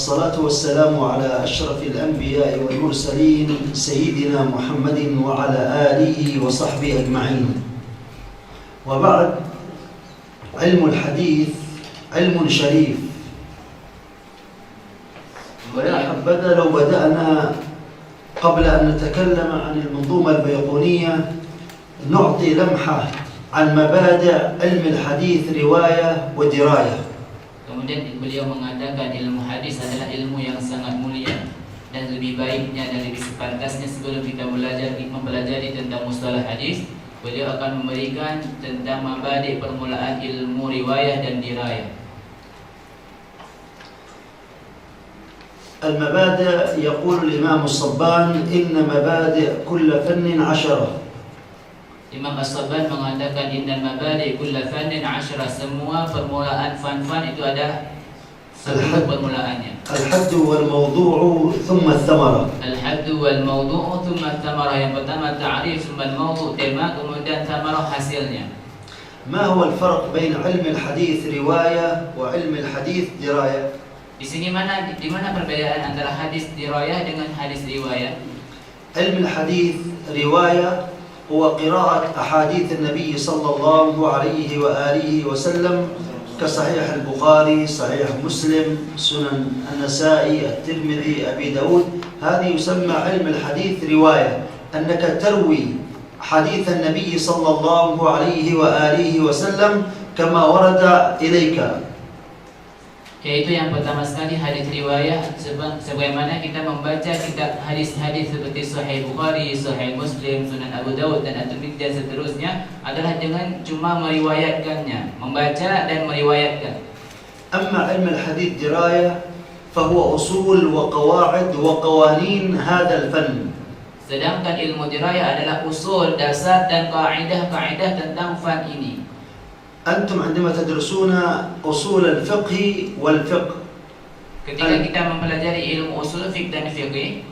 والصلاة والسلام على أشرف الأنبياء والمرسلين سيدنا محمد وعلى آله وصحبه أجمعين. وبعد، علم الحديث علم شريف، ويا حبذا لو بدأنا قبل أن نتكلم عن المنظومة البيقونية نعطي لمحة عن مبادئ علم الحديث رواية ودراية. Kemudian beliau mengatakan ilmu hadis adalah ilmu yang sangat mulia dan lebih baiknya dan lebih sepantasnya sebelum kita mempelajari tentang mustalah hadis, beliau akan memberikan tentang mabadi permulaan ilmu riwayah dan dirayah. المبادئ يقول الإمام الصبان إن مبادئ كل فن 10. Imam As-Sabban mengatakan innal mabadi kulla fannin 10, semua permulaan fan-fan itu ada 10 permulaannya. الحد والموضوع ثم الثمرة. Al-hadd wal mawdu' thumma thamarah. Yang pertama ta'rif, thumma al-mawdu' tema, kemudian thamarah hasilnya. ما هو الفرق بين علم الحديث رواية وعلم الحديث دراية؟ Di mana perbedaan antara hadis dirayah dengan hadis riwayah? علم الحديث رواية هو قراءة أحاديث النبي صلى الله عليه وآله وسلم كصحيح البخاري، صحيح مسلم، سنن النسائي، الترمذي، أبي داود. هذه يسمى علم الحديث رواية، أنك تروي حديث النبي صلى الله عليه وآله وسلم كما ورد إليك. Yaitu yang pertama sekali hadis riwayah, sebagaimana kita membaca kitab hadis-hadis seperti Sahih Bukhari, Sahih Muslim, Sunan Abu Dawud dan At-Tirmidzi dan seterusnya adalah dengan cuma meriwayatkannya, membaca dan meriwayatkan. أما علم الحديث دراية فهو أصول وقواعد وقوانين هذا الفن. Sedangkan ilmu dirayah adalah usul, dasar dan kaidah-kaidah tentang fan ini. أنتم عندما تدرسون أصول الفقه والفقه Ketika kita mempelajari ilmu usul fiqh dan fiqh,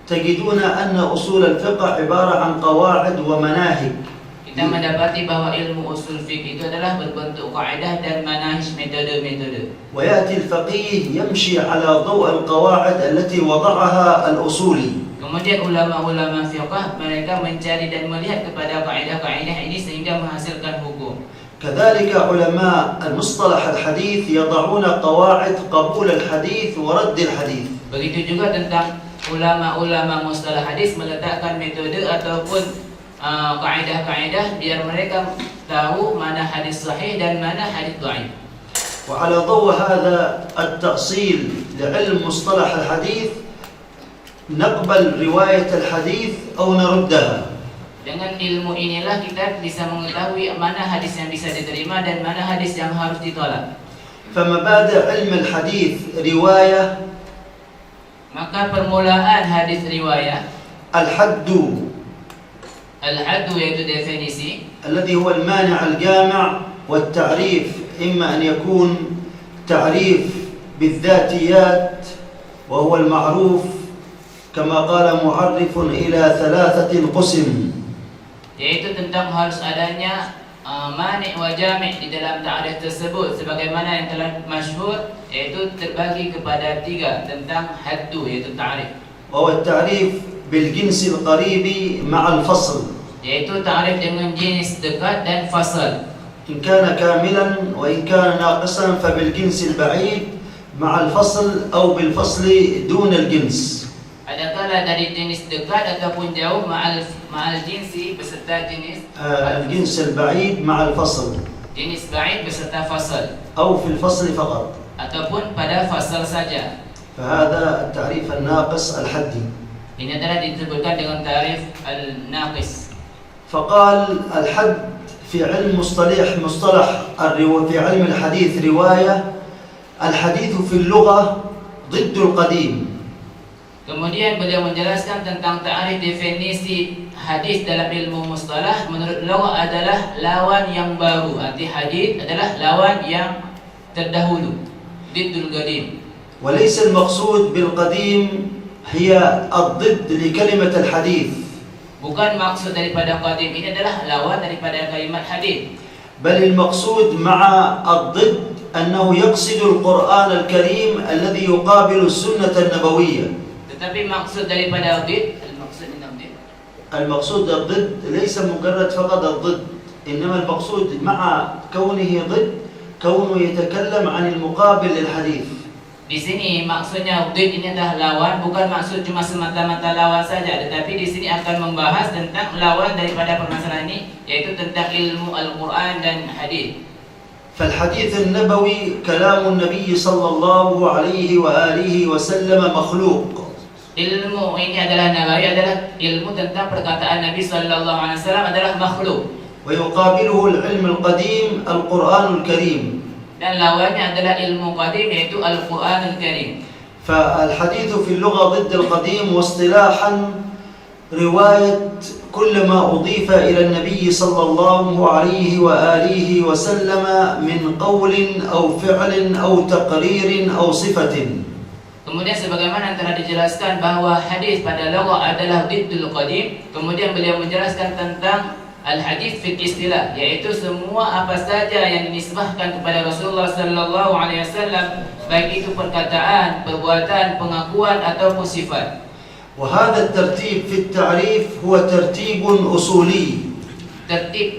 تجدون أن أصول الفقه عبارة عن قواعد ومناهج. kita mendapati bahwa ilmu usul fiqh itu adalah berbentuk kaidah dan manahij, metode-metode. ويأتي الفقيه يمشي على ضوء القواعد التي وضعها الأصولي. Kemudian ulama-ulama fiqh mereka mencari dan melihat kepada kaidah-kaidah ini sehingga menghasilkan hukum. كذلك علماء المصطلح الحديث يضعون قواعد قبول الحديث ورد الحديث. Begitu juga tentang ulama-ulama mustalah hadis meletakkan metode ataupun kaidah-kaidah biar mereka tahu mana hadis sahih dan mana hadis dhaif. وعلى ضوء هذا التأصيل لعلم مصطلح الحديث نقبل رواية الحديث أو نردها. Dengan ilmu inilah kita bisa mengetahui mana hadis yang bisa diterima dan mana hadis yang harus ditolak. فمبادئ علم الحديث رواية. Maka permulaan hadis riwayah الحد. الحد yaitu definisi, الذي هو المانع الجامع، والتعريف إما أن يكون تعريف بالذاتيات وهو المعروف كما قال معرف إلى 3 قسم. yaitu tentang harus adanya mani' wa jami' di dalam ta'rif tersebut sebagaimana yang telah masyhur, yaitu terbagi kepada 3 tentang haddu yaitu ta'rif. وهو التعريف بالجنس القريب مع الفصل. yaitu ta'rif dengan jenis dekat dan fasal. إن كان كاملا وإن كان ناقصا فبالجنس البعيد مع الفصل أو بالفصل دون الجنس. Adakala dari jenis dekat ataupun jauh ma'al jinsi beserta jenis الجنس البعيد مع الفصل jenis ba'id beserta fasal, أو في الفصل فقط. ataupun pada fasal saja. فهذا التعريف الناقص الحدي. Ini adalah disebutkan dengan tarif al-naqis. فقال الحد في علم في علم الحديث رواية. الحديث في اللغة ضد القديم. Kemudian beliau menjelaskan tentang ta'rif definisi hadis dalam ilmu mustalah. Menurut lugah adalah lawan yang baru. Arti hadis adalah lawan yang terdahulu, diddul qadim. وليس المقصود بالقديم هي الضد لكلمة الحديث. Bukan maksud daripada qadim ini adalah lawan daripada kalimat hadis. بل المقصود مع الضد أنه يقصد القرآن الكريم الذي يقابل السنة النبوية. Tetapi maksud daripada dhid, المقصود الضد ليس مجرد فقط الضد، إنما المقصود مع كونه ضد كونه يتكلم عن المقابل للحديث. Di sini maksudnya dhid ini adalah lawan, bukan maksud cuma semata-mata lawan saja, tetapi di sini akan membahas tentang lawan daripada permasalahan ini, yaitu tentang ilmu Al-Quran dan hadis. فالحديث النبوي كلام النبي صلى الله عليه وآله وسلم مخلوق. Ilmu ini adalah nabawi, adalah ilmu tentang perkataan Nabi sallallahu alaihi wasallam adalah makhluk. ويقابله العلم القديم القرآن الكريم. Dan lawannya adalah ilmu qadim, yaitu Al-Quranul Karim. فالحديث في اللغة ضد القديم واصطلاحا رواية كل ما أضيف إلى النبي صلى الله عليه وآله وسلم من قول أو فعل أو تقرير أو صفة. Kemudian sebagaimana telah dijelaskan bahawa hadis pada lugah adalah diddul qadim, kemudian beliau menjelaskan tentang al-hadis fi istilah, yaitu semua apa saja yang dinisbahkan kepada Rasulullah sallallahu alaihi wasallam, baik itu perkataan, perbuatan, pengakuan ataupun sifat. وهذا الترتيب في التعريف هو ترتيب أصولي.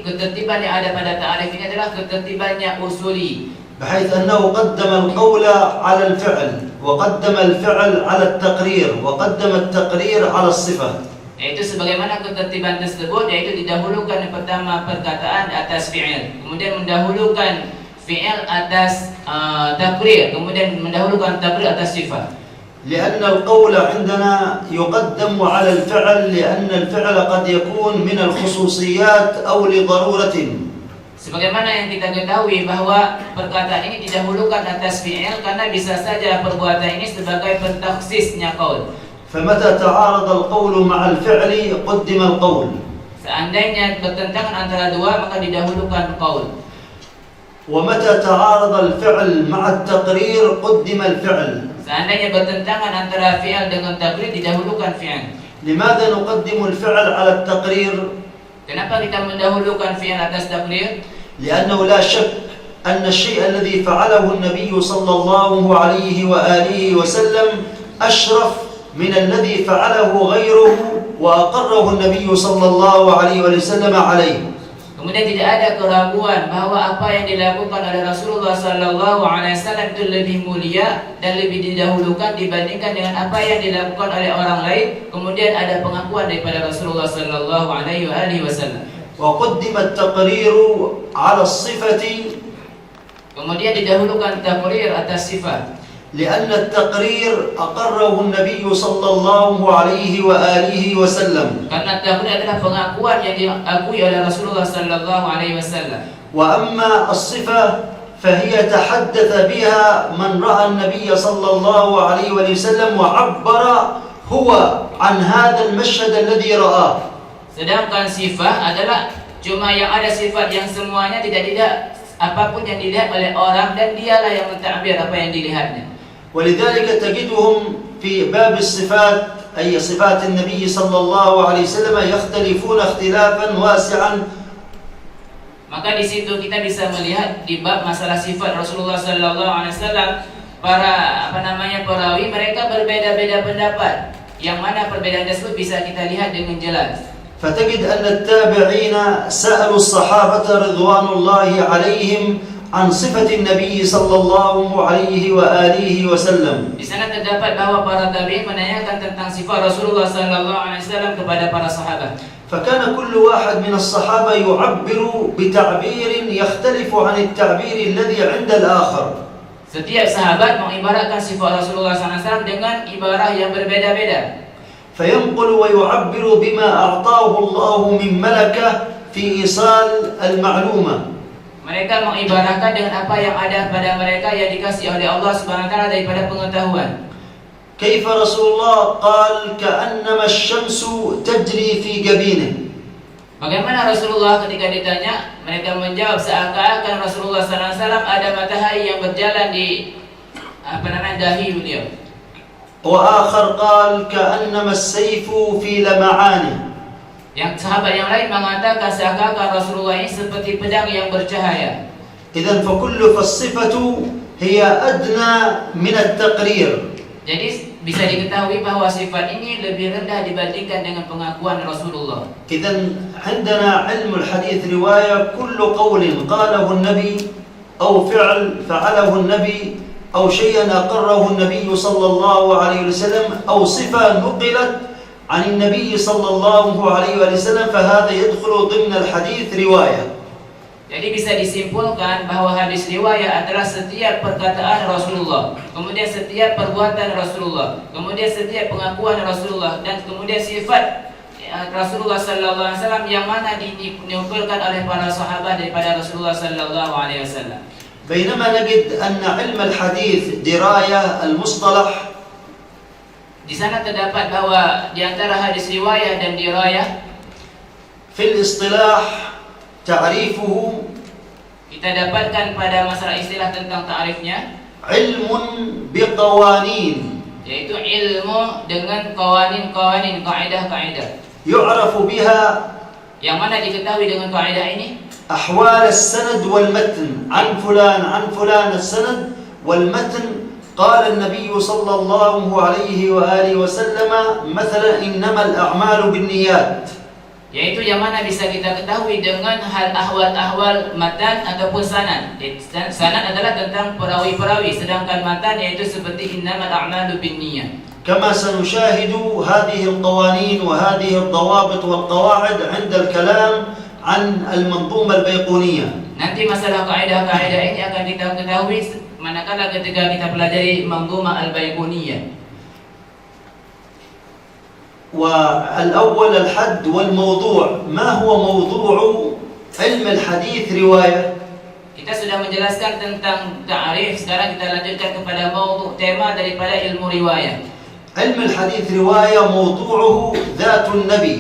Ketertiban yang ada pada ta'rif ini adalah ketertiban yang usuli, بحيث أنه قدم القول على الفعل وقدم الفعل على التقرير وقدم التقرير على الصفة. Yaitu sebagaimana ketertiban tersebut, yaitu didahulukan yang pertama perkataan atas fi'il, kemudian mendahulukan fi'il atas taqrir, kemudian mendahulukan taqrir atas sifat. لأن القول عندنا يقدم على الفعل لأن الفعل قد يكون من الخصوصيات أو لضرورة. Sebagaimana yang kita ketahui bahwa perkataan ini didahulukan atas fi'il karena bisa saja perbuatan ini sebagai pentakhsisnya qaul. فمتى تعارض القول مع الفعل قدم القول. Seandainya bertentangan antara dua, maka didahulukan qaul. ومتى تعارض الفعل مع التقرير قدم الفعل. Seandainya bertentangan antara fi'il dengan taqrir, didahulukan fi'il. لماذا نقدم الفعل على التقرير؟ Kenapa kita mendahulukan fi'il atas taqrir? لأنه لا شك أن الشيء الذي فعله النبي صلى الله عليه وآله وسلم أشرف من الذي فعله غيره وأقره النبي صلى الله عليه وسلم عليه. Kemudian tidak ada keraguan bahwa apa yang dilakukan oleh Rasulullah sallallahu alaihi wasallam itu lebih mulia dan lebih didahulukan dibandingkan dengan apa yang dilakukan oleh orang lain. Kemudian ada pengakuan daripada Rasulullah sallallahu alaihi wasallam. وقدم التقرير على الصفة. Kemudian didahulukan taqrir atas sifat. لأن التقرير أقره النبي صلى الله عليه وآله وسلم. Karena taqrir adalah pengakuan yang diakui oleh Rasulullah sallallahu alaihi wasallam. وأما الصفة فهي تحدث بها من رأى النبي صلى الله عليه وسلم وعبر هو عن هذا المشهد الذي رآه. Sedangkan sifat adalah cuma yang ada sifat yang semuanya tidak apapun yang dilihat oleh orang, dan dialah yang mentakbir apa yang dilihatnya. ولذلك تجدهم في باب الصفات أي صفات النبي صلى الله عليه وسلم يختلفون اختلافا واسعا. Maka di situ kita bisa melihat di bab masalah sifat Rasulullah sallallahu alaihi wasallam, para perawi mereka berbeda-beda pendapat, yang mana perbedaan tersebut bisa kita lihat dengan jelas. فتجد أن التابعين سألوا الصحابة رضوان الله عليهم عن صفة النبي صلى الله عليه وآله وسلم. Di sana terdapat bahwa para tabi'in menanyakan tentang sifat Rasulullah sallallahu alaihi wasallam kepada para sahabat. فكان كل واحد من الصحابة يعبر بتعبير يختلف عن التعبير الذي عند الآخر. Setiap sahabat mengibaratkan sifat Rasulullah sallallahu alaihi wasallam dengan ibarah yang berbeda-beda. فينقل ويعبر بما أعطاه الله من ملكة في إيصال المعلومة. Mereka mengibarahkan dengan apa yang ada pada mereka yang dikasih oleh Allah Subhanahu wa taala daripada pengetahuan. كيف رسول الله قال كأنما الشمس تجري في جبينه. Bagaimana Rasulullah ketika ditanya, mereka menjawab seakan-akan Rasulullah sallallahu alaihi wasallam ada matahari yang berjalan di dahi beliau. وآخر قال كأنما السيف في لمعانه. Yang sahabat yang lain mengatakan seakan-akan Rasulullah ini seperti pedang yang bercahaya. إذن فالصفة هي أدنى من التقرير. Jadi bisa diketahui bahawa sifat ini lebih rendah dibandingkan dengan pengakuan Rasulullah. إذن عندنا علم الحديث رواية كل قول قاله النبي أو فعل فعله النبي أو شيئا أقره النبي صلى الله عليه وسلم أو صفة نقلت عن النبي صلى الله عليه وسلم فهذا يدخل ضمن الحديث رواية. Jadi bisa disimpulkan bahawa hadis riwayat adalah setiap perkataan Rasulullah, kemudian setiap perbuatan Rasulullah, kemudian setiap pengakuan Rasulullah, dan kemudian sifat Rasulullah sallallahu alaihi wasallam yang mana dinukilkan oleh para sahabat daripada Rasulullah sallallahu alaihi wasallam. بينما نجد أن علم الحديث دراية المصطلح. Di sana terdapat bahawa di antara hadis riwayat dan dirayah في الاصطلاح تعريفه kita dapatkan pada masalah istilah tentang ta'rifnya علم بقوانين, yaitu ilmu dengan qawanin, kaidah-kaidah يعرف بها yang mana diketahui dengan kaidah ini أحوال السند والمتن عن فلان السند والمتن. قال النبي صلى الله عليه وآله وسلم مثلا إنما الأعمال بالنيات. Yaitu yang mana bisa kita ketahui dengan hal ahwal matan ataupun sanad. Sanad adalah tentang perawi-perawi, sedangkan matan yaitu seperti innamal a'malu binniyat. كما سنشاهد هذه القوانين وهذه الضوابط والقواعد عند الكلام عن المنظومة البيقونية. Nanti masalah kaidah-kaidah ini akan kita ketahui manakala ketika kita pelajari Manzumah Al-Baiquniyah. والأول الحد والموضوع. ما هو موضوع علم الحديث رواية؟ Kita sudah menjelaskan tentang ta'rif, sekarang kita lanjutkan kepada maudhu', tema daripada ilmu riwayah. علم الحديث رواية موضوعه ذات النبي.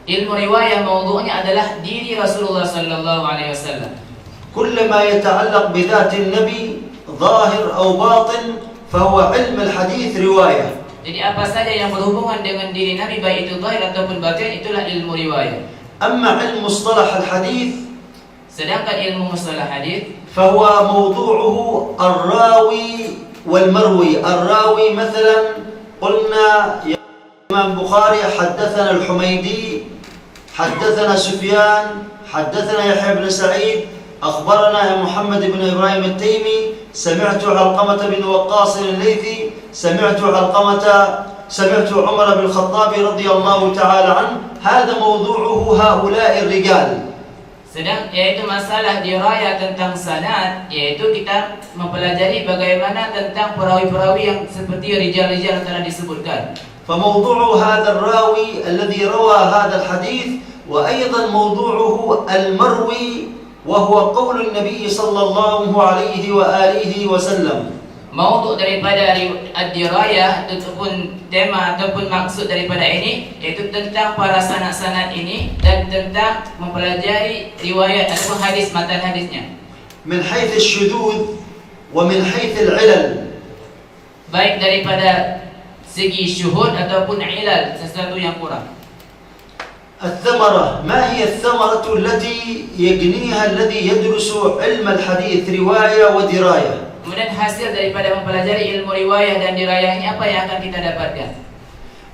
Ilmu riwayah maudhu'nya adalah diri Rasulullah sallallahu alaihi wasallam. كل ما يتعلق بذات النبي ظاهر أو باطن فهو علم الحديث رواية. Jadi apa saja yang berhubungan dengan diri Nabi, baik itu zahir ataupun batin, itulah ilmu riwayah. أما علم مصطلح الحديث Sedangkan ilmu mustalah hadis فهو موضوعه الراوي والمروي. الراوي مثلا قلنا يا إمام بخاري حدثنا الحميدي حدثنا سفيان حدثنا يحيى بن سعيد أخبرنا يا محمد بن إبراهيم التيمي سمعت علقمة بن وقاص الليثي سمعت عمر بن الخطاب رضي الله تعالى عنه. هذا موضوعه هؤلاء الرجال. yaitu masalah dirayah tentang sanad, yaitu kita mempelajari bagaimana tentang perawi-perawi yang seperti rijal-rijal yang telah disebutkan. فموضوع هذا الراوي الذي روى هذا الحديث وأيضا موضوعه المروي وهو قول النبي صلى الله عليه وآله وسلم. Maudhu' daripada ad-dirayah ataupun tema ataupun maksud daripada ini yaitu tentang para sanad-sanad ini dan tentang mempelajari riwayat ataupun hadis, matan hadisnya. من حيث الشذوذ ومن حيث العلل. Baik daripada segi syuhud ataupun ilal, sesuatu yang kurang. الثمرة. ما هي الثمرة التي يجنيها الذي يدرس علم الحديث رواية ودراية؟ Kemudian hasil daripada mempelajari ilmu riwayah dan dirayah ini apa yang akan kita dapatkan?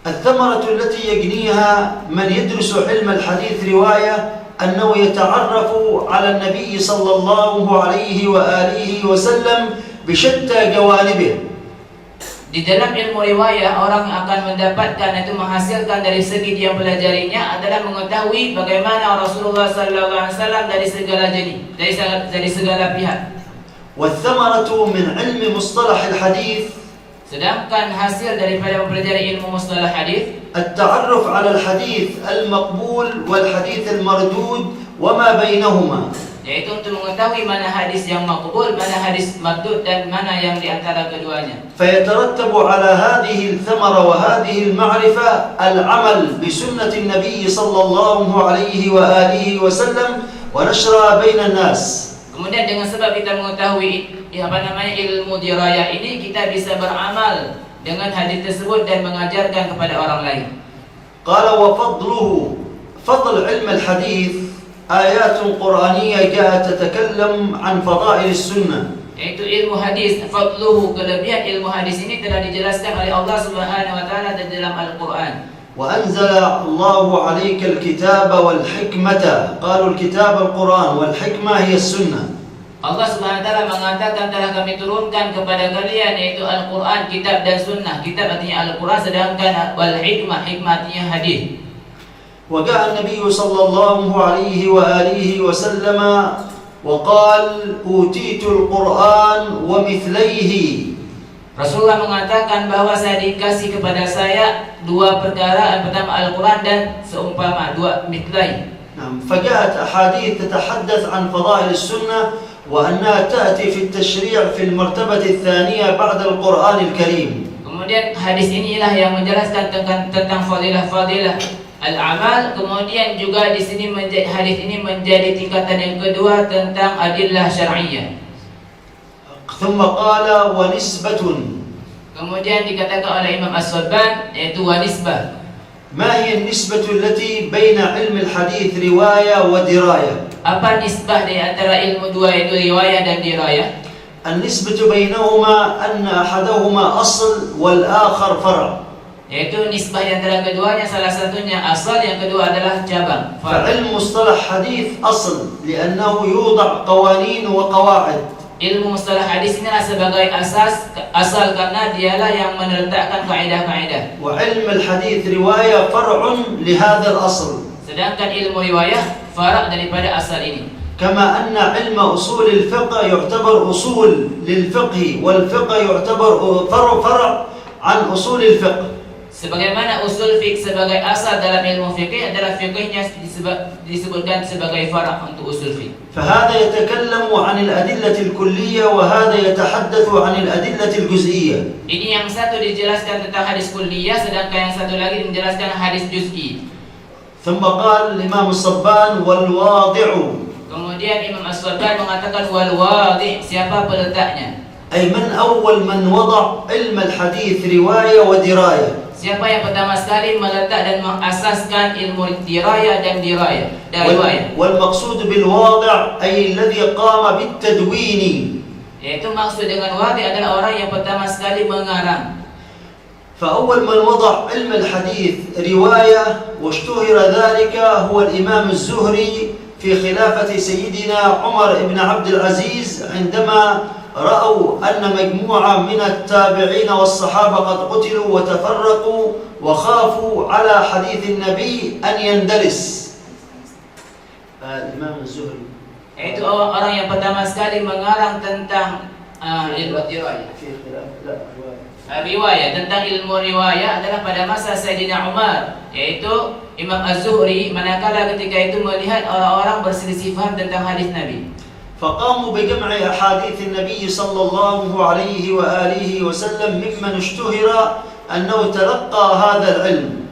الثمرة التي يجنيها من يدرس علم الحديث رواية أنه يتعرف على النبي صلى الله عليه وآله وسلم بشتى جوانبه. Di dalam ilmu riwayah orang akan mendapatkan itu menghasilkan dari segi dia pelajarinya adalah mengetahui bagaimana Rasulullah sallallahu alaihi wasallam dari segala jenis, dari segala pihak. والثمرة من علم مصطلح الحديث. Sedangkan hasil daripada mempelajari ilmu mustalah hadis التعرف على الحديث المقبول والحديث المردود وما بينهما. yaitu untuk mengetahui mana hadis yang maqbul, mana hadis mardud dan mana yang di antara keduanya. فيترتب على هذه الثمرة وهذه المعرفة العمل بسنة النبي صلى الله عليه وآله وسلم ونشرها بين الناس. Kemudian dengan sebab kita mengetahui ilmu dirayah ini, kita bisa beramal dengan hadis tersebut dan mengajarkan kepada orang lain. قال وفضله. فضل علم الحديث آيات قرآنية جاءت تتكلم عن فضائل السنة. Yaitu ilmu hadis, fadluhu, kelebihan ilmu hadis ini telah dijelaskan oleh Allah Subhanahu wa taala dalam Al-Qur'an. وأنزل الله عليك الكتاب والحكمة. قالوا الكتاب القرآن والحكمة هي السنة. Allah Subhanahu wa taala mengatakan telah kami turunkan kepada kalian yaitu Al-Qur'an, kitab dan sunnah. Kitab artinya Al-Qur'an, sedangkan wal hikmah, hikmah artinya hadis. وجاء النبي صلى الله عليه وآله وسلم وقال أوتيت القرآن ومثليه. Rasulullah mengatakan bahwa saya dikasih kepada saya dua perkara, yang pertama Al-Quran dan seumpama, dua mithlai. فجاءت أحاديث تتحدث عن فضائل السنة وأنها تأتي في التشريع في المرتبة الثانية بعد القرآن الكريم. Kemudian hadis inilah yang menjelaskan tentang fadilah-fadilah al-amal. Kemudian juga di sini hadis ini menjadi tingkatan yang kedua tentang adillah syar'iyyah. ثم قال ونسبة. Kemudian dikatakan oleh Imam As-Sabban yaitu wanisbah. ما هي النسبة التي بين علم الحديث رواية ودراية؟ Apa nisbah di antara ilmu dua yaitu riwayah dan dirayah? النسبة بينهما أن أحدهما أصل والآخر فرع. Yaitu nisbah di antara keduanya, salah satunya asal, yang kedua adalah cabang. فعلم مصطلح حديث أصل لأنه يوضع قوانين وقواعد. Ilmu mustalah hadis inilah sebagai asal karena dialah yang meletakkan kaidah-kaidah. وعلم الحديث رواية فرع لهذا الأصل. Sedangkan ilmu riwayah fara' daripada asal ini. كما أن علم أصول الفقه يعتبر أصول للفقه والفقه يعتبر فرع عن أصول الفقه. Sebagaimana usul fiqh sebagai asal dalam ilmu fikih adalah fikihnya disebutkan sebagai fara' untuk usul fiqh. فهذا يتكلم عن الأدلة الكلية وهذا يتحدث عن الأدلة الجزئية. Ini yang satu dijelaskan tentang hadis kulliyah, sedangkan yang satu lagi menjelaskan hadis juz'i. ثم قال الإمام الصبان والواضع. Kemudian Imam As-Sabban mengatakan wal wadi', siapa peletaknya? أي من أول من وضع علم الحديث رواية ودراية. Siapa yang pertama sekali meletak dan mengasaskan ilmu dirayah dan riwayah. والمقصود بالواضع أي الذي قام بالتدوين. Yaitu maksud dengan wadi adalah orang yang pertama sekali mengarang. فأول من وضع علم الحديث رواية واشتهر ذلك هو الإمام الزهري في خلافة سيدنا عمر بن عبد العزيز عندما رأوا أن مجموعة من التابعين والصحابة قد قتلوا وتفرقوا وخافوا على حديث النبي أن يندرس. الإمام الزهري Itu orang yang pertama sekali mengarang tentang ilmu riwayah, tentang ilmu riwayah adalah pada masa Sayyidina Umar, yaitu Imam Az-Zuhri, manakala ketika itu melihat orang-orang berselisih faham tentang hadis Nabi. فقاموا بجمع أحاديث النبي صلى الله عليه وآله وسلم ممن اشتهر أنه تلقى هذا العلم.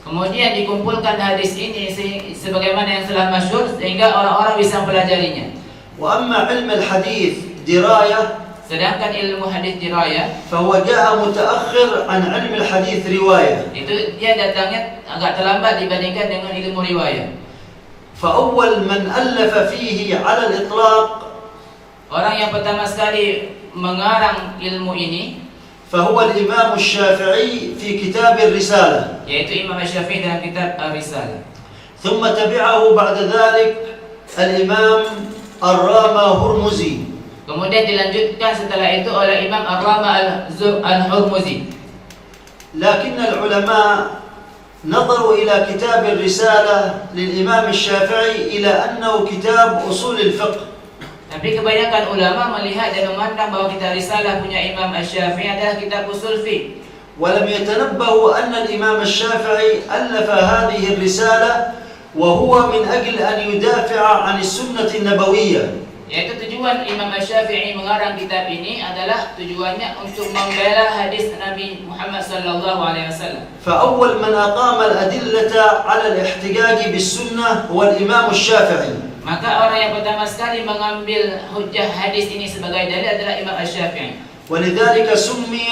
Kemudian dikumpulkan hadis ini sebagaimana yang telah masyhur sehingga orang-orang bisa mempelajarinya. وأما علم الحديث دراية. Sedangkan ilmu hadis dirayah فهو جاء متأخر عن علم الحديث رواية. Itu dia datangnya agak terlambat dibandingkan dengan ilmu riwayah. فأول من ألف فيه على الإطلاق. Orang yang pertama sekali mengarang ilmu ini فهو الإمام الشافعي في كتاب الرسالة. yaitu Imam Syafi'i dalam kitab Ar-Risalah. ثم تبعه بعد ذلك الإمام الرامة هرمزي. Kemudian dilanjutkan setelah itu oleh Imam Ar-Rama Al-Hurmuzi. لكن العلماء نظروا إلى كتاب الرسالة للإمام الشافعي إلى أنه كتاب أصول الفقه. Tapi kebanyakan ulama melihat dan memandang bahwa kitab risalah punya Imam Asy-Syafi'i adalah kitab usul fiqh. ولم يتنبهوا أن الإمام الشافعي ألف هذه الرسالة وهو من أجل أن يدافع عن السنة النبوية. Yaitu tujuan Imam Asy-Syafi'i mengarang kitab ini adalah tujuannya untuk membela hadis Nabi Muhammad sallallahu alaihi wasallam. فأول من أقام الأدلة على الاحتجاج بالسنة هو الإمام الشافعي. Maka orang yang pertama sekali mengambil hujjah hadis ini sebagai dalil adalah Imam Asy-Syafi'i. ولذلك سمي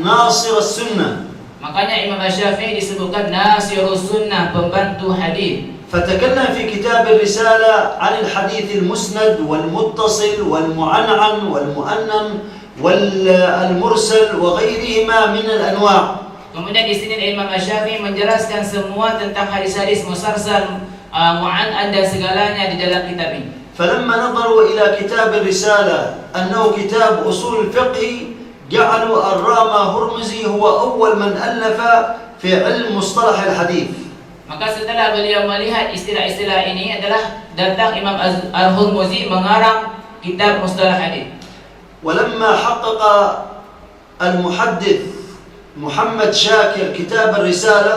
ناصر السنة. Makanya Imam Asy-Syafi'i disebutkan Nasirus Sunnah, pembantu hadis. فتكلم في كتاب الرسالة عن الحديث المسند والمتصل والمعنعن والمؤنن والمرسل وغيرهما من الأنواع. Kemudian di sini Imam Asy-Syafi'i menjelaskan semua tentang hadis-hadis musarsal, mu'an'an dan segalanya di dalam kitab ini. فلما نظروا إلى كتاب الرسالة أنه كتاب أصول الفقه جعلوا الرامة هرمزي هو أول من ألف في علم مصطلح الحديث. Maka setelah beliau melihat istilah-istilah ini adalah datang Imam Al-Hurmuzi mengarang kitab Mustalah Hadis. ولما حقق المحدث محمد شاكر كتاب الرسالة،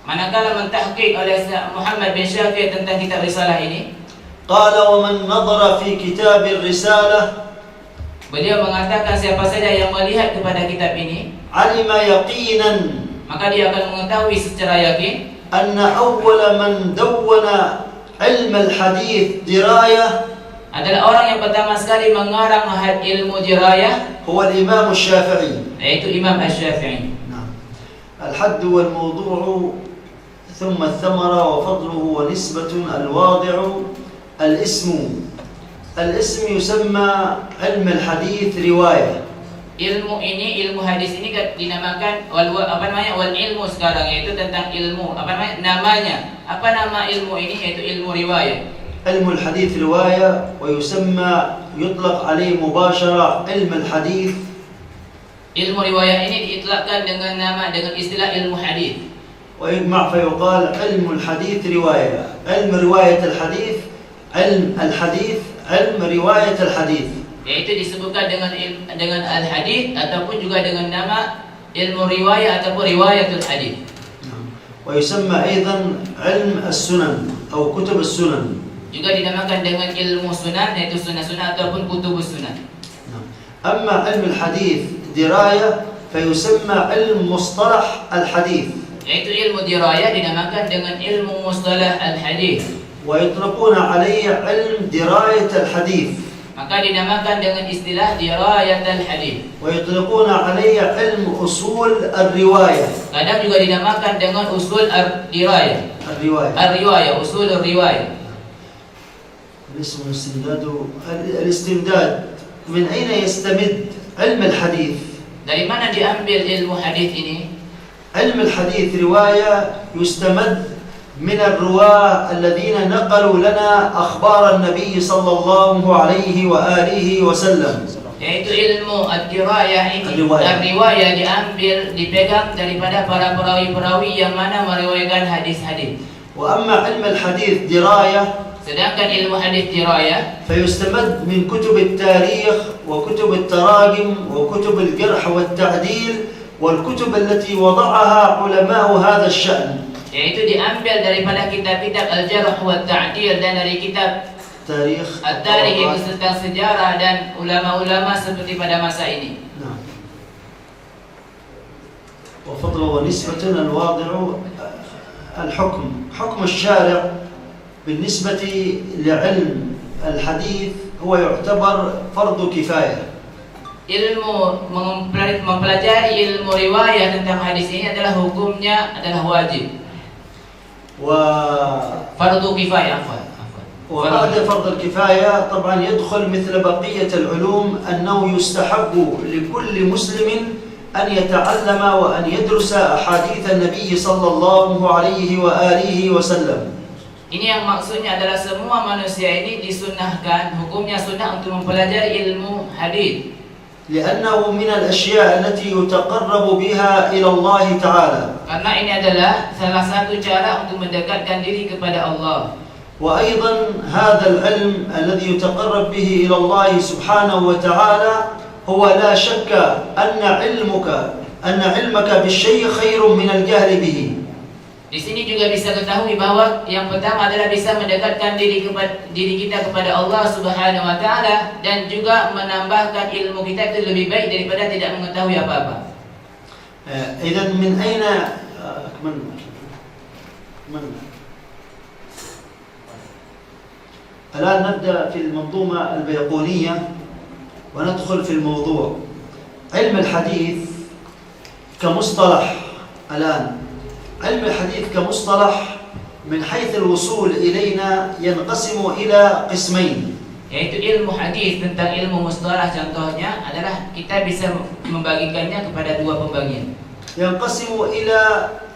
manakala mentahqiq oleh Muhammad bin Syakir tentang kitab risalah ini, قال ومن نظر في كتاب الرسالة beliau mengatakan siapa saja yang melihat kepada kitab ini, علم يقينا maka dia akan mengetahui secara yakin أن أول من دون علم الحديث دراية adalah orang yang pertama sekali mengarang ilmu dirayah, هو الإمام الشافعي. yaitu Imam Asy-Syafi'i. نعم. الحد والموضوع ثم الثمرة وفضله ونسبة الواضع الاسم يسمى علم الحديث رواية. Ilmu ini, ilmu hadis ini dinamakan wal ilmu sekarang, yaitu tentang ilmu. Namanya? Apa nama ilmu ini? Yaitu ilmu riwayat. علم الحديث رواية ويسمى يطلق عليه مباشرة علم الحديث. Ilmu riwayat ini diitlakkan dengan istilah ilmu hadis. ويجمع فيقال علم الحديث رواية. علم رواية الحديث، علم الحديث، علم رواية الحديث. Yaitu disebutkan dengan al-hadis ataupun juga dengan nama ilmu riwayat ataupun riwayatul hadis. ويسمى أيضا علم السنن أو كتب السنن. Juga dinamakan dengan ilmu sunan, yaitu sunan-sunan ataupun kutubus sunan. أما علم الحديث دراية فيسمى علم مصطلح الحديث. Yaitu ilmu dirayah dinamakan dengan ilmu mustalah al-hadis. ويطلقون عليه علم دراية الحديث. Maka dinamakan dengan istilah dirayat al-hadis. ويطلقون عليه علم أصول الرواية. Kadang juga dinamakan dengan usul dirayah. Al-riwayah, usul riwayah. الاسم الاستمداد من أين يستمد علم الحديث؟ Dari mana diambil ilmu hadis ini? علم الحديث رواية يستمد من الرواة الذين نقلوا لنا أخبار النبي صلى الله عليه وآله وسلم. Yaitu ilmu ad-dirayah ini, riwayah dipegang daripada para perawi-perawi yang mana meriwayatkan hadis-hadis. وأما علم الحديث دراية، sedangkan ilmu hadis dirayah فيستمد من كتب التاريخ وكتب التراجم وكتب الجرح والتعديل والكتب التي وضعها علماء هذا الشأن. yaitu diambil daripada kitab-kitab al-jarh wa ta'dil dan dari kitab at-tarikh itu tentang sejarah dan ulama-ulama seperti pada masa ini. نعم. وفضل ونسبة الواضع الحكم. حكم الشارع بالنسبة لعلم الحديث هو يعتبر فرض كفاية. Ilmu mempelajari ilmu riwayat tentang hadis ini adalah hukumnya adalah wajib. فرض كفاية وبعد فرض الكفاية طبعا يدخل مثل بقية العلوم أنه يستحب لكل مسلم أن يتعلم وأن يدرس أحاديث النبي صلى الله عليه وآله وسلم. Ini yang maksudnya adalah semua manusia ini disunnahkan, hukumnya sunnah untuk mempelajari ilmu hadis. لأنه من الأشياء التي يتقرب بها إلى الله تعالى. Karena ini adalah salah satu cara untuk mendekatkan diri kepada Allah. وأيضا هذا العلم الذي يتقرب به إلى الله سبحانه وتعالى هو لا شك أن علمك بالشيء خير من الجهل به. Di sini juga bisa ketahui bahwa yang pertama adalah bisa mendekatkan diri kita kepada Allah Subhanahu wa taala dan juga menambahkan ilmu kita itu lebih baik daripada tidak mengetahui apa-apa. إذن من أين الآن نبدأ في المنظومة البيقونية وندخل في الموضوع. علم الحديث كمصطلح الآن، علم الحديث كمصطلح من حيث الوصول إلينا ينقسم إلى قسمين. Yaitu ilmu hadis tentang ilmu mustalah contohnya adalah kita bisa membagikannya kepada dua pembagian. ينقسم إلى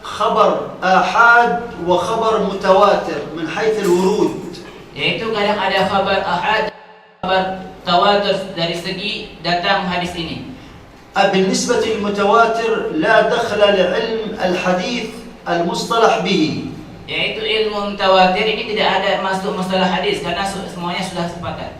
خبر آحاد وخبر متواتر من حيث الورود. Yaitu kadang ada khabar ahad, khabar tawatur dari segi datang hadis ini. بالنسبة للمتواتر لا دخل لعلم الحديث المصطلح به. Yaitu ilmu mutawatir ini tidak ada masuk masalah hadis karena semuanya sudah sepakat.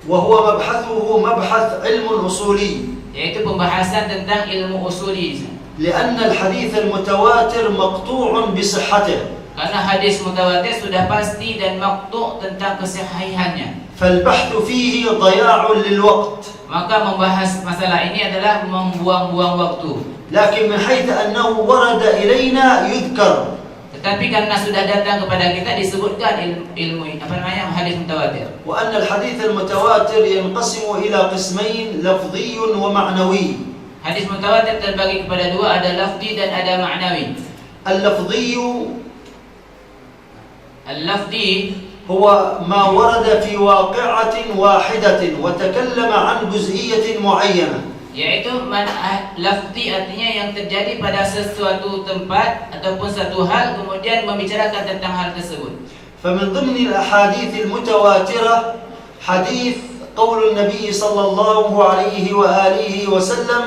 وهو مبحثه مبحث علم أصولي. Yaitu pembahasan tentang ilmu usuli. لأن الحديث المتواتر مقطوع بصحته. Karena hadis mutawatir sudah pasti dan maqtu' tentang kesahihannya. فالبحث فيه ضياع للوقت. Maka membahas masalah ini adalah membuang-buang waktu. لكن من حيث أنه ورد إلينا يذكر. Tetapi karena sudah datang kepada kita disebutkan ilmu hadis mutawatir. وأن الحديث المتواتر ينقسم إلى قسمين لفظي ومعنوي. Hadis mutawatir terbagi kepada dua, ada lafzi dan ada ma'nawi. اللفظي هو ما ورد في واقعة واحدة وتكلم عن جزئية معينة. Yaitu lafzi artinya yang terjadi pada sesuatu tempat ataupun satu hal kemudian membicarakan tentang hal tersebut. فمن ضمن الأحاديث المتواترة حديث قول النبي صلى الله عليه وآله وسلم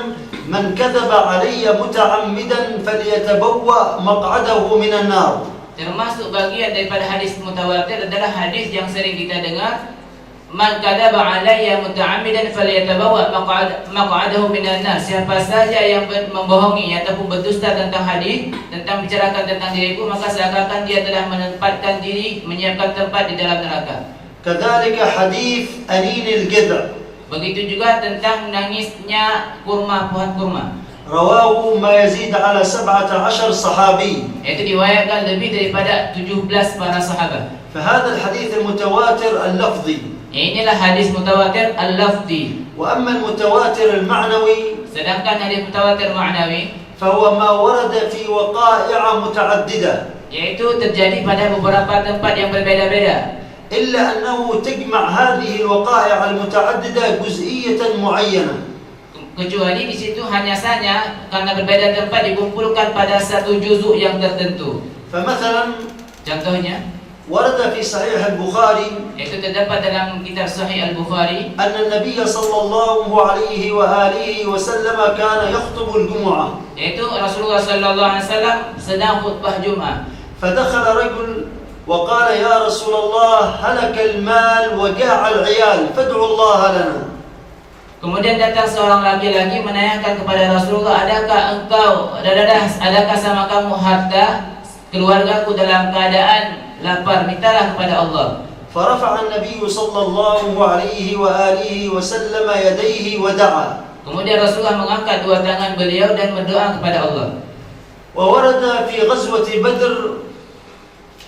من كذب علي متعمدا فليتبوأ مقعده من النار. Termasuk bagian daripada hadis mutawatir adalah hadis yang sering kita dengar, man kadzaba alayya muta'ammidan falyatabawa maq'adahu minan nar. Siapa saja yang membohongi ataupun berdusta tentang hadis, tentang bicarakan tentang diriku, maka seakan-akan dia telah menempatkan diri, menyiapkan tempat di dalam neraka. Kadzalika hadis aninil qidr. Begitu juga tentang nangisnya kurma, pohon kurma. Rawahu ma yazid ala 17 sahabi. Itu diriwayatkan lebih daripada 17 para sahabat. فهذا الحديث المتواتر اللفظي. Inilah hadis mutawatir al-lafzi. وأما المتواتر المعنوي Sedangkan hadis mutawatir ma'nawi, فهو ما ورد في وقائع متعددة. Yaitu terjadi pada beberapa tempat yang berbeda-beda. إلا أنه تجمع هذه الوقائع المتعددة جزئية معينة. Kecuali di situ hanya saja karena berbeda tempat dikumpulkan pada satu juzuk yang tertentu. فمثلا Contohnya, ورد في صحيح البخاري yaitu terdapat dalam kitab Sahih Al-Bukhari, أن النبي صلى الله عليه وآله وسلم كان يخطب الجمعة. yaitu Rasulullah sallallahu alaihi wasallam sedang khutbah Jumat. فدخل رجل وقال يا رسول الله هلك المال وجاع العيال فادعوا الله لنا. Kemudian datang seorang laki-laki menanyakan kepada Rasulullah, adakah sama kamu harta, keluargaku dalam keadaan lapar, mintalah kepada Allah. فرفع النبي صلى الله عليه وآله وسلم يديه ودعا. Kemudian Rasulullah mengangkat dua tangan beliau dan berdoa kepada Allah. وورد في غزوة بدر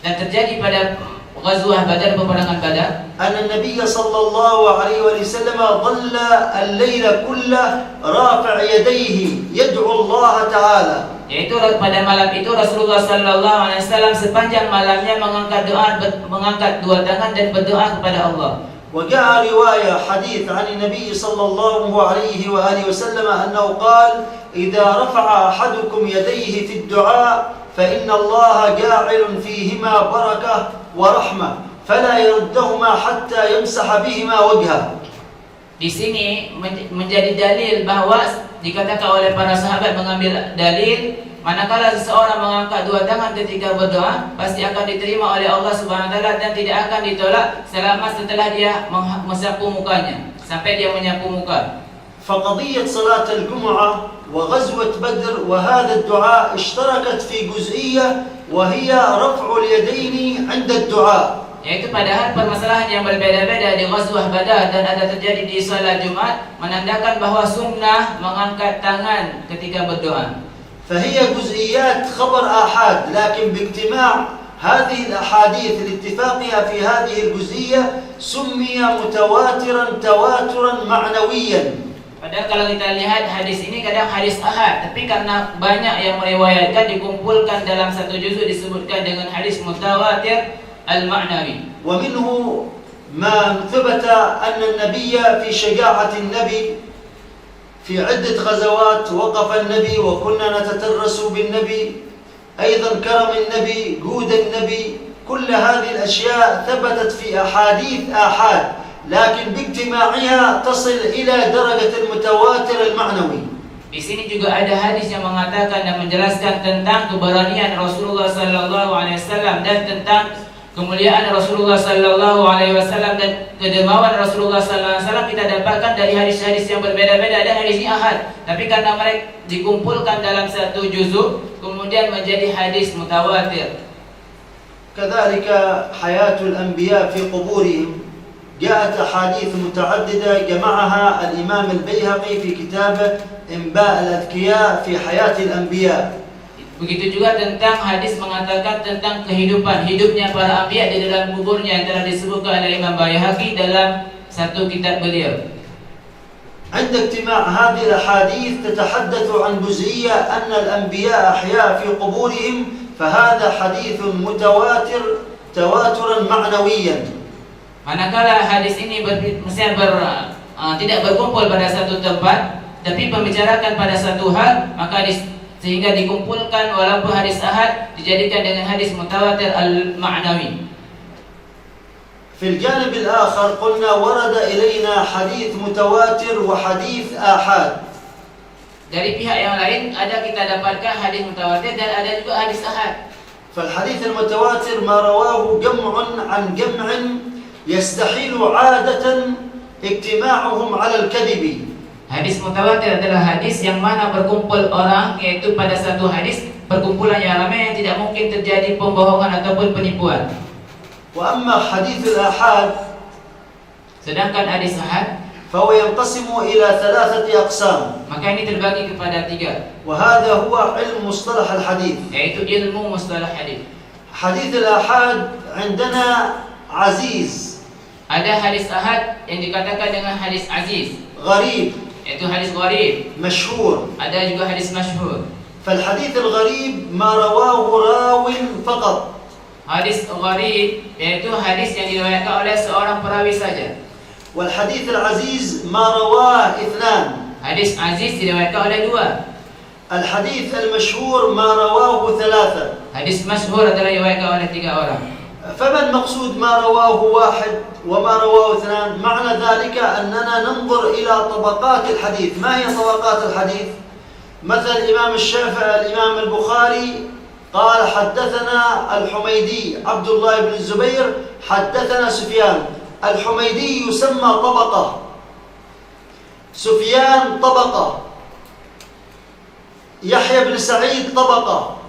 Dan terjadi pada Ghazwah Badar, peperangan Badar, أن النبي صلى الله عليه وسلم ظل الليل كله رافع يديه يدعو الله تعالى. Yaitu pada malam itu Rasulullah sallallahu alaihi wasallam sepanjang malamnya mengangkat dua tangan dan berdoa kepada Allah. وجاء رواية حديث عن النبي صلى الله عليه وآله وسلم أنه قال إذا رفع أحدكم يديه في الدعاء فإن الله جاعل فيهما بركة ورحمة فلا يردهما حتى يمسح بهما وجهه. Di sini menjadi dalil bahwa dikatakan oleh para sahabat mengambil dalil manakala seseorang mengangkat dua tangan ketika berdoa pasti akan diterima oleh Allah Subhanahu wa taala dan tidak akan ditolak selama setelah dia menyapu mukanya sampai dia menyapu muka. فقضية صلاة الجمعة وغزوة بدر وهذا الدعاء اشتركت في جزئية وهي رفع اليدين عند الدعاء. Yaitu padahal permasalahan yang berbeda-beda di Ghazwah Badar dan ada terjadi di salat Jumat menandakan bahwa sunnah mengangkat tangan ketika berdoa. فهي جزئيات خبر آحاد لكن باجتماع هذه الأحاديث لاتفاقها في هذه الجزئية سمي متواترا تواترا معنويا. Padahal kalau kita lihat hadis ini kadang hadis ahad, tapi karena banyak yang meriwayatkan dikumpulkan dalam satu juzuk disebutkan dengan hadis mutawatir al-ma'nawi. ومنه ما ثبت أن النبي في شجاعة النبي في عدة غزوات وقف النبي وكنا نتترس بالنبي، أيضا كرم النبي، جود النبي، كل هذه الأشياء ثبتت في أحاديث آحاد، لكن باجتماعها تصل إلى درجة المتواتر المعنوي. Di sini juga ada hadis yang mengatakan dan menjelaskan tentang keberanian Rasulullah sallallahu alaihi wasallam dan tentang kemuliaan Rasulullah sallallahu alaihi wasallam dan kedermawan Rasulullah sallallahu alaihi wasallam kita dapatkan dari hadis-hadis yang berbeda-beda. Ada hadis ahad, tapi karena mereka dikumpulkan dalam satu juzuk kemudian menjadi hadis mutawatir. كذلك حياة الأنبياء في قبورهم جاءت أحاديث متعددة جمعها الإمام البيهقي في كتابه إنباء الأذكياء في حياة الأنبياء. Begitu juga tentang hadis mengatakan tentang kehidupan hidupnya para anbiya di dalam kuburnya yang telah disebutkan oleh Imam Baihaqi dalam satu kitab beliau. عند اجتماع هذه الأحاديث تتحدث عن جزئية أن الأنبياء أحياء في قبورهم، فهذا حديث متواتر تواترا معنويا. Manakala hadis ini tidak berkumpul pada satu tempat, tapi membicarakan pada satu hal, maka sehingga dikumpulkan walaupun hadis ahad dijadikan dengan hadis mutawatir al-ma'nawi. في الجانب الآخر قلنا ورد إلينا حديث متواتر وحديث آحاد. Dari pihak yang lain ada kita dapatkan hadis mutawatir dan ada juga hadis ahad. فالحديث المتواتر ما رواه جمع عن جمع يستحيل عادة اجتماعهم على الكذب. Hadis mutawatir adalah hadis yang mana berkumpul orang, yaitu pada satu hadis perkumpulan yang ramai yang tidak mungkin terjadi pembohongan ataupun penipuan. وأما حديث الآحاد Sedangkan hadis ahad فهو ينقسم إلى 3 أقسام. maka ini terbagi kepada 3, وهذا هو علم مصطلح الحديث. yaitu ilmu mustalah hadis. حديث الآحاد عندنا عزيز، Ada hadis ahad yang dikatakan dengan hadis aziz, غريب، yaitu hadis gharib. مشهور. Ada juga hadis masyhur. فالحديث الغريب ما رواه راو فقط. Hadis gharib yaitu hadis yang diriwayatkan oleh seorang perawi saja. والحديث العزيز ما رواه 2. Hadis aziz diriwayatkan oleh 2. الحديث المشهور ما رواه 3. Hadis masyhur adalah diriwayatkan oleh 3 orang. فما المقصود ما رواه 1 وما رواه 2؟ معنى ذلك أننا ننظر إلى طبقات الحديث. ما هي طبقات الحديث؟ مثل الإمام الشافعي الإمام البخاري قال حدثنا الحميدي عبد الله بن الزبير حدثنا سفيان. الحميدي يسمى طبقة، سفيان طبقة، يحيى بن سعيد طبقة.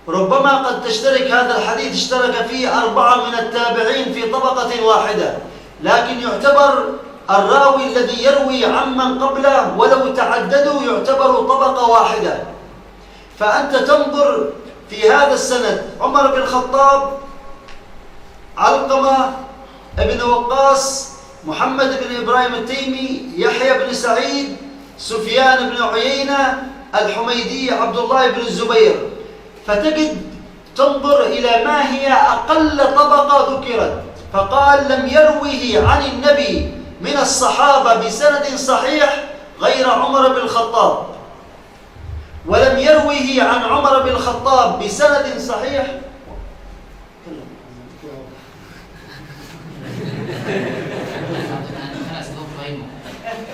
ربما قد تشترك هذا الحديث اشترك فيه 4 من التابعين في طبقة واحدة، لكن يعتبر الراوي الذي يروي عمن قبله ولو تعددوا يعتبر طبقة واحدة. فأنت تنظر في هذا السند عمر بن الخطاب، علقمة ابن وقاص، محمد بن إبراهيم التيمي، يحيى بن سعيد، سفيان بن عيينة، الحميدي عبد الله بن الزبير. فتجد تنظر إلى ما هي أقل طبقة ذكرت، فقال لم يروه عن النبي من الصحابة بسند صحيح غير عمر بن الخطاب، ولم يروه عن عمر بن الخطاب بسند صحيح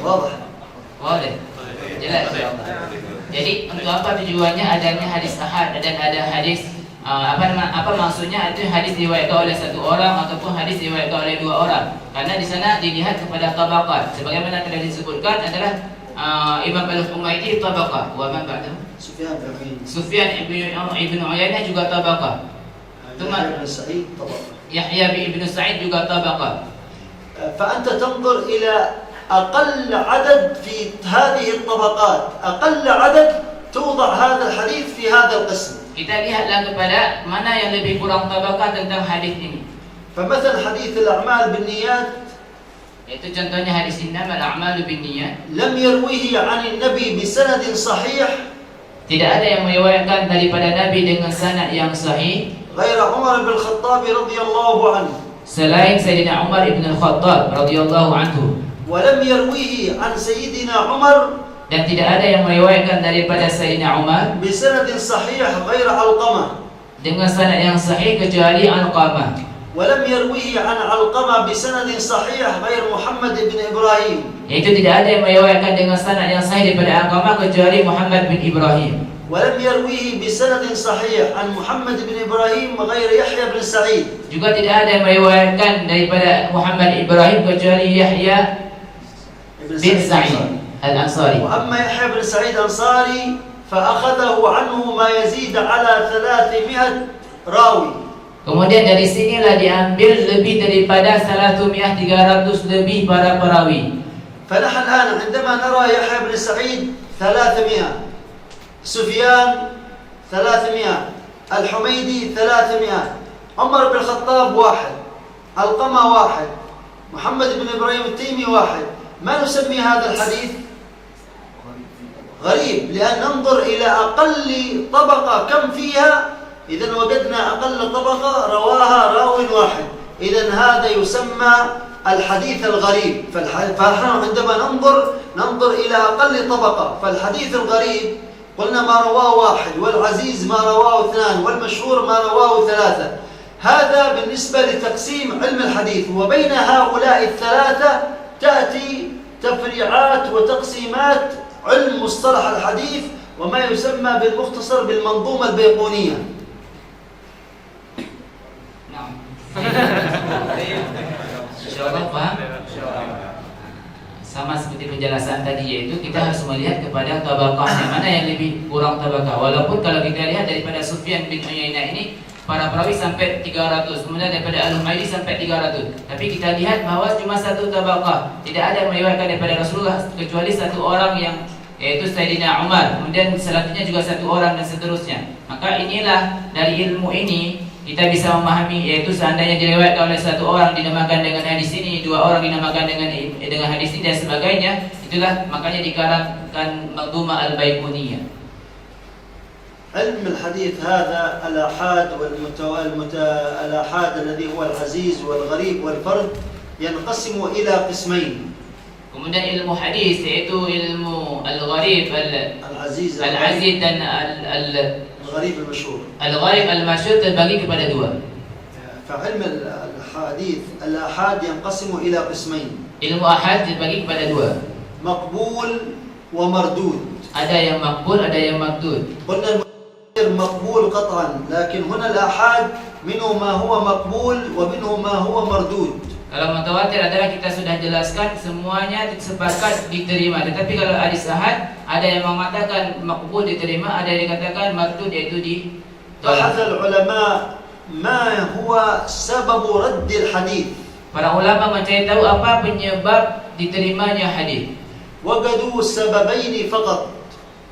واضح. Jelas. Jadi untuk apa tujuannya adanya hadis ahad dan ada hadis apa maksudnya itu hadis diriwayatkan oleh 1 orang ataupun hadis diriwayatkan oleh 2 orang? Karena di sana dilihat kepada tabaqat. Sebagaimana telah disebutkan adalah Imam Al-Humaydi tabaqah, wa man ba'dahu Sufyan ibn Uyainah juga tabaqah. Yahya ibn Sa'id juga tabaqah. فأنت تنظر إلى أقل عدد في هذه الطبقات، أقل عدد توضع هذا الحديث في هذا القسم. Kita lihatlah kepada mana yang lebih kurang tabaqah tentang hadis ini. فمثل حديث الأعمال بالنيات Itu contohnya hadis innamal a'malu binniyat. لم يرويه عن النبي بسند صحيح Tidak ada yang meriwayatkan daripada Nabi dengan sanad yang sahih غير عمر بن الخطاب رضي الله عنه, selain Sayyidina Umar ibn al-Khattab radhiyallahu anhu, ولم يرويه عن سيدنا عمر dan tidak ada yang meriwayatkan daripada Sayyidina Umar بسند صحيح غير علقمة, dengan sanad yang sahih kecuali Alqamah. ولم يرويه عن علقمة بسند صحيح غير محمد بن إبراهيم, Yaitu tidak ada yang meriwayatkan dengan sanad yang sahih daripada Alqamah kecuali Muhammad bin Ibrahim. ولم يرويه بسند صحيح عن محمد بن إبراهيم غير يحيى بن سعيد, Juga tidak ada yang meriwayatkan daripada Muhammad Ibrahim kecuali Yahya bin Sa'id al-Ansari. وأما يحيى بن سعيد الأنصاري فأخذه عنه ما يزيد على 300 راوي. Kemudian dari sinilah diambil lebih daripada 300 lebih para perawi. فنحن الآن عندما نرى يحيى بن سعيد 300, سفيان 300, الحميدي 300, عمر بن الخطاب 1, علقمة 1, محمد بن إبراهيم التيمي 1, ما نسمي هذا الحديث؟ غريب، لأن ننظر إلى أقل طبقة كم فيها. إذن وجدنا أقل طبقة رواها راو واحد، إذن هذا يسمى الحديث الغريب. فنحن عندما ننظر إلى أقل طبقة، فالحديث الغريب قلنا ما رواه واحد، والعزيز ما رواه 2، والمشهور ما رواه 3. هذا بالنسبة لتقسيم علم الحديث، وبين هؤلاء الثلاثة تأتي تفريعات وتقسيمات علم مصطلح الحديث وما يسمى بالمختصر بالمنظومة البيقونية. InsyaAllah faham? Sama seperti penjelasan tadi, yaitu kita harus melihat kepada tabaqahnya, mana yang lebih kurang tabaqah. Walaupun kalau kita lihat daripada Sufyan bin Uyainah ini para perawi sampai 300, kemudian daripada Al-Humaydi sampai 300. Tapi kita lihat bahawa cuma satu tabaqah, tidak ada yang meriwayatkan daripada Rasulullah kecuali satu orang yang yaitu Sayyidina Umar, kemudian selanjutnya juga satu orang dan seterusnya. Maka inilah dari ilmu ini kita bisa memahami, yaitu seandainya diriwayatkan oleh satu orang dinamakan dengan hadis ini, dua orang dinamakan dengan hadis ini dan sebagainya, itulah makanya dikarangkan Manzumah Al-Baiquniyah. علم الحديث هذا الآحاد الآحاد الذي هو العزيز والغريب والفرد ينقسم إلى قسمين. Kemudian ilmu hadis yaitu ilmu al-gharib, العزيز dan الغريب المشهور. al-gharib al-masyhur terbagi kepada dua. فعلم الحديث الآحاد ينقسم إلى قسمين. Ilmu ahad terbagi kepada dua. مقبول ومردود. Ada yang makbul, ada yang mardud. قلنا مقبول قطعا، لكن هنا الآحاد منه ما هو مقبول ومنه ما هو مردود. Kalau mutawatir adalah kita sudah jelaskan semuanya sepakat diterima. Tetapi kalau hadis ahad ada yang mengatakan makbul diterima, ada yang dikatakan mardud yaitu بحث ditolak. العلماء ما هو سبب رد الحديث. Para ulama mencari tahu apa penyebab diterimanya hadis. وجدوا سببين فقط.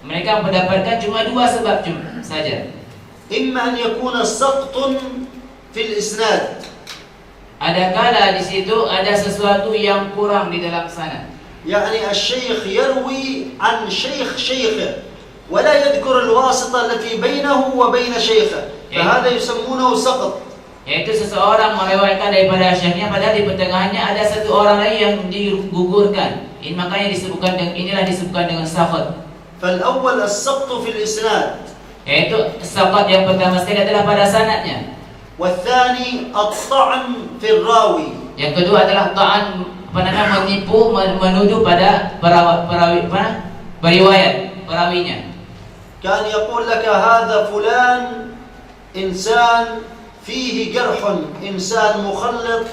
Mereka mendapatkan cuma dua sebab saja. إما أن يكون سقط في الإسناد. Ada kala di situ ada sesuatu yang kurang di dalam sana. يعني الشيخ يروي عن شيخه ولا يذكر الواسطة التي بينه وبين شيخه، فهذا يسمونه سقط. Yaitu seseorang meriwayatkan daripada syekhnya padahal di pertengahannya ada satu orang lain yang digugurkan. Ini makanya inilah disebutkan dengan saqat. فالأول السقط في الإسناد. Yaitu saqat yang pertama sekali adalah pada sanadnya. والثاني الطعن في الراوي. Yang kedua adalah ta'an, menipu, menuduh pada perawinya. كان يقول لك هذا فلان إنسان فيه جرح، إنسان مخلط،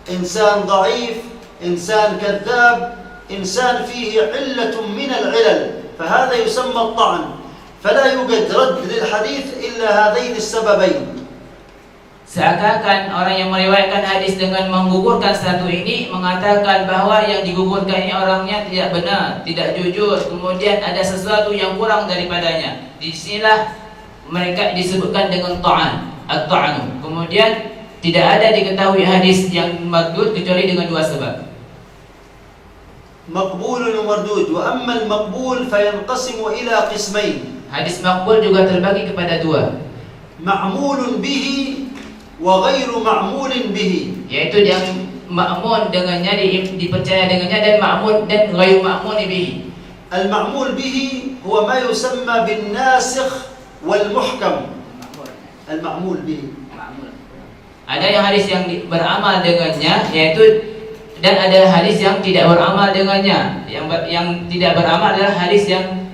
إنسان ضعيف، إنسان كذاب، إنسان فيه علة من العلل، فهذا يسمى الطعن. فلا يوجد رد للحديث إلا هذين السببين. Seakan-akan orang yang meriwayatkan hadis dengan menggugurkan satu ini mengatakan bahawa yang digugurkan ini orangnya tidak benar, tidak jujur, kemudian ada sesuatu yang kurang daripadanya. Di sinilah mereka disebutkan dengan ta'an, at-ta'anu. Kemudian tidak ada diketahui hadis yang mardud kecuali dengan dua sebab. مقبول ومردود. وأما المقبول فينقسم إلى قسمين: Hadis makbul juga terbagi kepada dua, معمول به وغير معمول به. yaitu yang ma'mun dengannya, dipercaya dengannya, dan ma'mun dan ghairu ma'mun bihi. المعمول به هو ما يسمى بالناسخ والمحكم. المعمول به. Ada yang hadis yang beramal dengannya, yaitu, dan ada hadis yang tidak beramal dengannya. Yang tidak beramal adalah hadis yang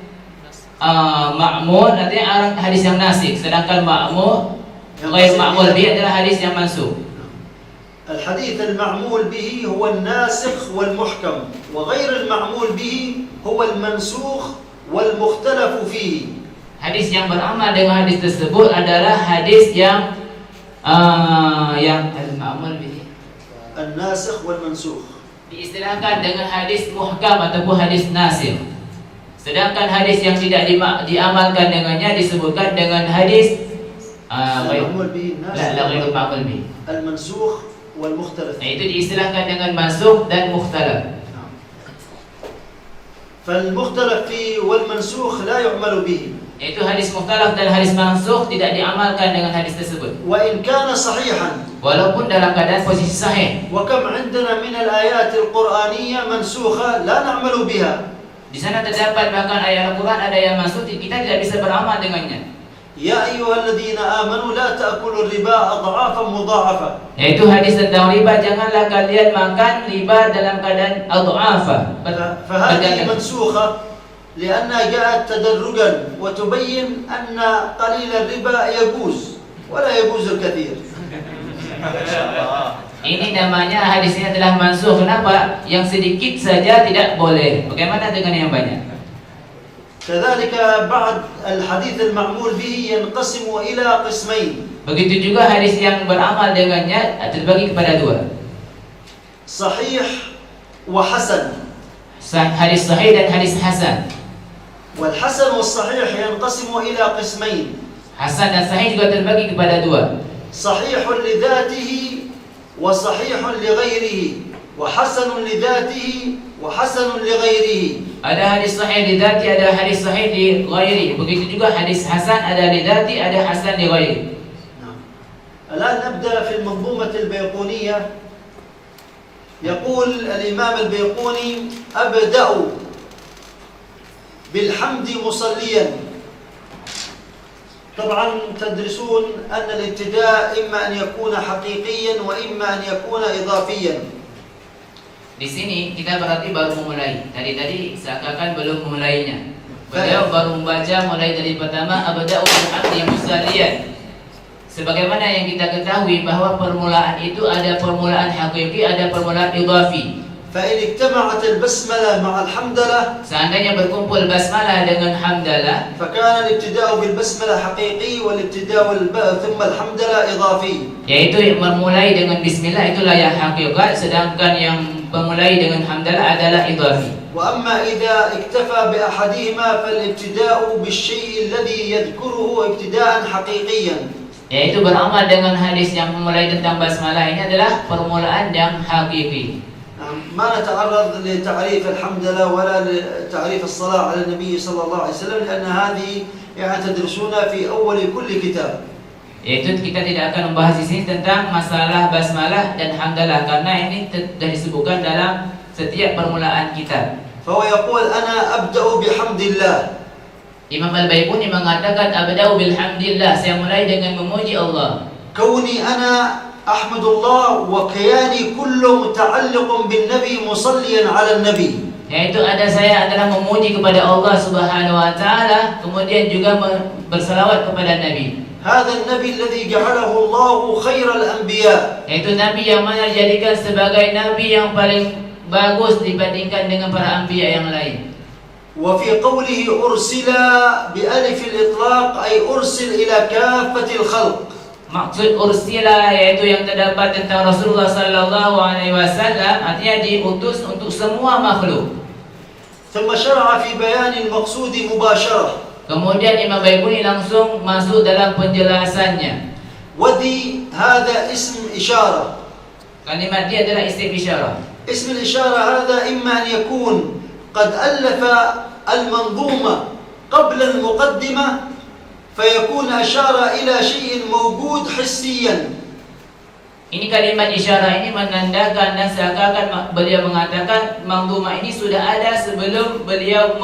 ma'mun, artinya hadis yang nasikh. Sedangkan ma'mun ghairu ma'mul bihi adalah hadis yang mansukh. الحديث المعمول به هو الناسخ والمحكم، وغير المعمول به هو المنسوخ والمختلف فيه. Hadis yang beramal dengan hadis tersebut adalah hadis yang al-ma'mul bihi, الناسخ والمنسوخ. diistilahkan dengan hadis muhkam ataupun hadis nasikh. Sedangkan hadis yang tidak diamalkan dengannya disebutkan dengan hadis المعمول به الناسخ ghairu ma'mul bihi. المنسوخ والمختلف. Itu diistilahkan dengan mansukh dan mukhtalaf. فالمختلف فيه والمنسوخ لا يعمل به. Itu hadis mukhtalaf dan hadis mansukh tidak diamalkan dengan hadis tersebut. وإن كان صحيحا. Walaupun dalam keadaan posisi sahih. وكم عندنا من الآيات القرآنية منسوخة لا نعمل بها. Di sana terdapat bahkan ayat Al-Quran ada yang mansukh, kita tidak bisa beramal dengannya. يا أيها الذين آمنوا لا تأكلوا الربا أضعافا مضاعفة. Yaitu hadis tentang riba, janganlah kalian makan riba dalam keadaan adhafa. فهذه منسوخة لأنها جاءت تدرجا وتبين أن قليل الربا يجوز ولا يجوز الكثير. Ini namanya hadisnya telah mansukh. Kenapa? Yang sedikit saja tidak boleh. Bagaimana dengan yang banyak? كذلك بعد الحديث المعمول به ينقسم إلى قسمين. Begitu juga hadis yang beramal dengannya terbagi kepada dua. صحيح وحسن. Hadis sahih dan hadis hasan. والحسن والصحيح ينقسم إلى قسمين. Hasan dan sahih juga terbagi kepada dua. صحيح لذاته وصحيح لغيره وحسن لذاته وحسن لغيره. Ada hadis sahih li dzati, ada hadis sahih li ghairi. Begitu juga hadis hasan, ada li dzati, ada hasan li ghairi. الآن نبدأ في المنظومة البيقونية. يقول الإمام البيقوني: أبدأ بالحمد مصليا. طبعا تدرسون أن الابتداء إما أن يكون حقيقيا وإما أن يكون إضافيا. Di sini kita berarti baru memulai. Tadi seakan-akan belum memulainya. Beliau baru membaca mulai dari pertama abda'u bil hamdi musalliyan. Sebagaimana yang kita ketahui bahwa permulaan itu ada permulaan hakiki, ada permulaan idhafi. فإن اجتمعت البسملة مع الحمدلة. Seandainya berkumpul basmalah dengan hamdalah, فكان الابتداء بالبسملة حقيقي والابتداء ثم الحمدلة إضافي. Yaitu memulai dengan bismillah itulah yang hakikat, sedangkan yang memulai dengan hamdalah adalah idhafi. وأما إذا اكتفى بأحدهما فالابتداء بالشيء الذي يذكره ابتداء حقيقيا. Yaitu beramal dengan hadis yang memulai tentang basmalah ini adalah permulaan yang hakiki. ما نتعرض لتعريف الحمدلله ولا لتعريف الصلاة على النبي صلى الله عليه وسلم لأن هذه يعني تدرسونها في أول كل كتاب. Yaitu kita tidak akan membahas di sini tentang masalah basmalah dan hamdalah karena ini sudah disebutkan dalam setiap permulaan kitab. فهو يقول أنا أبدأ بحمد الله. Imam Al-Baiquni mengatakan abda'u bilhamdillah, saya mulai dengan memuji Allah. كوني أنا أحمد الله وكياني كله متعلق بالنبي مصليا على النبي. Yaitu saya adalah memuji kepada Allah Subhanahu wa taala, kemudian juga bersalawat kepada Nabi. هذا النبي الذي جعله الله خير الأنبياء. Yaitu Nabi yang mana dijadikan sebagai Nabi yang paling bagus dibandingkan dengan para anbiya yang lain. وفي قوله أرسل بألف الإطلاق أي أرسل إلى كافة الخلق. Maksud ursila yaitu yang terdapat tentang Rasulullah sallallahu alaihi wasallam, artinya diutus untuk semua makhluk. ثم شرع في بيان المقصود مباشرة. Kemudian Imam Baiquni langsung masuk dalam penjelasannya. ودي هذا اسم إشارة. Kalimat dia adalah isim isyarah. اسم الإشارة هذا إما أن يكون قد ألف المنظومة قبل المقدمة فيكون أشار إلى شيء موجود حسيا. Ini kalimat isyarah ini menandakan dan seakan-akan beliau mengatakan manzumah ini sudah ada sebelum beliau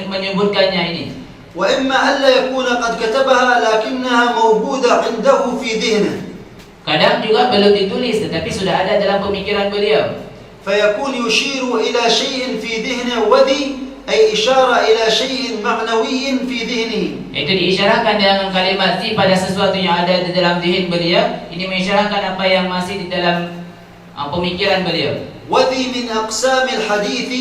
menyebutkannya ini. وإما ألا يكون قد كتبها لكنها موجودة عنده في ذهنه. Kadang juga belum ditulis tetapi sudah ada dalam pemikiran beliau. فيكون يشير إلى شيء في ذهنه وذي أي إشارة إلى شيء معنوي في ذهنه. Itu diisyarahkan dengan kalimat zi pada sesuatu yang ada di dalam zihin beliau. Ini mengisyarahkan apa yang masih di dalam pemikiran beliau. وذي من أقسام الحديث.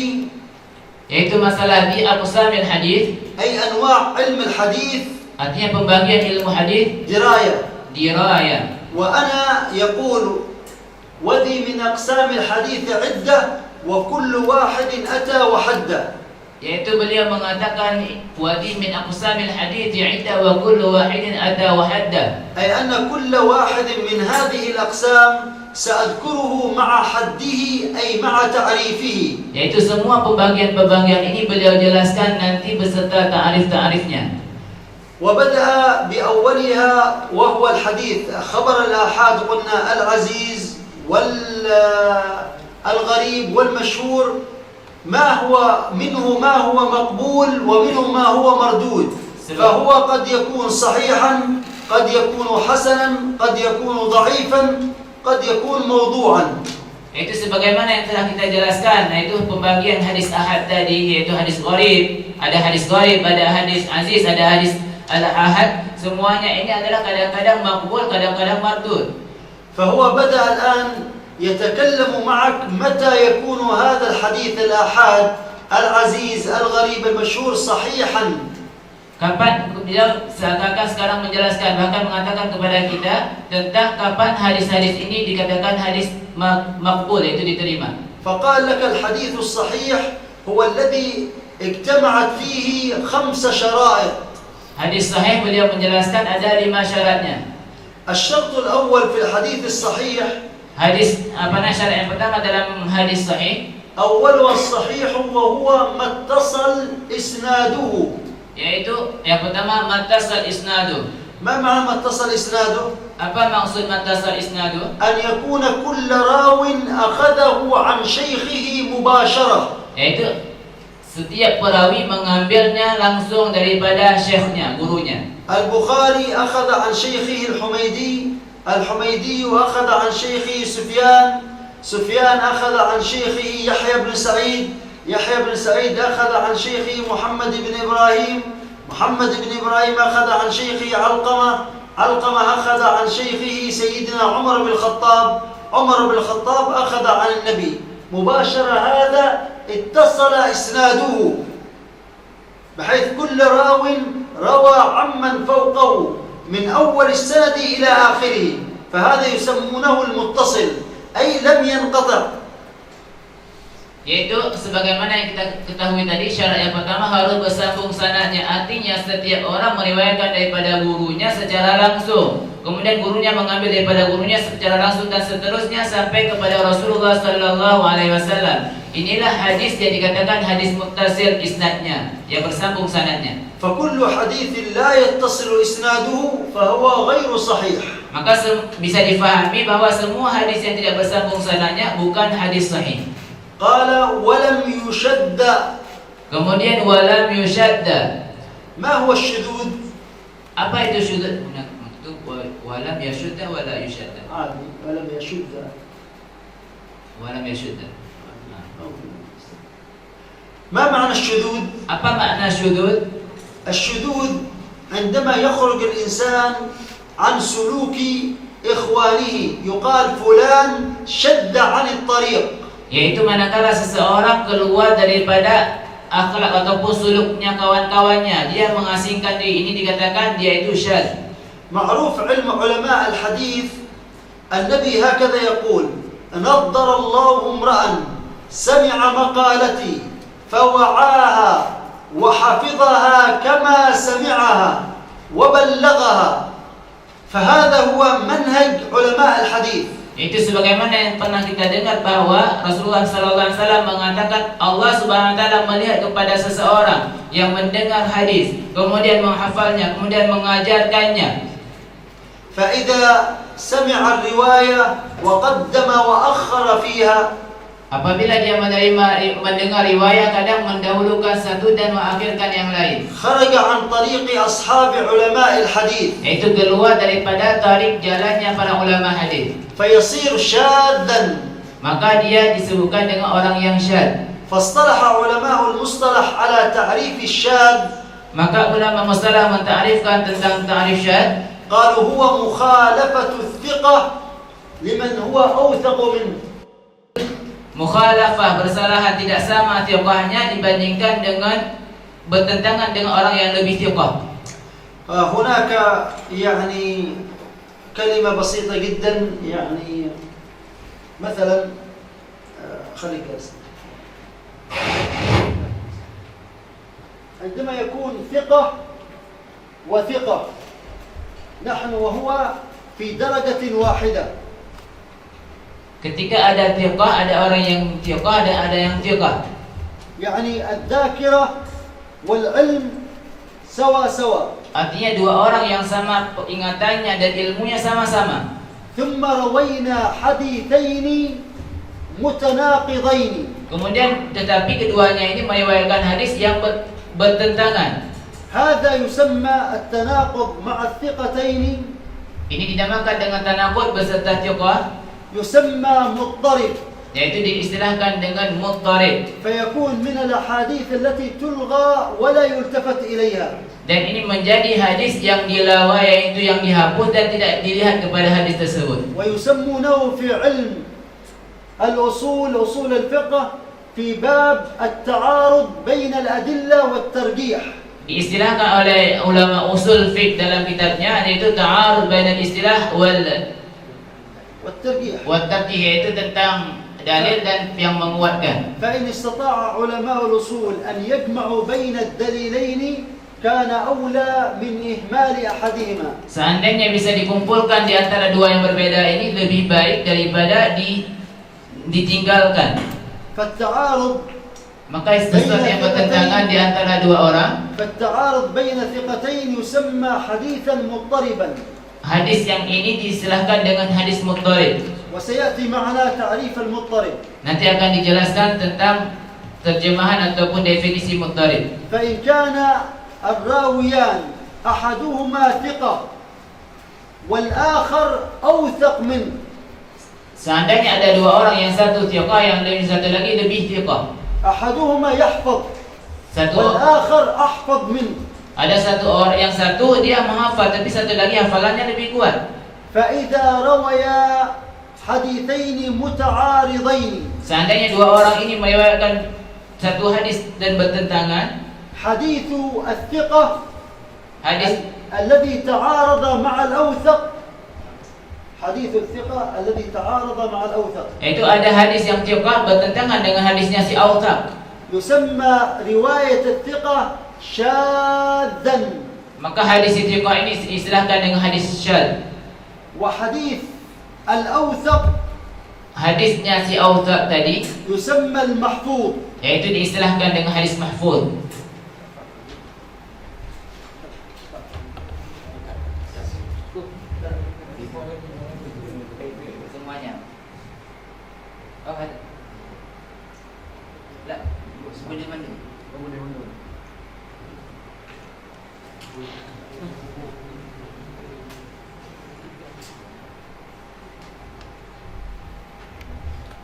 Yaitu masalah di aqsamil hadis. أي أنواع علم الحديث. Artinya pembagian ilmu hadis. Diraya. وأنا يقول وذي من أقسام الحديث عدة وكل واحد أتى وحده. Yaitu beliau mengatakan wadi min aqsamil hadits idda wa kullu wahidin ata wa hadda. أي أن كل واحد من هذه الأقسام سأذكره مع حده أي مع تعريفه. Yaitu semua pembagian-pembagian ini beliau jelaskan nanti beserta ta'rif-ta'rifnya. وبدأ بأولها وهو الحديث خبر الآحاد قلنا العزيز والغريب والمشهور ما هو منه ما هو مقبول ومنه ما هو مردود فهو قد يكون صحيحا قد يكون حسنا قد يكون ضعيفا قد يكون موضوعا. Itu sebagaimana yang telah kita jelaskan, yaitu pembagian hadis ahad tadi, yaitu hadis gharib, ada hadis gharib, ada hadis aziz, ada hadis al-ahad, semuanya ini adalah kadang-kadang maqbul, kadang-kadang mardud. فهو بدأ الآن يتكلم معك متى يكون هذا الحديث الآحاد العزيز الغريب المشهور صحيحا. Kapan beliau seakan-akan sekarang menjelaskan, bahkan mengatakan kepada kita tentang kapan hadis-hadis ini dikatakan hadis maqbul, yaitu diterima. فقال لك الحديث الصحيح هو الذي اجتمعت فيه 5 شرائط. Hadis sahih beliau menjelaskan ada 5 syaratnya. الشرط الأول في الحديث الصحيح. Hadis syarat yang pertama dalam hadis sahih. أولها الصحيح وهو ما اتصل إسناده. Yaitu yang pertama mattasal isnadu. ما معنى ما اتصل إسناده؟ Apa maksud mattasal isnadu? أن يكون كل راو أخذه عن شيخه مباشرة. Yaitu setiap perawi mengambilnya langsung daripada syekhnya, gurunya. البخاري أخذ عن شيخه الحميدي، الحميدي أخذ عن شيخه سفيان أخذ عن شيخه يحيى بن سعيد، يحيى بن سعيد أخذ عن شيخه محمد بن إبراهيم، محمد بن إبراهيم أخذ عن شيخه علقمة أخذ عن شيخه سيدنا عمر بن الخطاب، عمر بن الخطاب أخذ عن النبي مباشرة. هذا اتصل إسناده بحيث كل راو روى عمن فوقه من أول السند إلى آخره، فهذا يسمونه المتصل أي لم ينقطع. Yaitu sebagaimana yang kita ketahui tadi, syarat yang pertama harus bersambung sanadnya. Artinya setiap orang meriwayatkan daripada gurunya secara langsung, kemudian gurunya mengambil daripada gurunya secara langsung dan seterusnya sampai kepada Rasulullah sallallahu alaihi wasallam. Inilah hadis yang dikatakan hadis muttasil isnadnya, yang bersambung sanadnya. فكل حديث لا يتصل إسناده فهو غير صحيح. Maka bisa difahami bahwa semua hadis yang tidak bersambung sanadnya bukan hadis sahih. قال ولم يشد. Kemudian walam yushadda. ما هو الشذوذ؟ Apa itu syudzud? Walam yashudda wala yushadda. ولم يشد. Walam yashudda. ما معنى الشذوذ؟ Apa makna syudzud? الشذوذ عندما يخرج الإنسان عن سلوك إخوانه يقال فلان شد عن الطريق. Yaitu manakala seseorang keluar daripada akhlak ataupun suluknya kawan-kawannya, dia mengasingkan diri, ini dikatakan dia itu syadz. معروف علم علماء الحديث النبي هكذا يقول نضر الله امرأ سمع مقالتي فوعاها وحفظها كما سمعها وبلغها. فهذا هو منهج علماء الحديث. Itu sebagaimana yang pernah kita dengar bahawa Rasulullah sallallahu alaihi wasallam mengatakan Allah Subhanahu wa taala melihat kepada seseorang yang mendengar hadis, kemudian menghafalnya, kemudian mengajarkannya. فإذا سمع الرواية وقدم وأخر فيها Apabila dia mendengar riwayat, kadang mendahulukan satu dan mengakhirkan yang lain. خرج عن طريق أصحاب علماء الحديث Itu keluar daripada tarik jalannya para ulama hadis. فيصير شاذا. Maka dia disebutkan dengan orang yang syad. فاصطلح علماء المصطلح على تعريف الشاذ. Maka ulama mustalah mentarifkan tentang ta'rif syad. قالوا هو مخالفة الثقة لمن هو أوثق منه. Mukhalafah, bersalahan, tidak sama thiqahnya dibandingkan dengan bertentangan dengan orang yang lebih thiqah. هناك يعني كلمة بسيطة جدا يعني مثلا خليك عندما يكون ثقة وثقة نحن وهو في درجة واحدة. Ketika ada thiqah, ada orang yang thiqah dan ada yang thiqah. يعني الذاكرة والعلم سوا سوا. Artinya dua orang yang sama ingatannya dan ilmunya sama-sama. ثم روينا حديثين متناقضين. Kemudian tetapi keduanya ini meriwayatkan hadis yang bertentangan. هذا يسمى التناقض مع الثقتين. Ini dinamakan dengan tanaqud beserta thiqah. يسمى مضطرب. Yaitu diistilahkan dengan muttarib. فيكون من الأحاديث التي تلغى ولا يلتفت إليها. Dan ini menjadi hadis yang dilawai, yaitu yang dihapus dan tidak dilihat kepada hadis tersebut. ويسمونه في علم الأصول أصول الفقه في باب التعارض بين الأدلة والترجيح. Diistilahkan oleh ulama usul fiqh dalam kitabnya, yaitu ta'arud bainal istilah والترجيح. والترجih, yaitu tentang dalil dan yang menguatkan. فإن استطاع علماء الأصول أن يجمعوا بين الدليلين كان أولى من إهمال أحدهما. Seandainya bisa dikumpulkan di antara dua yang berbeda ini, lebih baik daripada ditinggalkan. فالتعارض Maka sesuatu yang bertentangan di antara dua orang, فالتعارض بين ثقتين يسمى حديثا مضطربا. hadis yang ini diistilahkan dengan hadis muttarib. وسيأتي معنا تعريف المضطرب. Nanti akan dijelaskan tentang terjemahan ataupun definisi muttarib. فإن كان الراويان أحدهما ثقة والآخر أوثق منه. Seandainya ada dua orang, yang satu thiqah, yang lain satu lagi lebih thiqah. أحدهما يحفظ Satu والآخر أحفظ منه. ada satu orang, yang satu dia menghafal tapi satu lagi hafalannya lebih kuat. فإذا رويا حديثين متعارضين. Seandainya dua orang ini meriwayatkan satu hadis dan bertentangan, حديث الثقة hadis الذي تعارض مع الأوثق. حديث الثقة الذي تعارض مع الأوثق. itu ada hadis yang thiqah bertentangan dengan hadisnya si authaq. يسمى رواية الثقة شاذا. Maka hadis thiqah ini diistilahkan dengan hadis syadz. وحديث الأوثق Hadisnya si authaq tadi يسمى المحفوظ. yaitu diistilahkan dengan hadis mahfuz. Semuanya. Oh, ada. Lah, boleh mana?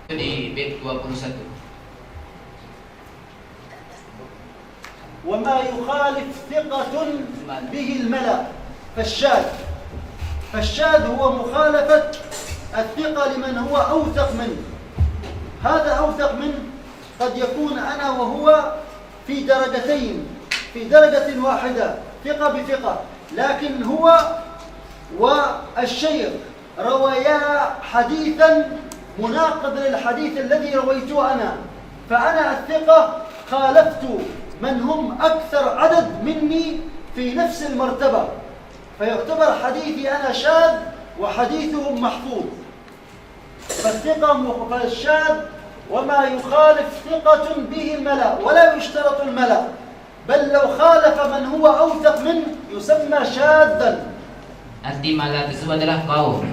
Itu di bait 21. وما يخالف ثقة به الملأ فالشاذ. فالشاذ هو مخالفة الثقة لمن هو أوثق منه. هذا أوثق منه قد يكون أنا وهو في درجتين، في درجة واحدة ثقة بثقة، لكن هو والشيخ رويا حديثا مناقض للحديث الذي رويته أنا، فأنا الثقة خالفت من هم أكثر عدد مني في نفس المرتبة، فيعتبر حديثي أنا شاذ وحديثهم محفوظ. فالشاذ وما يخالف ثقة به الملأ ولا يشترط الملأ، بل لو خالف من هو أوثق منه يسمى شاذا. Arti malah tersebut adalah kaum.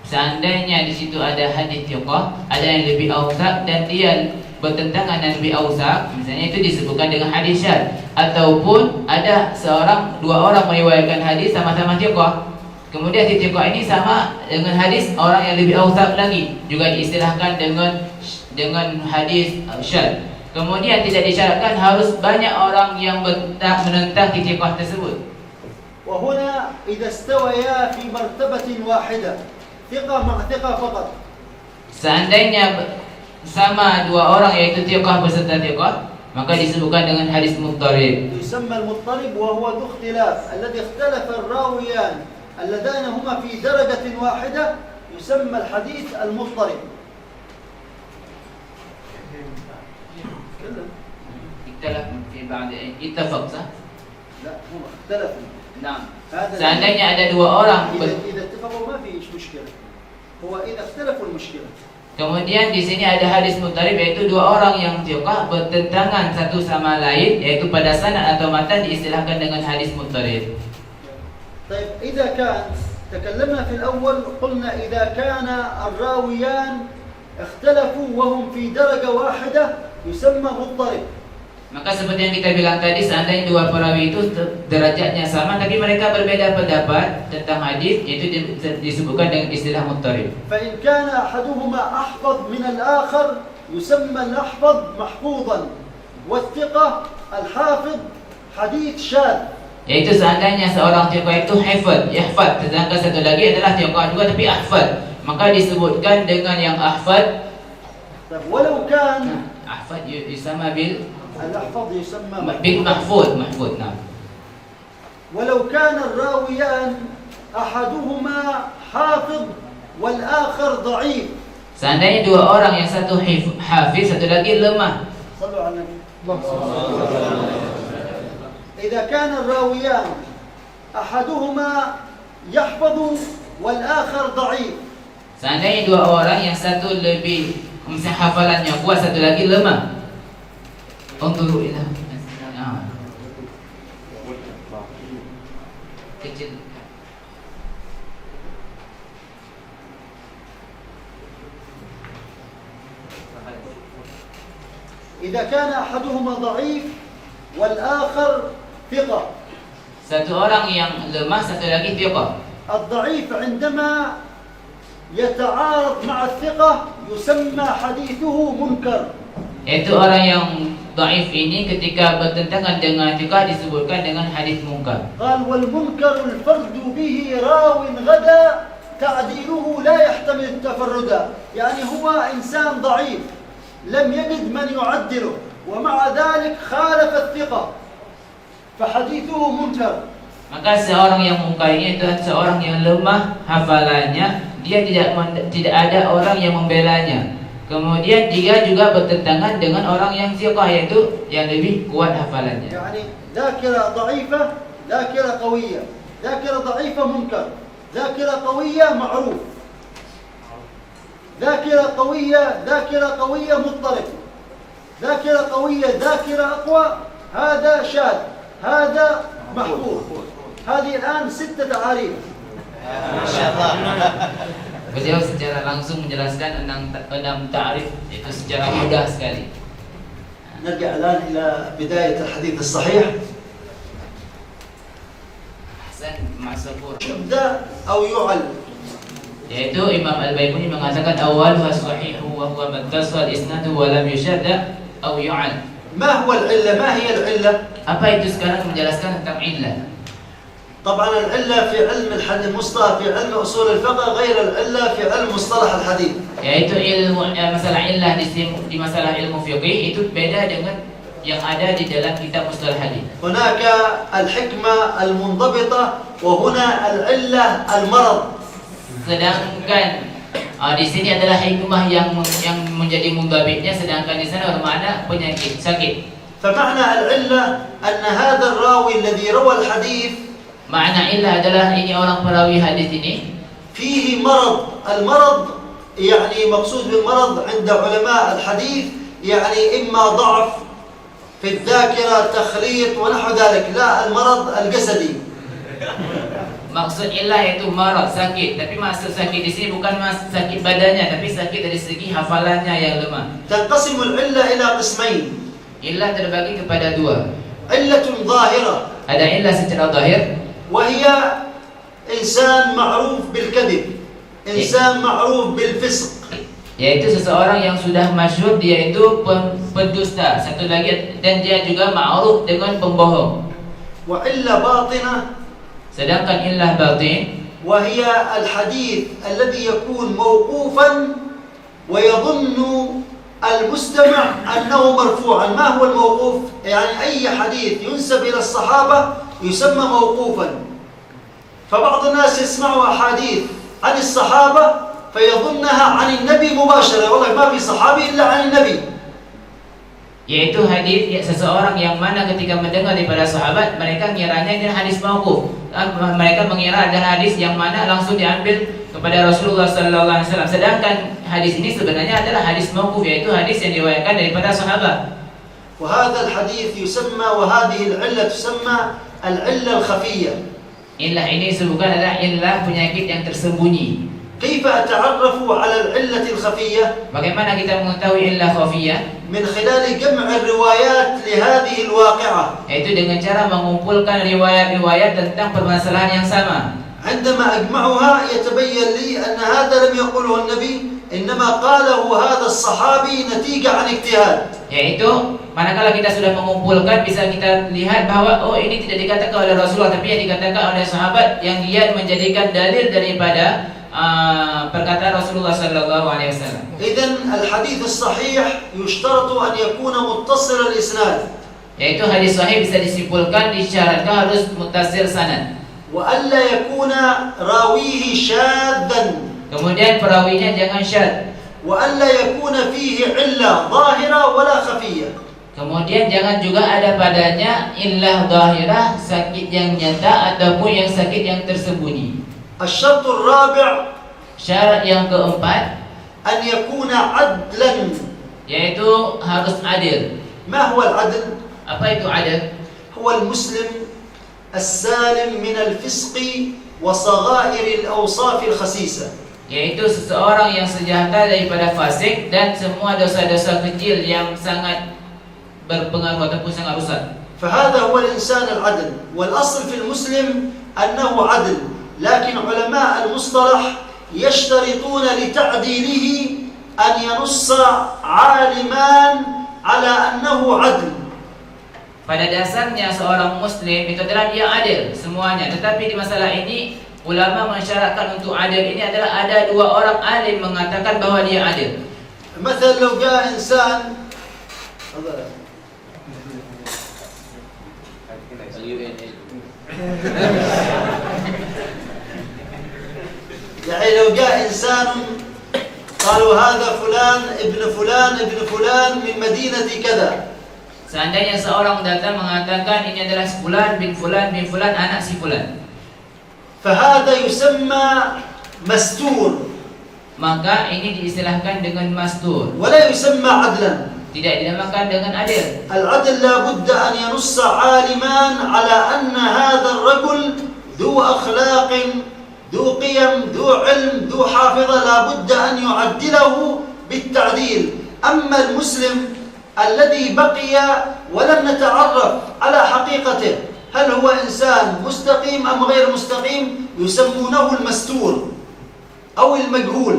Seandainya di situ ada hadis thiqah, ada yang lebih awsaq dan dia bertentangan dengan lebih awsaq, misalnya itu disebutkan dengan hadis syadz. Ataupun ada dua orang meriwayatkan hadis sama-sama thiqah. Kemudian si thiqah ini sama dengan hadis orang yang lebih awsaq lagi, juga diistilahkan dengan hadis syadz. Kemudian tidak disyaratkan harus banyak orang yang menentang thiqah tersebut. وهنا إذا استويا في مرتبة واحدة ثقة مع ثقة فقط. Seandainya sama dua orang yaitu thiqah beserta thiqah, maka disebutkan dengan hadis muttarib. يسمى المضطرب وهو ذو اختلاف الذي اختلف الراويان اللذان هما في درجة واحدة يسمى الحديث المضطرب. اختلف في بعض اتفق صح؟ لا هم اختلفوا. Nah, seandainya ada dua orang إذا اتفقوا ما في مشكلة. هو إذا اختلفوا المشكلة. Kemudian di sini ada hadis muttarib yaitu dua orang yang thiqah bertentangan satu sama lain, yaitu pada sanad atau matan diistilahkan dengan hadis muttarib. طيب إذا كان تكلمنا في الأول قلنا إذا كان الراويان اختلفوا وهم في درجة واحدة يسمى مضطرب. Maka seperti yang kita bilang tadi, seandainya dua perawi itu derajatnya sama tapi mereka berbeda pendapat tentang hadis, itu disebutkan dengan istilah muttarib. فإن كان أحدهما أحفظ من الآخر يسمى الأحفظ محفوظا والثقة الحافظ حديث شاذ. Yaitu seandainya seorang thiqah itu yahfad, sedangkan satu lagi adalah thiqah juga tapi ahfad, maka disebutkan dengan yang ahfad. ولو كان ahfad yusama bil الأحفظ يسمى محفوظ. نعم. ولو كان الراويان أحدهما حافظ والآخر ضعيف. Seandainya dua orang yang satu hafiz, satu lagi lemah. صلوا على النبي. إذا كان الراويان أحدهما يحفظ والآخر ضعيف. Seandainya dua orang yang satu lebih misalnya hafalannya kuat, satu lagi lemah. Unzuru ila kecil. إذا كان أحدهما ضعيف والآخر ثقة. Satu orang yang lemah, satu lagi thiqah. الضعيف عندما يتعارض مع الثقة يسمى حديثه منكر. Itu orang yang dhaif ini ketika bertentangan dengan thiqah disebutkan dengan hadis munkar. قال والمنكر الفرد به راو غدا تعديله لا يحتمل التفرد. يعني هو إنسان ضعيف لم يجد من يعدله ومع ذلك خالف الثقة فحديثه منكر. Maka seorang yang munkar ini adalah seorang yang lemah hafalannya, dia tidak ada orang yang membelanya. Kemudian dia juga bertentangan dengan orang yang thiqah, yaitu yang lebih kuat hafalannya. يعني ذاكرة ضعيفة ذاكرة قوية، ذاكرة ضعيفة منكر، ذاكرة قوية معروف، ذاكرة قوية مضطرب، ذاكرة قوية ذاكرة أقوى هذا شاذ، هذا محفوظ. هذه الآن 6 تعاريف. ما شاء الله. Beliau secara langsung menjelaskan 6 ta'rif, itu secara mudah sekali. نرجع الآن إلى بداية الحديث الصحيح. Ahsan ma'safur. يبدأ أو يعل. Yaitu Imam Al-Baiquni mengatakan awal wa sahihu wa huwa mattasal isnadu wa lam yushadda aw yu'al. ما هو العلة؟ ما هي العلة؟ Apa itu sekarang menjelaskan tentang illah? طبعا العلة في علم الحديث المصطلح في علم أصول الفقه غير العلة في علم مصطلح الحديث. Yaitu ilmu masalah illah di masalah ilmu fiqih itu beda dengan yang ada di dalam kitab mustalah hadis. هناك الحكمة المنضبطة وهنا العلة المرض. Sedangkan di sini adalah hikmah yang menjadi mundabitnya, sedangkan di sana bermakna penyakit, sakit. فمعنى العلة أن هذا الراوي الذي روى الحديث Makna illah adalah ini orang perawi hadis ini فيه مرض. المرض يعني مقصود بالمرض عند علماء الحديث يعني إما ضعف في الذاكرة، تخليط ونحو ذلك، لا المرض الجسدي. Maksud illah iaitu marad, sakit. Tapi maksud sakit di sini bukan sakit badannya, tapi sakit dari segi hafalannya yang lemah. تنقسم العلة إلى قسمين. Illah terbagi kepada dua. علة ظاهرة Ada illah secara zahir, وهي إنسان معروف بالكذب، إنسان معروف بالفسق. yaitu seseorang yang sudah masyhur dia itu pendusta. Satu lagi, dan dia juga ma'ruf dengan pembohong. وعلة باطنة Sedangkan illah batin, وهي الحديث الذي يكون موقوفا ويظن المستمع أنه مرفوعا. ما هو الموقوف؟ يعني أي حديث ينسب إلى الصحابة يسمى موقوفا. فبعض الناس يسمعوا أحاديث عن الصحابة فيظنها عن النبي مباشرة، والله ما في صحابي إلا عن النبي. yaitu hadis seseorang yang mana ketika mendengar daripada sahabat, mereka mengiranya ini hadis mauquf. Mereka mengira ada hadis yang mana langsung diambil kepada Rasulullah sallallahu alaihi wasallam. Sedangkan hadis ini sebenarnya adalah hadis mauquf, yaitu hadis yang diriwayatkan daripada sahabat. وهذا الحديث يسمى وهذه العلة تسمى العلة الخفية. Illah ini disebutkan adalah illah penyakit yang tersembunyi. كيف أتعرف على العلة الخفية؟ Bagaimana kita mengetahui illah khafiyah? من خلال جمع الروايات لهذه الواقعة. Yaitu dengan cara mengumpulkan riwayat-riwayat tentang permasalahan yang sama. عندما أجمعها يتبين لي أن هذا لم يقوله النبي، إنما قاله هذا الصحابي نتيجة عن اجتهاد. Yaitu manakala kita sudah mengumpulkan, bisa kita lihat bahwa oh ini tidak dikatakan oleh Rasulullah, tapi yang dikatakan oleh sahabat yang dia menjadikan dalil daripada perkataan Rasulullah sallallahu alaihi wasallam. إذن الحديث الصحيح يشترط أن يكون متصل الإسناد. Yaitu hadis sahih bisa disimpulkan disyaratkan harus muttasil sanad. وألا يكون راويه شاذا. Kemudian perawinya jangan syadz. وألا يكون فيه علة ظاهرة ولا خفية. Kemudian jangan juga ada padanya illah zahirah, sakit yang nyata ataupun yang sakit yang tersembunyi. الشرط الرابع Syarat yang keempat, أن يكون عدلا. yaitu harus adil. ما هو العدل؟ Apa itu adil? هو المسلم السالم من الفسق وصغائر الأوصاف الخسيسة. Yaitu seseorang yang sejahtera daripada fasik dan semua dosa-dosa kecil yang sangat berpengaruh ataupun sangat rusak. فهذا هو الإنسان العدل، والأصل في المسلم أنه عدل، لكن علماء المصطلح يشترطون لتعديله أن ينص عالمان على أنه عدل. Pada dasarnya seorang muslim itu adalah dia adil semuanya, tetapi di masalah ini ulama mensyaratkan untuk adil ini adalah ada dua orang alim mengatakan bahwa dia adil. مثلا لو جاء إنسان يعني لو جاء إنسان قالوا هذا فلان ابن فلان ابن فلان من مدينة كذا. Seandainya seorang datang mengatakan ini adalah fulan bin fulan bin fulan anak si fulan, فهذا يسمى مستور، maka ini diistilahkan dengan mastur, ولا يسمى عدلا. tidak dinamakan dengan adil. العدل لا بد أن ينص عالمان على أن هذا الرجل ذو أخلاق ذو قيم ذو علم ذو حافظة، لا بد أن يعدله بالتعديل. أما المسلم الذي بقي ولم نتعرف على حقيقته هل هو إنسان مستقيم أم غير مستقيم يسمونه المستور أو المجهول.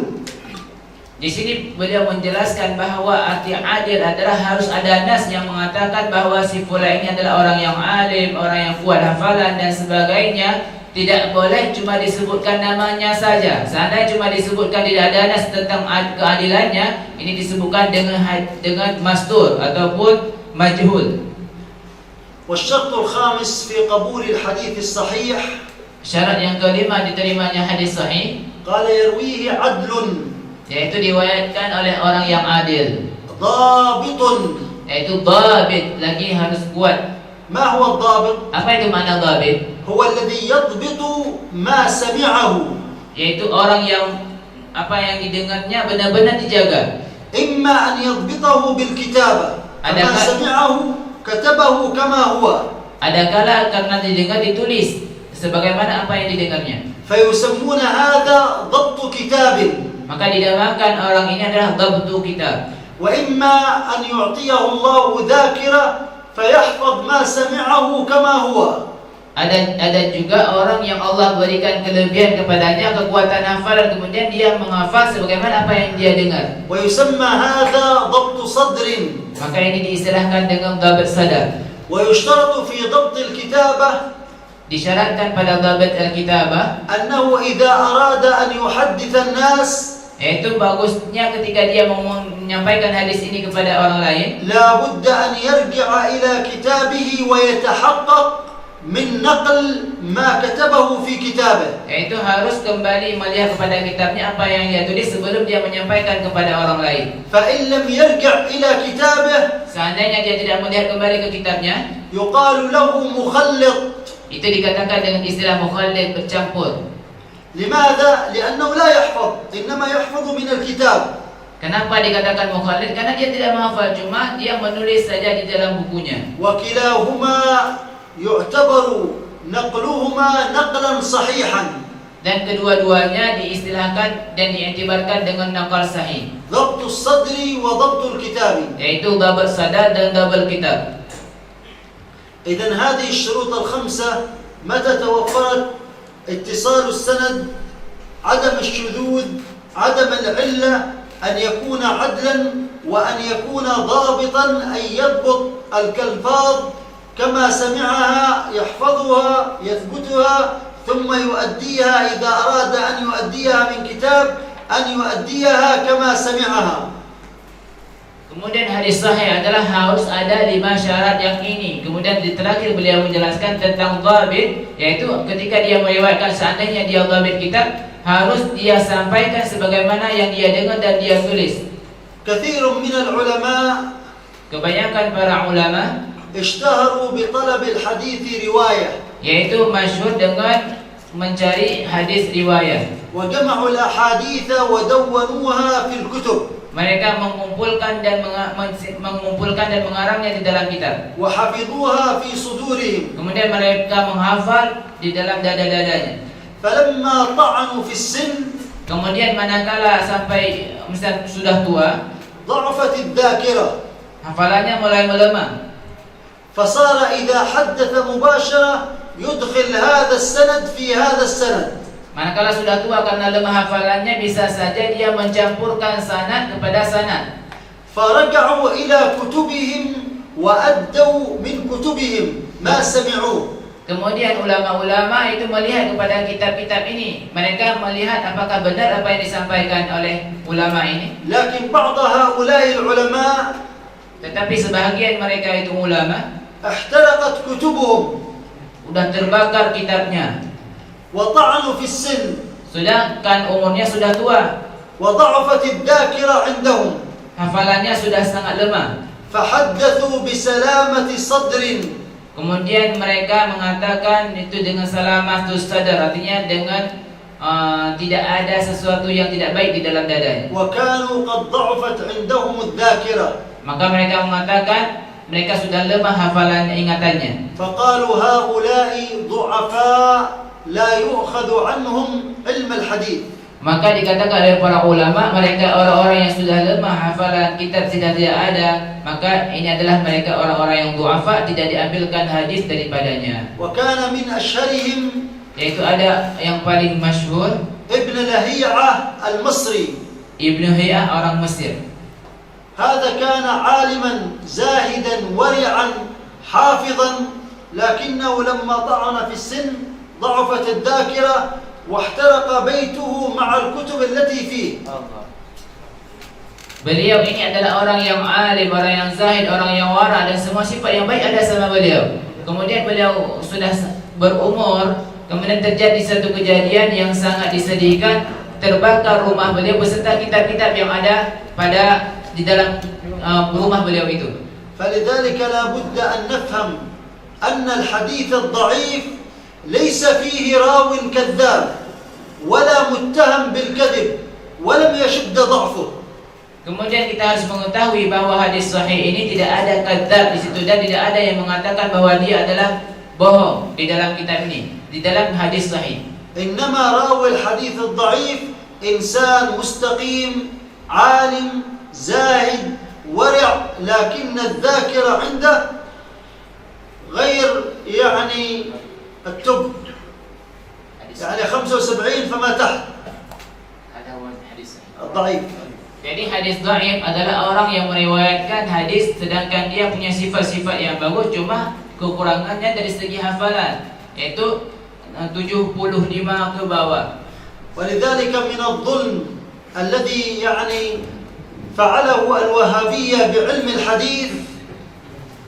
Di sini beliau menjelaskan bahwa arti adil adalah harus ada nas yang mengatakan bahwa si fulan ini adalah orang yang alim, orang yang kuat hafalan dan sebagainya. Tidak boleh cuma disebutkan namanya saja. Seandainya cuma disebutkan tidak ada nas tentang keadilannya, ini disebutkan dengan mastur ataupun majhul. والشرط الخامس في قبول الحديث الصحيح، Syarat yang kelima diterimanya hadis sahih, قال يرويه عدل yaitu diriwayatkan oleh orang yang adil, ضابط. yaitu dhabit, lagi harus kuat. ما هو الضابط؟ Apa itu makna dhabit? هو الذي يضبط ما سمعه. Yaitu orang yang apa yang didengarnya benar-benar dijaga. إما أن يضبطه بالكتابة كما سمعه كتبه كما هو. Adakala karena didengar ditulis sebagaimana apa yang didengarnya. فيسمون هذا ضبط كتاب. Maka dinamakan orang ini adalah dhabtu kitab. وإما أن يعطيه الله ذاكرة فيحفظ ما سمعه كما هو. Ada juga orang yang Allah berikan kelebihan kepadanya, kekuatan hafalan, kemudian dia menghafal sebagaimana apa yang dia dengar. ويسمى هذا ضبط صدر. Maka ini diistilahkan dengan dhabt sadar. ويشترط في ضبط الكتابة Disyaratkan pada dhabt al-kitabah أنه إذا أراد أن يحدث الناس yaitu bagusnya ketika dia mau menyampaikan hadis ini kepada orang lain, لا بد أن يرجع إلى كتابه ويتحقق من نقل ما كتبه في كتابه. yaitu harus kembali melihat kepada kitabnya apa yang dia tulis sebelum dia menyampaikan kepada orang lain. فإن لم يرجع إلى كتابه Seandainya dia tidak melihat kembali ke kitabnya, يقال له مخلط. itu dikatakan dengan istilah mukhallid, bercampur. لماذا؟ لأنه لا يحفظ، إنما يحفظ من الكتاب. Kenapa dikatakan mukhallid? Karena dia tidak menghafal, cuma dia menulis saja di dalam bukunya. وكلاهما يعتبر نقلهما نقلا صحيحا. Dan kedua-duanya diistilahkan dan diiktibarkan dengan naqal sahih, ضبط الصدر وضبط الكتاب. yaitu dhabt sadar dan dhabt kitab. إذن هذه الشروط الخمسة متى توفرت؟ اتصال السند، عدم الشذوذ، عدم العلة، أن يكون عدلا، وأن يكون ضابطا، أن يضبط الألفاظ كما سمعها، يحفظها يثبتها، ثم يؤديها إذا أراد أن يؤديها من كتاب أن يؤديها كما سمعها. Kemudian hadis sahih adalah harus ada 5 syarat yang ini. Kemudian di terakhir beliau menjelaskan tentang dhabit, yaitu ketika dia meriwayatkan, seandainya dia dhabit kitab, harus dia sampaikan sebagaimana yang dia dengar dan dia tulis. كثير من العلماء Kebanyakan para ulama اشتهروا بطلب الحديث رواية، yaitu masyhur dengan mencari hadis riwayat. وجمعوا الأحاديث ودونوها في الكتب. Mereka mengumpulkan dan mengarangnya di dalam kitab. وحفظوها في صدورهم. Kemudian mereka menghafal di dalam dada-dadanya. فلما طعنوا في السن Kemudian manakala sampai misal sudah tua, ضعفت الذاكرة، hafalannya mulai melemah. فصار إذا حدث مباشرة يدخل هذا السند في هذا السند. Manakala sudah tua karena lemah hafalannya, bisa saja dia mencampurkan sanad kepada sanad. فرجعوا إلى كتبهم وأدوا من كتبهم ما سمعوه. Kemudian ulama-ulama itu melihat kepada kitab-kitab ini. Mereka melihat apakah benar apa yang disampaikan oleh ulama ini. لكن بعض هؤلاء العلماء Tetapi sebahagian mereka itu ulama احترقت كتبهم sudah terbakar kitabnya, وطعنوا في السن، sedangkan umurnya sudah tua, وضعفت الذاكرة عندهم، hafalannya sudah sangat lemah. فحدثوا بسلامة صدر. Kemudian mereka mengatakan itu dengan salamatus sadar, artinya dengan tidak ada sesuatu yang tidak baik di dalam dadanya. وكانوا قد ضعفت عندهم الذاكرة. Maka mereka mengatakan mereka sudah lemah hafalan ingatannya. فقالوا هؤلاء ضعفاء لا يؤخذ عنهم علم الحديث. Maka dikatakan oleh para ulama, mereka orang-orang yang sudah lemah hafalan kitab sudah tidak ada, maka ini adalah mereka orang-orang yang du'afa, tidak diambilkan hadis daripadanya. وكان من أشهرهم Yaitu ada yang paling masyhur ابن لهيعة المصري. Ibnu Hiyah orang Mesir. هذا كان عالما زاهدا ورعا حافظا، لكنه لما طعن في السن ضعفت الذاكرة واحترق بيته مع الكتب التي فيه. Beliau ini adalah orang yang alim, orang yang zahid, orang yang wara, dan semua sifat yang baik ada sama beliau. Kemudian beliau sudah berumur, kemudian terjadi satu kejadian yang sangat disedihkan, terbakar rumah beliau beserta kitab-kitab yang ada di dalam rumah beliau itu. فلذلك لا بد أن نفهم أن الحديث الضعيف ليس فيه راو كذاب ولا متهم بالكذب ولم يشد ضعفه. Kemudian kita harus mengetahui bahwa hadis sahih ini tidak ada kadzab di situ dan tidak ada yang mengatakan bahwa dia adalah bohong di dalam kitab ini, di dalam hadis sahih. إنما راوي الحديث الضعيف إنسان مستقيم عالم زاهد ورع، لكن الذاكرة عنده غير يعني التوب، يعني 75 فما تحت الضعيف. Jadi hadis dhaif adalah orang yang meriwayatkan hadis sedangkan dia punya sifat-sifat yang bagus, cuma kekurangannya dari segi hafalan, yaitu 75 ke bawah. ولذلك من الظلم الذي يعني فعله الوهابية بعلم الحديث،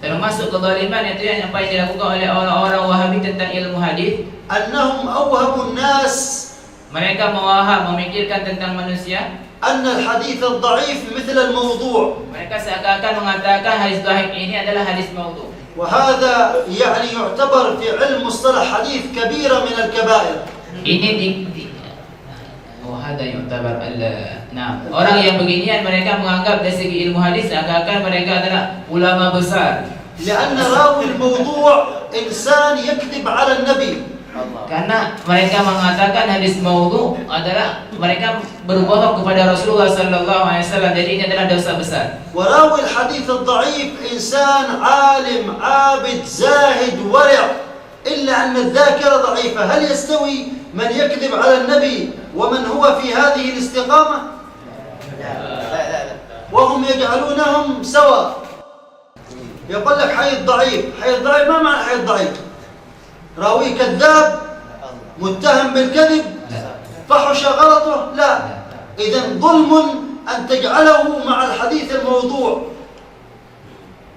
termasuk kezaliman itu yang apa yang dilakukan oleh orang-orang Wahabi tentang ilmu hadis, أنهم أوهبوا الناس mereka memikirkan tentang manusia أن الحديث الضعيف مثل الموضوع، mereka seakan-akan mengatakan hadis dhaif ini adalah hadis maudhu. وهذا يعني يعتبر في علم مصطلح حديث كبيرة من الكبائر. Ini wahada yu'tabar orang yang beginian mereka menganggap dari segi ilmu hadis seakan-akan mereka adalah ulama besar. لأن راوي الموضوع إنسان يكذب على النبي. Karena mereka mengatakan hadis maudhu adalah mereka berbohong kepada Rasulullah sallallahu alaihi wasallam, jadi ini adalah dosa besar. وراوي الحديث الضعيف إنسان عالم عابد زاهد ورع، إلا أن الذاكرة ضعيفة. هل يستوي من يكذب على النبي ومن هو في هذه الاستقامة؟ وهم يجعلونهم سواء. يقول لك حي الضعيف، حي الضعيف ما معنى حي الضعيف؟ راوي كذاب متهم بالكذب فحش غلطه؟ لا. إذن ظلم أن تجعله مع الحديث الموضوع.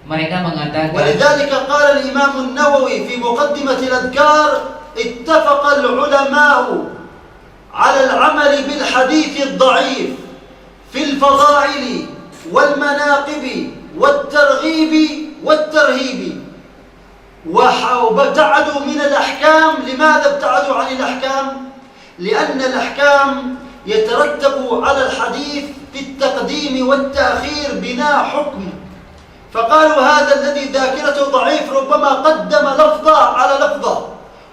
Mereka mengatakan, ولذلك قال الإمام النووي في مقدمة الأذكار: اتفق العلماء على العمل بالحديث الضعيف في الفضائل والمناقب والترغيب والترهيب، وابتعدوا من الأحكام. لماذا ابتعدوا عن الأحكام؟ لأن الأحكام يترتب على الحديث في التقديم والتأخير بناء حكم، فقالوا هذا الذي ذاكرته ضعيف ربما قدم لفظة على لفظة،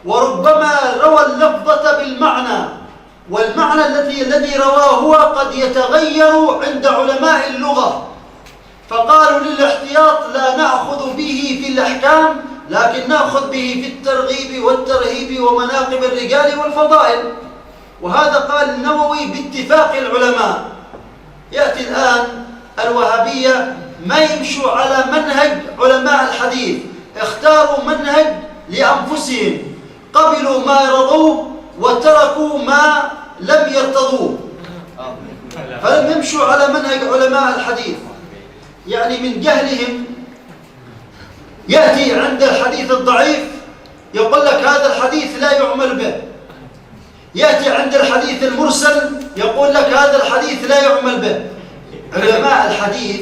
وربما روى اللفظة بالمعنى، والمعنى الذي رواه هو قد يتغير عند علماء اللغة، فقالوا للاحتياط لا نأخذ به في الأحكام، لكن نأخذ به في الترغيب والترهيب ومناقب الرجال والفضائل. وهذا قال النووي باتفاق العلماء. يأتي الآن الوهابية ما يمشوا على منهج علماء الحديث، اختاروا منهج لأنفسهم، قبلوا ما رضوه وتركوا ما لم يرتضوه، فلم يمشوا على منهج علماء الحديث. يعني من جهلهم يأتي عند الحديث الضعيف يقول لك هذا الحديث لا يعمل به، يأتي عند الحديث المرسل يقول لك هذا الحديث لا يعمل به. علماء الحديث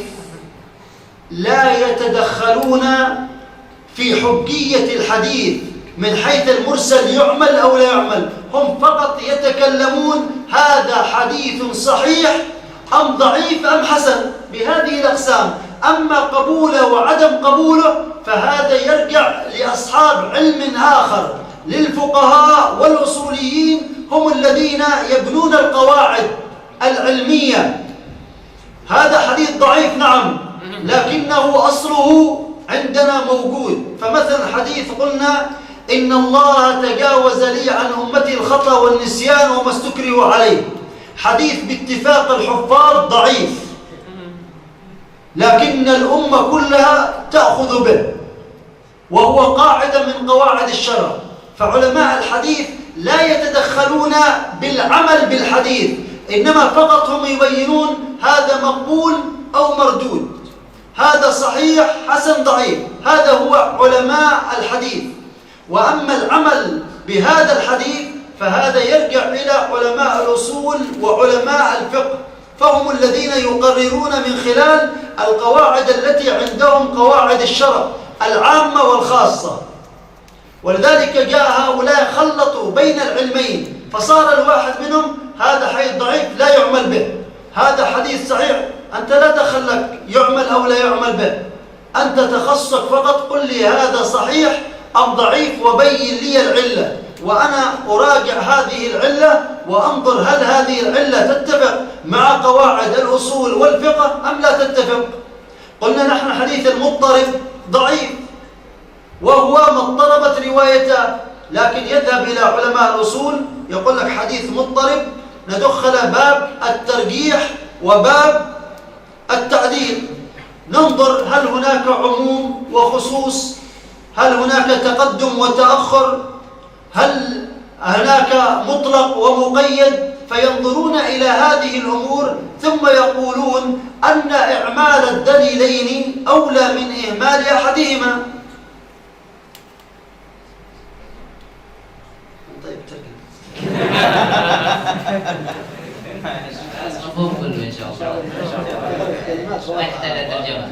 لا يتدخلون في حجية الحديث من حيث المرسل يعمل أو لا يعمل، هم فقط يتكلمون هذا حديث صحيح أم ضعيف أم حسن، بهذه الأقسام. أما قبوله وعدم قبوله فهذا يرجع لأصحاب علم آخر، للفقهاء والأصوليين، هم الذين يبنون القواعد العلمية. هذا حديث ضعيف نعم، لكنه أصله عندنا موجود. فمثلا حديث قلنا إن الله تجاوز لي عن أمتي الخطأ والنسيان وما استكرهوا عليه، حديث باتفاق الحفاظ ضعيف، لكن الأمة كلها تأخذ به، وهو قاعدة من قواعد الشرع. فعلماء الحديث لا يتدخلون بالعمل بالحديث، إنما فقط هم يبينون هذا مقبول أو مردود، هذا صحيح حسن ضعيف. هذا هو علماء الحديث. وأما العمل بهذا الحديث فهذا يرجع إلى علماء الأصول وعلماء الفقه، فهم الذين يقررون من خلال القواعد التي عندهم قواعد الشرع العامة والخاصة. ولذلك جاء هؤلاء خلطوا بين العلمين، فصار الواحد منهم هذا حديث ضعيف لا يعمل به، أو لا يعمل به. أنت تخصصك فقط، قل لي هذا صحيح أم ضعيف وبين لي العلة، وأنا أراجع هذه العلة وأنظر هل هذه العلة تتفق مع قواعد الأصول والفقه أم لا تتفق. قلنا نحن حديث المضطرب ضعيف وهو ما اضطربت روايته، لكن يذهب إلى علماء الأصول يقول لك حديث مضطرب ندخل باب الترجيح وباب التعديل، ننظر هل هناك عموم وخصوص، هل هناك تقدم وتأخر، هل هناك مطلق ومقيد، فينظرون إلى هذه الأمور ثم يقولون أن إعمال الدليلين أولى من إهمال أحدهما. طيب ترجم. مفهوم كله إن شاء الله. Kita ada terjemah.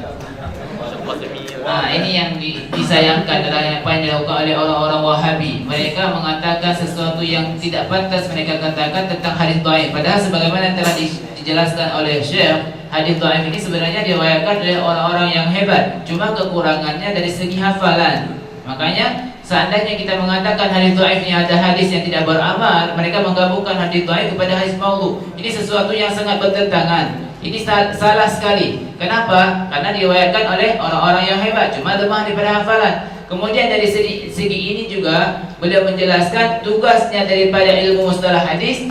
Ini yang disayangkan adalah apa yang dilakukan oleh orang-orang Wahabi. Mereka mengatakan sesuatu yang tidak pantas mereka katakan tentang hadis dhaif. Padahal sebagaimana telah dijelaskan oleh Syekh, hadis dhaif ini sebenarnya diriwayatkan oleh orang-orang yang hebat. Cuma kekurangannya dari segi hafalan. Makanya seandainya kita mengatakan hadis dhaif ini ada hadis yang tidak beramal, mereka menggabungkan hadis dhaif kepada hadis maudhu. Ini sesuatu yang sangat bertentangan. Ini salah sekali. Kenapa? Karena diriwayatkan oleh orang-orang yang hebat, cuma lemah daripada hafalan. Kemudian dari segi ini juga beliau menjelaskan tugasnya daripada ilmu mustalah hadis.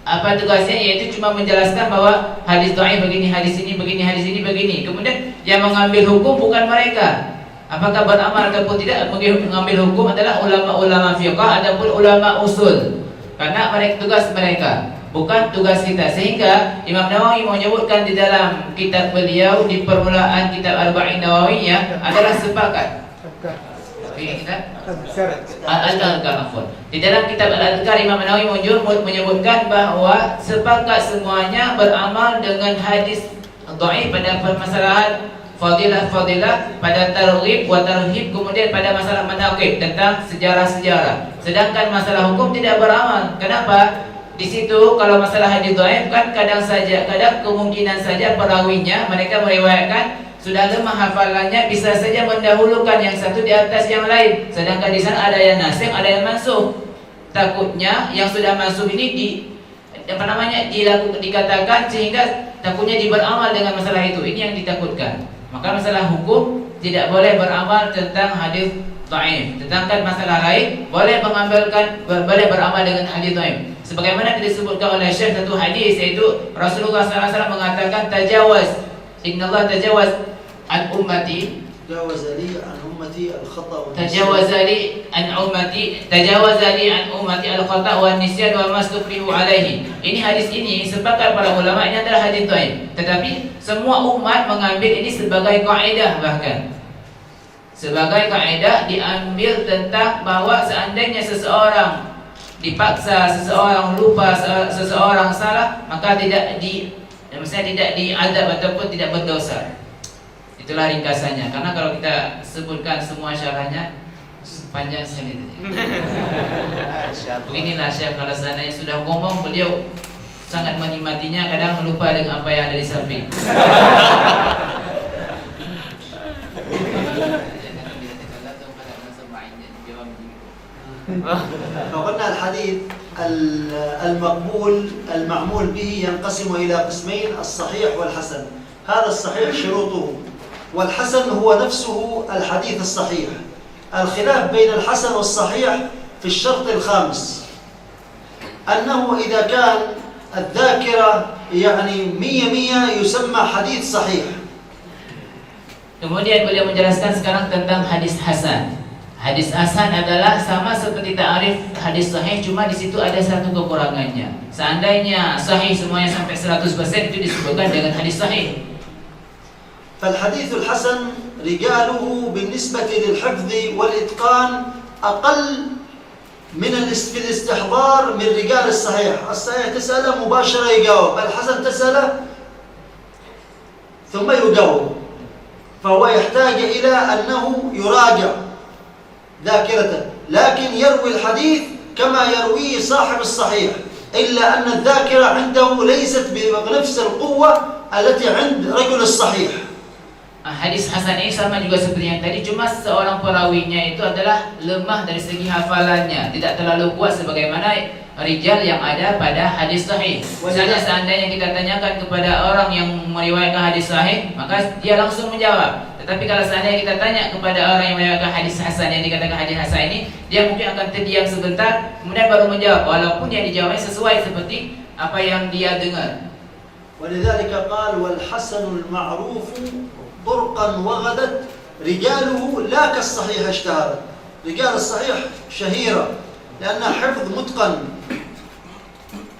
Apa tugasnya? Yaitu cuma menjelaskan bahwa hadis dhaif begini, hadis ini begini, hadis ini begini. Kemudian yang mengambil hukum bukan mereka. Apakah beramal ataupun tidak, mengambil hukum adalah ulama-ulama fiqah ataupun ulama usul. Karena tugas mereka, bukan tugas kita. Sehingga Imam Nawawi menyebutkan di dalam kitab beliau di permulaan kitab Arba'in Nawawiyah adalah sepakat. Al-Adhkar. Di dalam kitab Al-Adhkar Imam Nawawi menyebutkan bahawa sepakat semuanya beramal dengan hadis dhaif pada permasalahan fadilah pada targhib wa tarhib, kemudian pada masalah manaqib tentang sejarah-sejarah. Sedangkan masalah hukum tidak beramal. Kenapa? Di situ kalau masalah hadis dhaif kan kadang kemungkinan saja perawinya mereka meriwayatkan sudah lemah hafalannya, bisa saja mendahulukan yang satu di atas yang lain. Sedangkan di sana ada yang nasikh, ada yang mansukh. Takutnya yang sudah mansukh ini dikatakan sehingga takutnya diberamal dengan masalah itu. Ini yang ditakutkan. Maka masalah hukum tidak boleh beramal tentang hadis dhaif. Sedangkan masalah lain boleh beramal dengan hadis dhaif. Sebagaimana disebutkan oleh Syekh satu hadis, yaitu Rasulullah SAW mengatakan tajawaz, innallaha tajawaz an ummati, tajawazali an ummati al-khata' wa nisyan wa mastukrihu alaihi. Ini hadis ini sepakat para ulama ini adalah hadis dhaif. Tetapi semua umat mengambil ini sebagai kaidah, bahkan sebagai kaidah diambil tentang bahwa seandainya seseorang dipaksa, seseorang lupa, seseorang salah, maka tidak diadab ataupun tidak berdosa. Itulah ringkasannya. Karena kalau kita sebutkan semua syarahnya panjang sekali. Beginilah Syekh, kalau seandainya sudah ngomong beliau sangat menikmatinya, kadang lupa dengan apa yang ada di samping. فقلنا الحديث المعمول به ينقسم إلى قسمين: الصحيح والحسن. هذا الصحيح شروطه، والحسن هو نفسه الحديث الصحيح. الخلاف بين الحسن والصحيح في الشرط الخامس، أنه إذا كان الذاكرة يعني 100 يسمى حديث صحيح. Kemudian beliau menjelaskan sekarang tentang hadis hasan. Hadis hasan adalah sama seperti ta'arif hadis sahih, cuma di situ ada satu kekurangannya. Seandainya sahih semuanya sampai 100% itu disebutkan dengan hadis sahih. فالحديث الحسن رجاله بالنسبة للحفظ والإتقان أقل من في الاستحضار من رجال الصحيح. الصحيح تسأله مباشرة يجاوب، الحسن تسأله ثم يجاوب، فهو يحتاج إلى أنه يراجع ذاكرته، لكن يروي الحديث كما يرويه صاحب الصحيح، إلا أن الذاكرة عنده ليست بنفس القوة التي عند رجل الصحيح. hadis hasan ini sama juga seperti yang tadi, cuma seorang perawinya itu adalah lemah dari segi hafalannya, tidak terlalu kuat sebagaimana rijal yang ada pada hadis sahih. Misalnya seandainya kita tanyakan kepada orang yang meriwayatkan hadis sahih, maka dia langsung menjawab. Tetapi kalau seandainya kita tanya kepada orang yang meriwayatkan hadis hasan, yang dikatakan hadis hasan ini, dia mungkin akan terdiam sebentar, kemudian baru menjawab, walaupun yang dijawabnya sesuai seperti apa yang dia dengar. ولذلك قال والحسن المعروف طرقا وغدت رجاله لا كالصحيح اشتهرت. رجال الصحيح شهيرة لأنها حفظ متقن.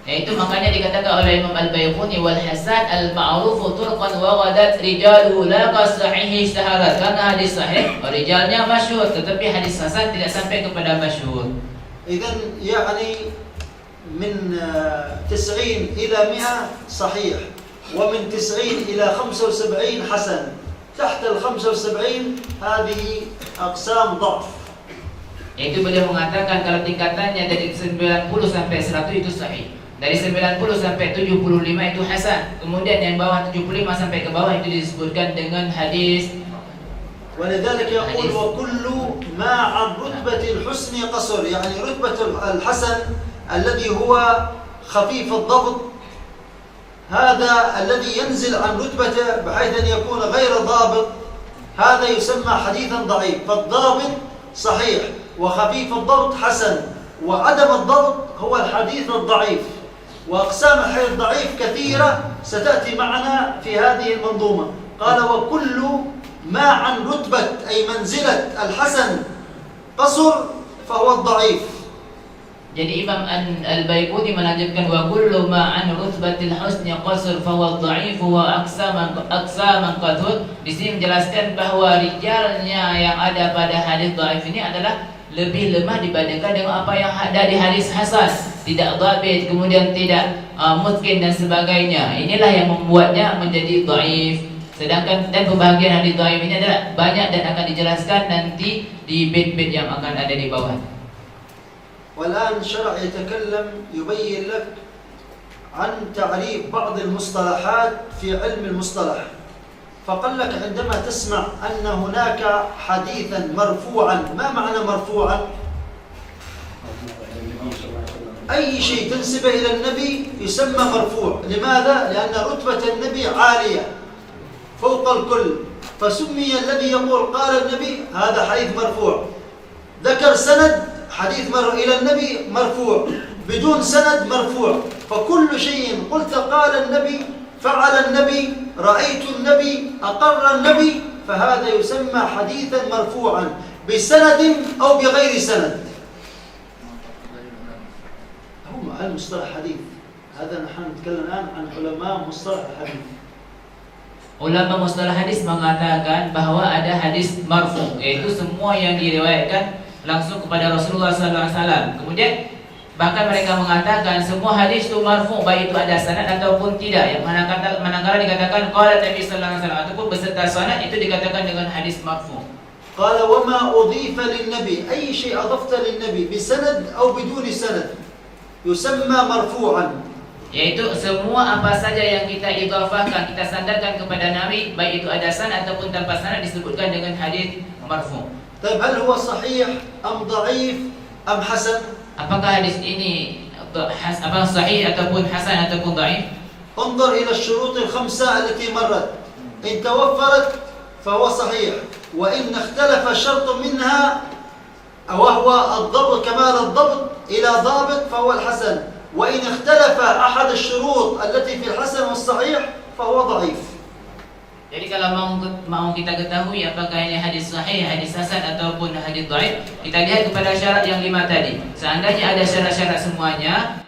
Itu makanya dikatakan oleh Imam Al-Baiquni wal hasan al-ma'ruf turqan wa ghadat rijaluhu la kas-sahih ishtaharat. Karena hadis sahih rijalnya masyhur, tetapi hadis hasan tidak sampai kepada masyhur. إذن يعني من 90 إلى 100 صحيح ومن 90 إلى 75 حسن. تحت ال 75 هذه أقسام ضعف. Itu beliau mengatakan kalau tingkatannya dari 90 sampai 100 itu sahih. Dari 90 sampai 75 itu hasan. Kemudian yang bawah 75 sampai ke bawah itu disebutkan dengan hadis. ولذلك يقول وكل ما عن رتبة الحسن قصر. يعني رتبة الحسن الذي هو خفيف الضبط هذا الذي ينزل عن رتبته بحيث أن يكون غير ضابط، هذا يسمى حديثا ضعيف. فالضابط صحيح وخفيف الضبط حسن، وعدم الضبط هو الحديث الضعيف. وأقسام الحديث الضعيف كثيرة ستأتي معنا في هذه المنظومة. قال وكل ما عن رتبة أي منزلة الحسن قصر فهو الضعيف. Jadi Imam Al-Baiquni melanjutkan wa kullu ma an rutbatil husni qasr fa huwa dha'if wa aqsaman qathur. Di sini menjelaskan bahwa rijalnya yang ada pada hadis dhaif ini adalah lebih lemah dibandingkan dengan apa yang ada di hadis hasan, tidak dhabit, kemudian tidak mutqin dan sebagainya. Inilah yang membuatnya menjadi dhaif. Sedangkan dan pembagian hadis dhaif ini adalah banyak dan akan dijelaskan nanti di bait-bait yang akan ada di bawah. والآن شرع يتكلم يبين لك عن تعريف بعض المصطلحات في علم المصطلح. فقال لك عندما تسمع أن هناك حديثا مرفوعا، ما معنى مرفوعا؟ أي شيء تنسبه إلى النبي يسمى مرفوع. لماذا؟ لأن رتبة النبي عالية فوق الكل، فسمي الذي يقول قال النبي هذا حديث مرفوع. ذكر سند حديث إلى النبي مرفوع، بدون سند مرفوع. فكل شيء قلت قال النبي، فعل النبي، رأيت النبي، أقر النبي، فهذا يسمى حديثا مرفوعا بسند أو بغير سند. هم علم مصطلح حديث. هذا نحن نتكلم الآن عن علماء مصطلح الحديث. Ulama mustalah hadis mengatakan bahwa ada hadis marfu, yaitu semua yang diriwayatkan langsung kepada Rasulullah SAW. Kemudian bahkan mereka mengatakan semua hadis itu marfu, baik itu ada sanad ataupun tidak. Yang manakala dikatakan qala Nabi sallallahu alaihi wasallam ataupun beserta sanad itu dikatakan dengan hadis marfu. Qala wa ma udhifa lin-nabi, ay shay adafta lin-nabi bisanad aw biduni sanad yusamma marfu'an. Yaitu semua apa saja yang kita idhafahkan, kita sandarkan kepada Nabi, baik itu ada sanad ataupun tanpa sanad, disebutkan dengan hadis marfu. طيب هل هو صحيح أم ضعيف أم حسن؟ Apakah hadis ini sahih ataupun hasan ataupun dhaif? انظر إلى الشروط الخمسة التي مرت. إن توفرت فهو صحيح، وإن اختلف شرط منها وهو الضبط كمال الضبط إلى ضابط فهو الحسن، وإن اختلف أحد الشروط التي في الحسن والصحيح فهو ضعيف. Jadi kalau mau kita ketahui apakah ini hadis sahih, hadis hasan ataupun hadis dhaif, kita lihat kepada syarat yang 5 tadi. Seandainya ada syarat-syarat semuanya,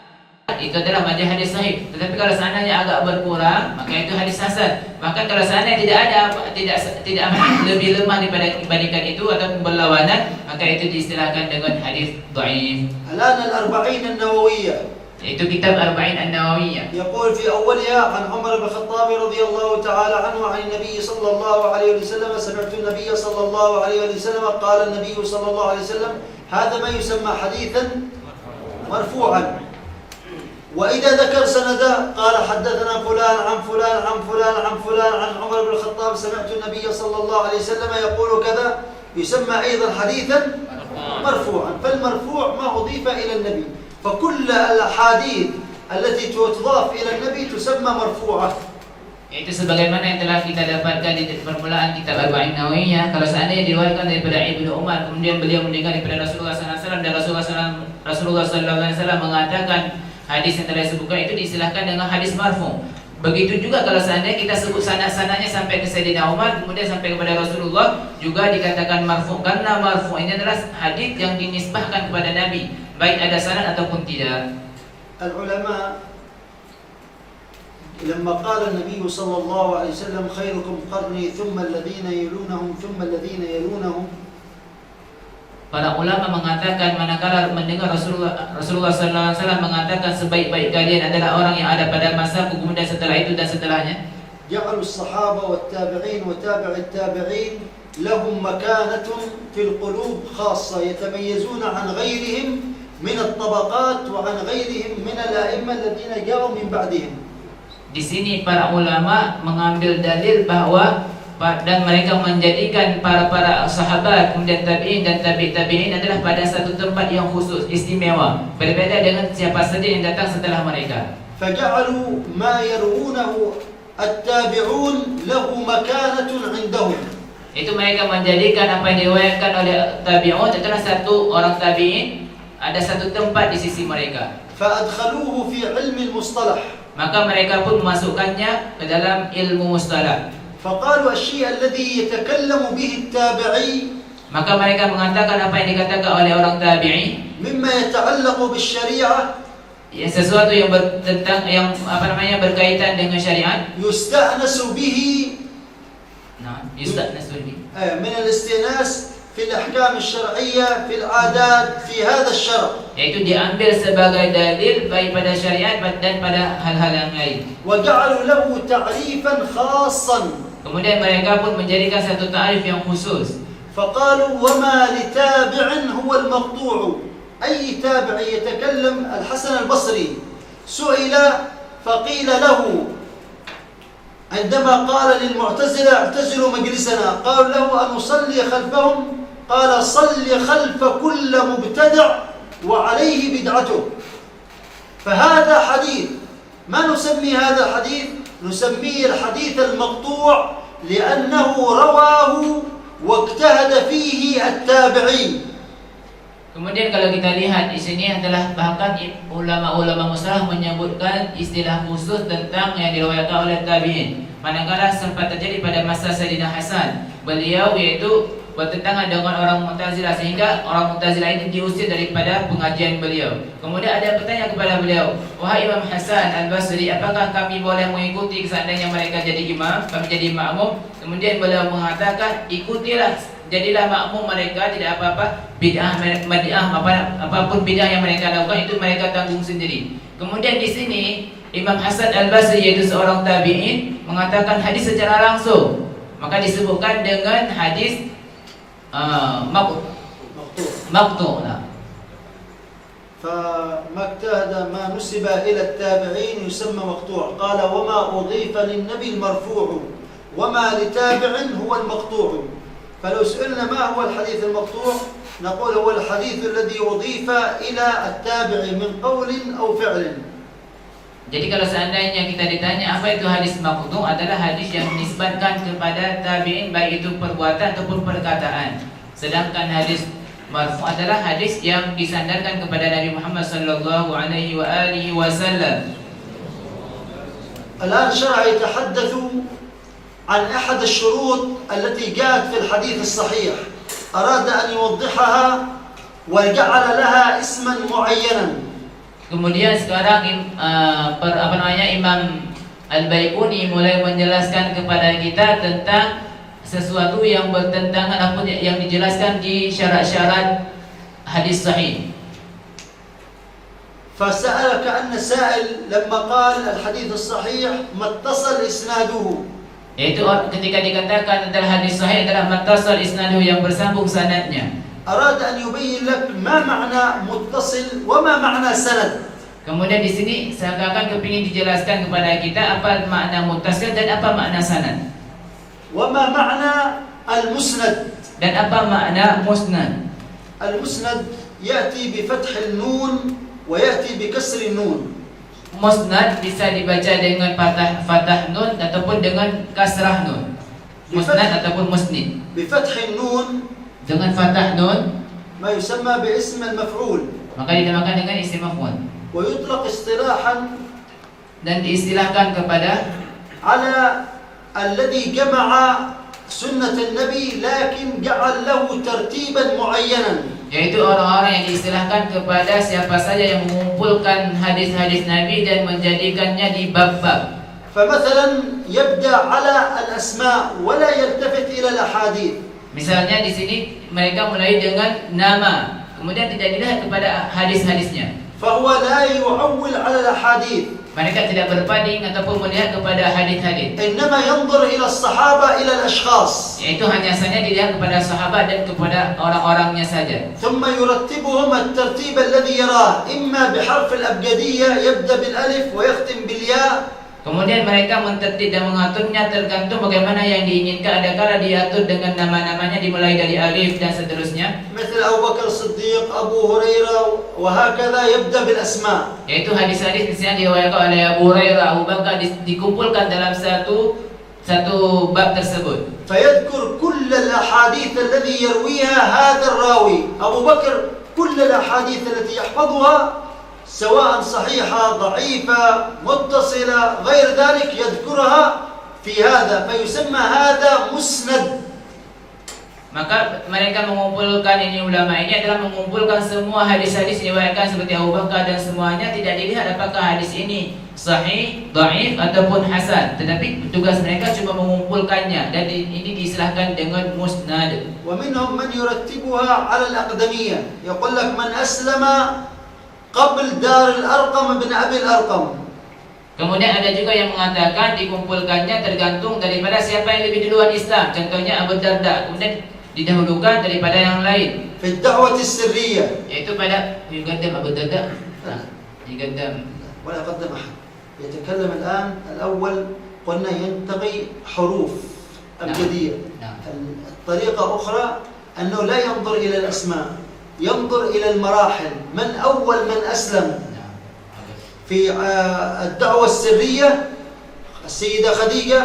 itu adalah hadis sahih. Tetapi kalau seandainya agak berkurang, maka itu hadis hasan. Bahkan kalau seandainya tidak lebih lemah dibandingkan itu ataupun berlawanan, maka itu diistilahkan dengan hadis dhaif. Alana al-40 an-nawawiyah. Itu kitab Arba'in An-Nawawiyah. يقول في أولها عن عمر بن الخطاب رضي الله تعالى عنه عن النبي صلى الله عليه وسلم سمعت النبي صلى الله عليه وسلم قال النبي صلى الله عليه وسلم هذا ما يسمى حديثا مرفوعا. وإذا ذكر سندا قال حدثنا فلان فلان عن فلان عن فلان عن فلان عن عمر بن الخطاب سمعت النبي صلى الله عليه وسلم يقول كذا، يسمى أيضا حديثا مرفوعا. فالمرفوع ما أضيف إلى النبي، فكل الأحاديث التي تضاف إلى النبي تسمى مرفوعة. Itu sebagaimana yang telah kita dapatkan di permulaan kitab Arba'in Nawawiyah. Kalau seandainya diriwayatkan daripada Ibnu Umar, kemudian beliau mendengar daripada Rasulullah SAW, dan Rasulullah SAW mengatakan hadis yang telah disebutkan itu diistilahkan dengan hadis marfu. Begitu juga kalau seandainya kita sebut sanad-sanadnya sampai ke Sayyidina Umar, kemudian sampai kepada Rasulullah, juga dikatakan marfu. Karena marfu ini adalah hadis yang dinisbahkan kepada Nabi, baik ada sanad ataupun tidak. العلماء لما قال النبي صلى الله عليه وسلم خيركم قرني ثم الذين يلونهم ثم الذين يلونهم، para ulama mengatakan manakala mendengar Rasulullah SAW mengatakan sebaik-baik kalian adalah orang yang ada pada masaku, kemudian setelah itu dan setelahnya, جعلوا الصحابة والتابعين وتابع التابعين لهم مكانة في القلوب خاصة يتميزون عن غيرهم من الطبقات وعن غيرهم من الأئمة الذين جاءوا من بعدهم. Di sini para ulama mengambil dalil bahwa dan mereka menjadikan para sahabat kemudian tabi'in dan tabi'in adalah pada satu tempat yang khusus, istimewa, berbeda dengan siapa saja yang datang setelah mereka. فجعلوا ما يروونه التابعون له مكانة عندهم. Itu mereka menjadikan apa yang diriwayatkan oleh tabi'un adalah satu orang tabi'in ada satu tempat di sisi mereka. فأدخلوه في علم المصطلح. Maka mereka pun memasukkannya ke dalam ilmu mustalah. فقالوا الشيء الذي يتكلم به التابعي، maka mereka mengatakan apa yang dikatakan oleh orang tabi'i مما يتعلق بالشريعة، sesuatu yang berkaitan dengan syariat, يستأنس به، يستأنس به من الاستئناس في الأحكام الشرعية في العادات في هذا الشرع، yaitu diambil sebagai dalil baik pada syariat dan pada hal-hal yang lain. وجعلوا له تعريفا خاصا. Kemudian mereka pun menjadikan satu ta'rif yang khusus. فقالوا وما لتابع هو المقطوع. أي تابع يتكلم، الحسن البصري سئل فقيل له عندما قال للمعتزلة اعتزلوا مجلسنا، قالوا له أن نصلي خلفهم، قال صل خلف كل مبتدع وعليه بدعته. فهذا حديث ما نسمي هذا الحديث، نسميه الحديث المقطوع لأنه رواه واجتهد فيه التابعين. Kemudian kalau kita lihat di sini adalah bahkan ulama-ulama mustalah menyebutkan istilah khusus tentang yang diriwayatkan oleh tabi'in. Manakala sempat terjadi pada masa Sayyidina Hasan, beliau yaitu bertentangan dengan orang Mu'tazilah sehingga orang Mu'tazilah ini diusir daripada pengajian beliau. Kemudian ada pertanyaan kepada beliau, wahai Imam Hasan Al-Basri, apakah kami boleh mengikuti seandainya mereka jadi imam, kami jadi makmum? Kemudian beliau mengatakan, ikutilah, jadilah makmum mereka, tidak apa-apa bid'ah, apapun bid'ah yang mereka lakukan itu mereka tanggung sendiri. Kemudian di sini Imam Hasan Al-Basri yaitu seorang tabi'in mengatakan hadis secara langsung, maka disebutkan dengan hadis مقطوع. فما اجتهد ما نسب إلى التابعين يسمى مقطوع. قال وما أضيف للنبي المرفوع وما لتابع هو المقطوع. فلو سئلنا ما هو الحديث المقطوع نقول هو الحديث الذي أضيف إلى التابع من قول أو فعل. Jadi kalau seandainya kita ditanya apa itu hadis maqtu', adalah hadis yang dinisbatkan kepada tabi'in baik itu perbuatan ataupun perkataan. Sedangkan hadis marfu' adalah hadis yang disandarkan kepada Nabi Muhammad sallallahu alaihi wa alihi wasallam. الآن شرع يتحدث عن أحد الشروط التي جاءت في الحديث الصحيح، أراد أن يوضحها وجعل لها اسما معينا. Kemudian sekarang Imam Al-Baiquni mulai menjelaskan kepada kita tentang sesuatu yang bertentangan apa yang dijelaskan di syarat-syarat hadis sahih. فسأل كأن سائل لما قال الحديث الصحيح ما اتصل إسناده. Yaitu ketika dikatakan adalah hadis sahih adalah mattasal isnaduhu yang bersambung sanadnya. أراد أن يبين لك ما معنى متصل وما معنى سند. Kemudian di sini seakan-akan kepingin dijelaskan kepada kita apa makna muttasil dan apa makna sanad. وما معنى المسند؟ Dan apa makna musnad? المسند يأتي بفتح النون ويأتي بكسر النون. Musnad bisa dibaca dengan fathah nun ataupun dengan kasrah nun. Musnad ataupun musnid. بفتح النون Dengan fathah nun ما يسمى باسم المفعول، maka dinamakan dengan isim maf'ul. ويطلق اصطلاحا Dan diistilahkan kepada على الذي جمع سنة النبي لكن جعل له ترتيبا معينا. yaitu orang-orang yang diistilahkan kepada siapa saja yang mengumpulkan hadis-hadis Nabi dan menjadikannya di bab-bab. فمثلا يبدأ على الأسماء ولا يلتفت إلى الأحاديث. Misalnya di sini mereka mulai dengan nama, kemudian tidak dilihat kepada hadis-hadisnya. فهو لا يعول على الأحاديث، Mereka tidak berpaling ataupun melihat kepada hadis-hadis. إنما ينظر إلى الصحابة إلى الأشخاص، Yaitu hanya saja dilihat kepada sahabat dan kepada orang-orangnya saja. ثم يرتبهم الترتيب الذي يراه، إما بحرف الأبجدية يبدأ بالألف ويختم بالياء. Kemudian mereka mentertib dan mengaturnya tergantung bagaimana yang diinginkan. Ada kala diatur dengan nama-namanya dimulai dari alif dan seterusnya. مثل أبو بكر الصديق، أبو هريرة، وهكذا يبدأ بالأسماء. Yaitu hadis-hadis misalnya diriwayatkan oleh Abu Hurairah, Abu Bakar dikumpulkan dalam satu bab tersebut. فيذكر كل الأحاديث الذي يرويها هذا الراوي. أبو بكر كل الأحاديث التي يحفظها سواء صحيحة ضعيفة متصلة غير ذلك يذكرها في هذا، فيسمى هذا مسند. Maka mereka mengumpulkan ini, ulama ini adalah mengumpulkan semua hadis-hadis diriwayatkan seperti Abu Bakar dan semuanya, tidak dilihat apakah hadis ini sahih, dhaif ataupun hasan, tetapi tugas mereka cuma mengumpulkannya dan ini diistilahkan dengan musnad. ومنهم من يرتبها على الأقدمية، يقول لك من أسلم قبل دار الأرقم بن أبي الأرقم. Kemudian ada juga yang mengatakan dikumpulkannya tergantung daripada siapa yang lebih duluan Islam. Contohnya Abu Darda, kemudian didahulukan daripada yang lain. في الدعوة السرية Yaitu pada يقدم Abu Darda. يقدم ولا يقدم أحد. يتكلم الآن الأول قلنا ينتقي حروف أبجدية. الطريقة أخرى أنه لا ينظر إلى الأسماء، ينظر إلى المراحل، من أول من أسلم. في الدعوة السرية السيدة خديجة،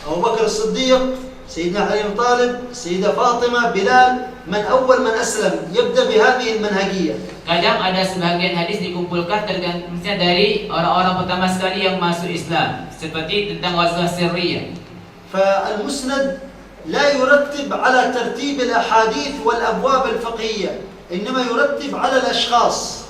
أبو بكر الصديق، سيدنا علي بن طالب، السيدة فاطمة، بلال، من أول من أسلم، يبدأ بهذه المنهجية. Kadang ada sebagian hadis dikumpulkan tergantung misalnya dari orang-orang pertama sekali yang masuk Islam, seperti tentang Ghazwah Sirriyah. فالمسند لا يرتب على ترتيب الأحاديث والأبواب الفقهية، إنما يرتب على الأشخاص.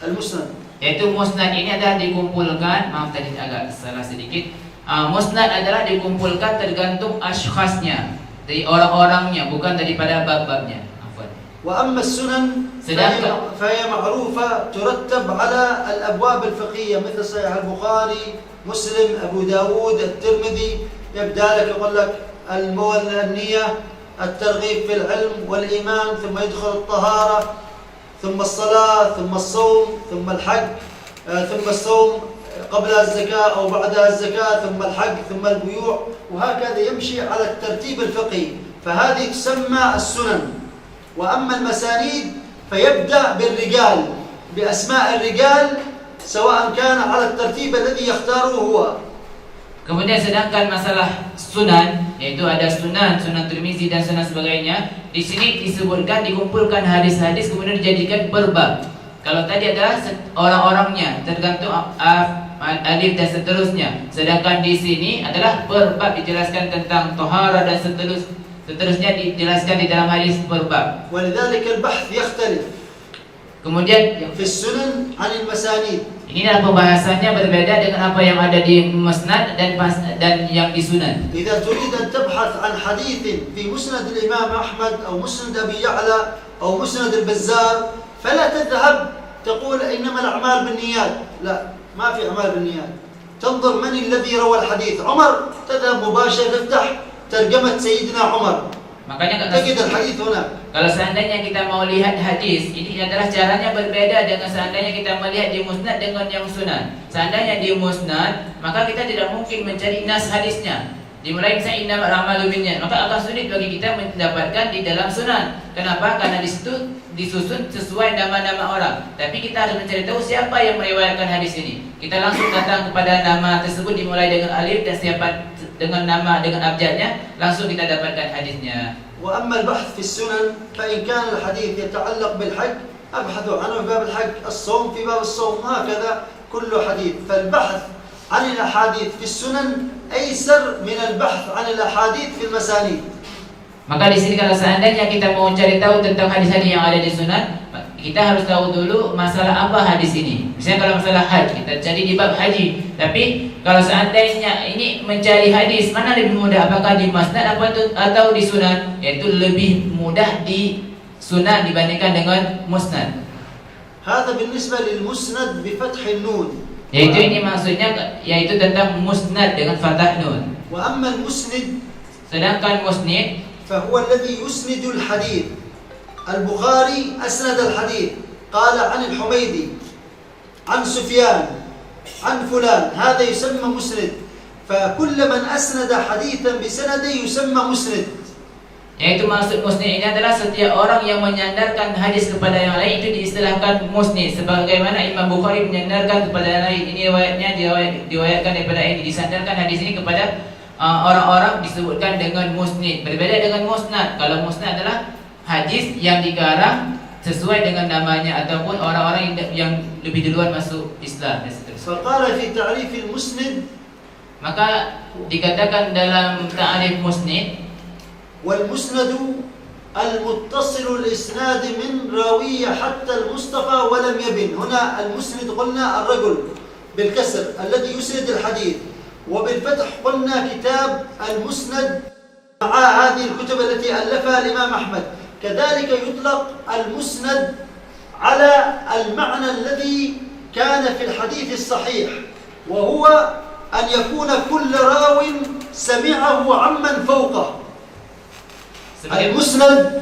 المسند Yaitu musnad ini adalah dikumpulkan, maaf tadi agak salah sedikit. Musnad adalah dikumpulkan tergantung ashkhasnya, dari orang-orangnya, bukan daripada bab-babnya. وأما السنن فهي معروفة ترتب على الأبواب الفقهية مثل صحيح البخاري، مسلم، أبو داود، الترمذي. يبدأ لك يقول لك النية، الترغيب في العلم والإيمان، ثم يدخل الطهارة، ثم الصلاة، ثم الصوم، ثم الحج، ثم الصوم قبل الزكاة أو بعدها الزكاة، ثم الحج، ثم البيوع، وهكذا يمشي على الترتيب الفقهي. فهذه تسمى السنن. وأما المسانيد فيبدأ بالرجال، بأسماء الرجال سواء كان على الترتيب الذي يختاره هو. Kemudian sedangkan masalah sunan, yaitu ada sunan Tirmizi dan sunan sebagainya, di sini disebutkan dikumpulkan hadis-hadis kemudian dijadikan berbab. Kalau tadi adalah orang-orangnya tergantung alif dan seterusnya, sedangkan di sini adalah berbab, dijelaskan tentang tohara dan seterusnya dijelaskan di dalam hadis berbab. ولذلك البحث يختلف. Kemudian في السنن عن المسانيد. Inilah pembahasannya berbeda dengan apa yang ada di musnad dan yang di sunan. إذا تريد أن تبحث عن حديث في مسند الإمام أحمد أو مسند أبي يعلى أو مسند البزار، فلا تذهب تقول إنما الأعمال بالنيات. لا، ما في أعمال بالنيات. تنظر من الذي روى الحديث. عمر، تذهب مباشرة تفتح ترجمة سيدنا عمر، Makanya تجد الحديث هناك. kalau seandainya kita mau lihat hadis, ini adalah caranya berbeda dengan seandainya kita melihat di musnad dengan yang sunan. Seandainya di musnad, maka kita tidak mungkin mencari nas hadisnya. Dimulai misalnya innamal a'malu binniyat, maka akan sulit bagi kita mendapatkan di dalam sunan. Kenapa? Karena di situ disusun sesuai nama-nama orang. Tapi kita harus mencari tahu siapa yang meriwayatkan hadis ini. Kita langsung datang kepada nama tersebut dimulai dengan alif dan siapa dengan nama dengan abjadnya, langsung kita dapatkan hadisnya. وأما البحث في السنن فإن كان الحديث يتعلق بالحج أبحث عنه في باب الحج، الصوم في باب الصوم، هكذا كل حديث. فالبحث عن الأحاديث في السنن أيسر من البحث عن الأحاديث في المسانيد. Maka di sini kalau seandainya kita mau cari tahu tentang hadis-hadis yang ada di sunan, kita harus tahu dulu masalah apa hadis ini. Misalnya kalau masalah haji, kita cari di bab haji. Tapi kalau seandainya ini mencari hadis, mana lebih mudah? Apakah di musnad atau di sunan? Yaitu lebih mudah di sunan dibandingkan dengan musnad. هذا بالنسبة للمسند بفتح النون. Yaitu ini maksudnya yaitu tentang musnad dengan fathah nun. وأما المسند Sedangkan musnid فهو الذي يسند الحديث. البخاري أسند الحديث، قال عن الحميدي عن سفيان عن فلان، هذا يسمى مسند. فكل من أسند حديثا بسنده يسمى مسند. Yaitu maksud musnid ini adalah setiap orang yang menyandarkan hadis kepada yang lain itu diistilahkan musnid. Sebagaimana Imam Bukhari menyandarkan kepada yang lain, ini riwayatnya diriwayatkan daripada ini, disandarkan hadis ini kepada orang-orang disebutkan dengan musnid. Berbeda dengan musnad. Kalau musnad adalah hadis yang dikarang sesuai dengan namanya ataupun orang-orang yang lebih duluan masuk Islam. فقال في تعريف المسند، maka dikatakan dalam ta'rif musnid, والمسند المتصل الإسناد من راوية حتى المصطفى ولم يبن. هنا المسند قلنا الرجل بالكسر الذي يسند الحديث، وبالفتح قلنا كتاب المسند مع هذه الكتب التي ألفها الإمام أحمد. كذلك يطلق المسند على المعنى الذي كان في الحديث الصحيح، وهو أن يكون كل راو سمعه عمن فوقه. المسند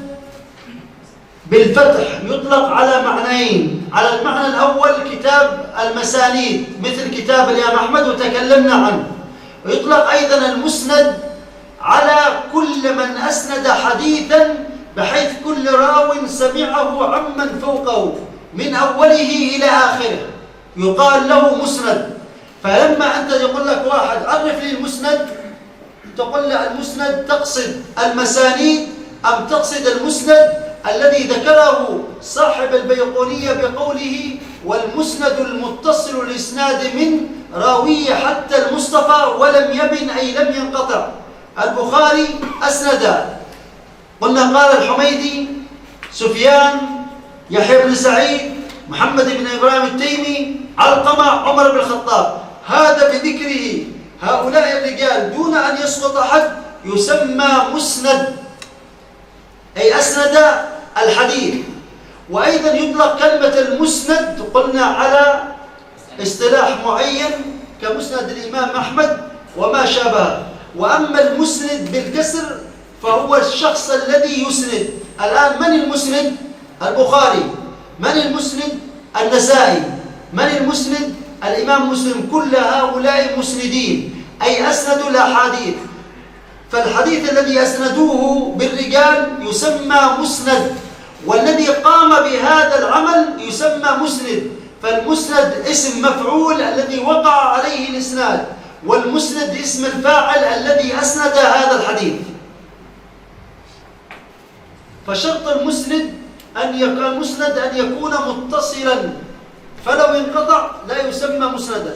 بالفتح يطلق على معنيين. على المعنى الأول كتاب المسانيد مثل كتاب الإمام أحمد وتكلمنا عنه، ويطلق أيضا المسند على كل من أسند حديثا بحيث كل راو سمعه عمن فوقه من أوله إلى آخره يقال له مسند. فلما أنت يقول لك واحد عرف لي المسند، تقول له المسند تقصد المسانيد أم تقصد المسند الذي ذكره صاحب البيقونية بقوله والمسند المتصل الإسناد من راوية حتى المصطفى ولم يبن أي لم ينقطع. البخاري أسند، قلنا قال الحميدي سفيان يحيى بن سعيد محمد بن إبراهيم التيمي علقمة عمر بن الخطاب، هذا بذكره هؤلاء الرجال دون أن يسقط أحد يسمى مسند، أي أسند الحديث. وأيضا يطلق كلمة المسند قلنا على اصطلاح معين كمسند الإمام أحمد وما شابه. وأما المسند بالكسر فهو الشخص الذي يسند. الآن من المسند؟ البخاري. من المسند؟ النسائي. من المسند؟ الإمام مسلم. كل هؤلاء مسندين أي أسندوا الأحاديث. فالحديث الذي أسندوه بالرجال يسمى مسند، والذي قام بهذا العمل يسمى مسند. فالمسند اسم مفعول الذي وقع عليه الإسناد، والمسند اسم الفاعل الذي أسند هذا الحديث. فشرط المسند أن يكون متصلا، فلو انقطع لا يسمى مسندا.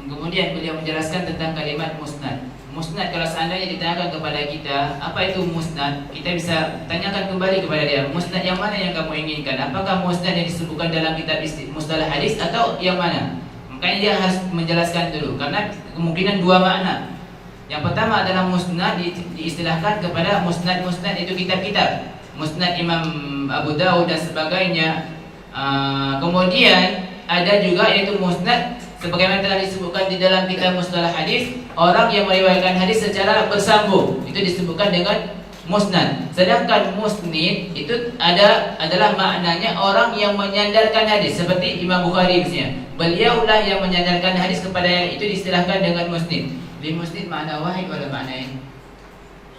Kemudian beliau menjelaskan tentang kalimat musnad. Musnad, kalau seandainya ditanyakan kepada kita apa itu musnad, kita bisa tanyakan kembali kepada dia, musnad yang mana yang kamu inginkan? Apakah musnad yang disebutkan dalam kitab mustalah hadis atau yang mana? Makanya dia harus menjelaskan dulu, karena kemungkinan dua makna. Yang pertama adalah musnad diistilahkan kepada musnad itu kitab-kitab, musnad Imam Abu Dawud dan sebagainya. Kemudian ada juga yaitu musnad Sebagaimana telah disebutkan di dalam kitab Mustalah Hadis, orang yang meriwayatkan hadis secara bersambung itu disebutkan dengan musnad. Sedangkan musnid itu adalah maknanya orang yang menyandarkan hadis, seperti Imam Bukhari misalnya. Beliaulah yang menyandarkan hadis kepada yang itu diistilahkan dengan musnid. Li musnid makna wahid wala maknain?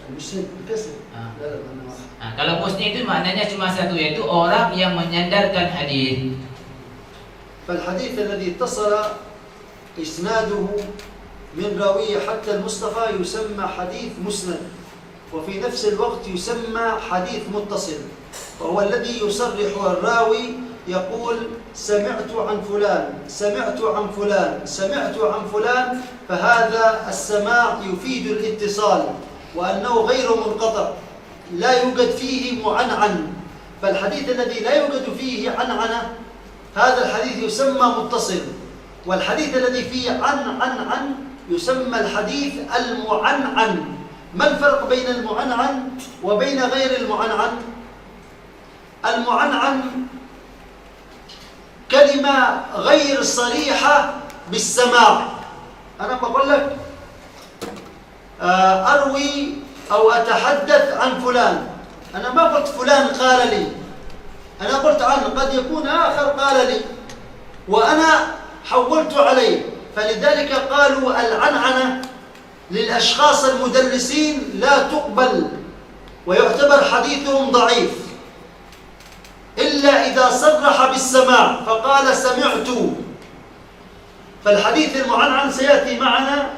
Musnid berkasr. La makna wahid. Kalau musnid itu maknanya cuma satu, yaitu orang yang menyandarkan hadis. فالحديث الذي اتصل إسناده من راوية حتى المصطفى يسمى حديث مسند، وفي نفس الوقت يسمى حديث متصل، وهو الذي يصرح الراوي يقول سمعت عن فلان سمعت عن فلان سمعت عن فلان، فهذا السماع يفيد الاتصال وأنه غير منقطع لا يوجد فيه معنعن. فالحديث الذي لا يوجد فيه عنعنة هذا الحديث يسمى متصل، والحديث الذي فيه عن يسمى الحديث المعنعن. ما الفرق بين المعنعن وبين غير المعنعن؟ المعنعن كلمة غير صريحة بالسماع. أنا بقول لك أروي أو أتحدث عن فلان، أنا ما قلت فلان قال لي، أنا قلت عنه، قد يكون آخر قال لي وأنا حولت عليه. فلذلك قالوا العنعنة للأشخاص المدلسين لا تقبل ويعتبر حديثهم ضعيف إلا إذا صرح بالسماع فقال سمعت. فالحديث المعنعن سيأتي معنا،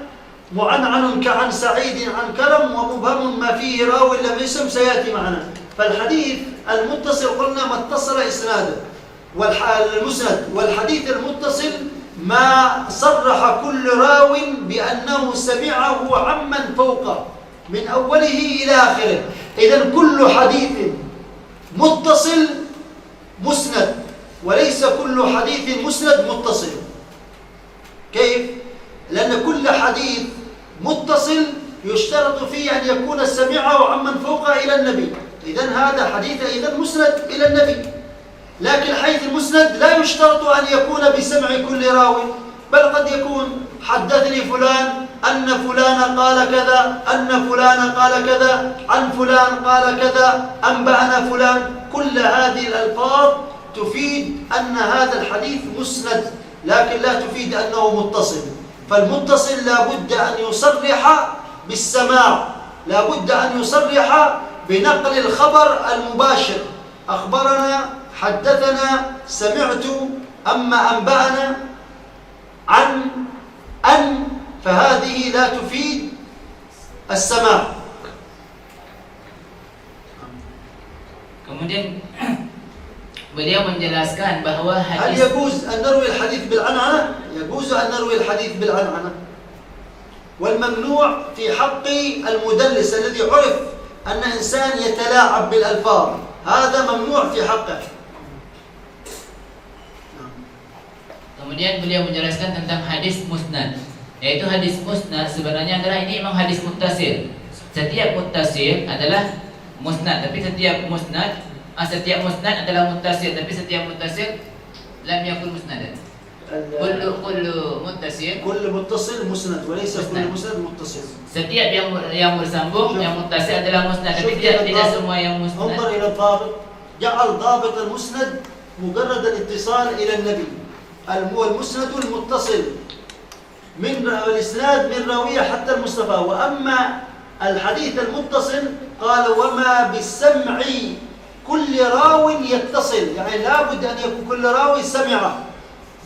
معنعن كعن سعيد عن كرم، ومبهم ما فيه راوي لم يسم سيأتي معنا. فالحديث المتصل قلنا ما اتصل إسناده، والمسند. والحديث المتصل ما صرح كل راو بأنه سمعه عمن فوقه من أوله إلى آخره. إذن كل حديث متصل مسند، وليس كل حديث مسند متصل. كيف؟ لأن كل حديث متصل يشترط فيه أن يكون سمعه عمن فوقه إلى النبي. إذن هذا حديث مسند إلى النبي. لكن حيث المسند لا يشترط أن يكون بسمع كل راوي، بل قد يكون حدثني فلان أن فلان قال كذا، أن فلان قال كذا، عن فلان قال كذا، أنبأنا فلان. كل هذه الألفاظ تفيد أن هذا الحديث مسند، لكن لا تفيد أنه متصل. فالمتصل لا بد أن يصرح بالسماع، لا بد أن يصرح بنقل الخبر المباشر، أخبرنا، حدثنا، سمعت. أما أنبأنا، عن، أن، فهذه لا تفيد السماع. Kemudian beliau menjelaskan bahawa هل hadis يجوز أن نروي الحديث بالعنعنة؟ يجوز أن نروي الحديث بالعنعنة. والممنوع في حق المدلس الذي عرف أن إنسان يتلاعب بالألفاظ، هذا ممنوع في حقه. Kemudian beliau menjelaskan tentang hadis musnad, yaitu hadis musnad sebenarnya adalah ini memang hadis muttasil. Setiap muttasil adalah musnad, tapi setiap musnad adalah muttasil, tapi setiap muttasil lam yakun musnadan. Kullu muttasil, كل متصل مسند وليس كل مسند متصل. Setiap yang bersambung yang muttasil adalah musnad, tapi tidak semua yang musnad. انظر إلى الضابط، جعل ضابط المسند مجرد الاتصال إلى النبي. المسند المتصل من الإسناد من راوية حتى المصطفى. وأما الحديث المتصل قال وما بالسمع كل راو يتصل، يعني لابد أن يكون كل راوي سمعه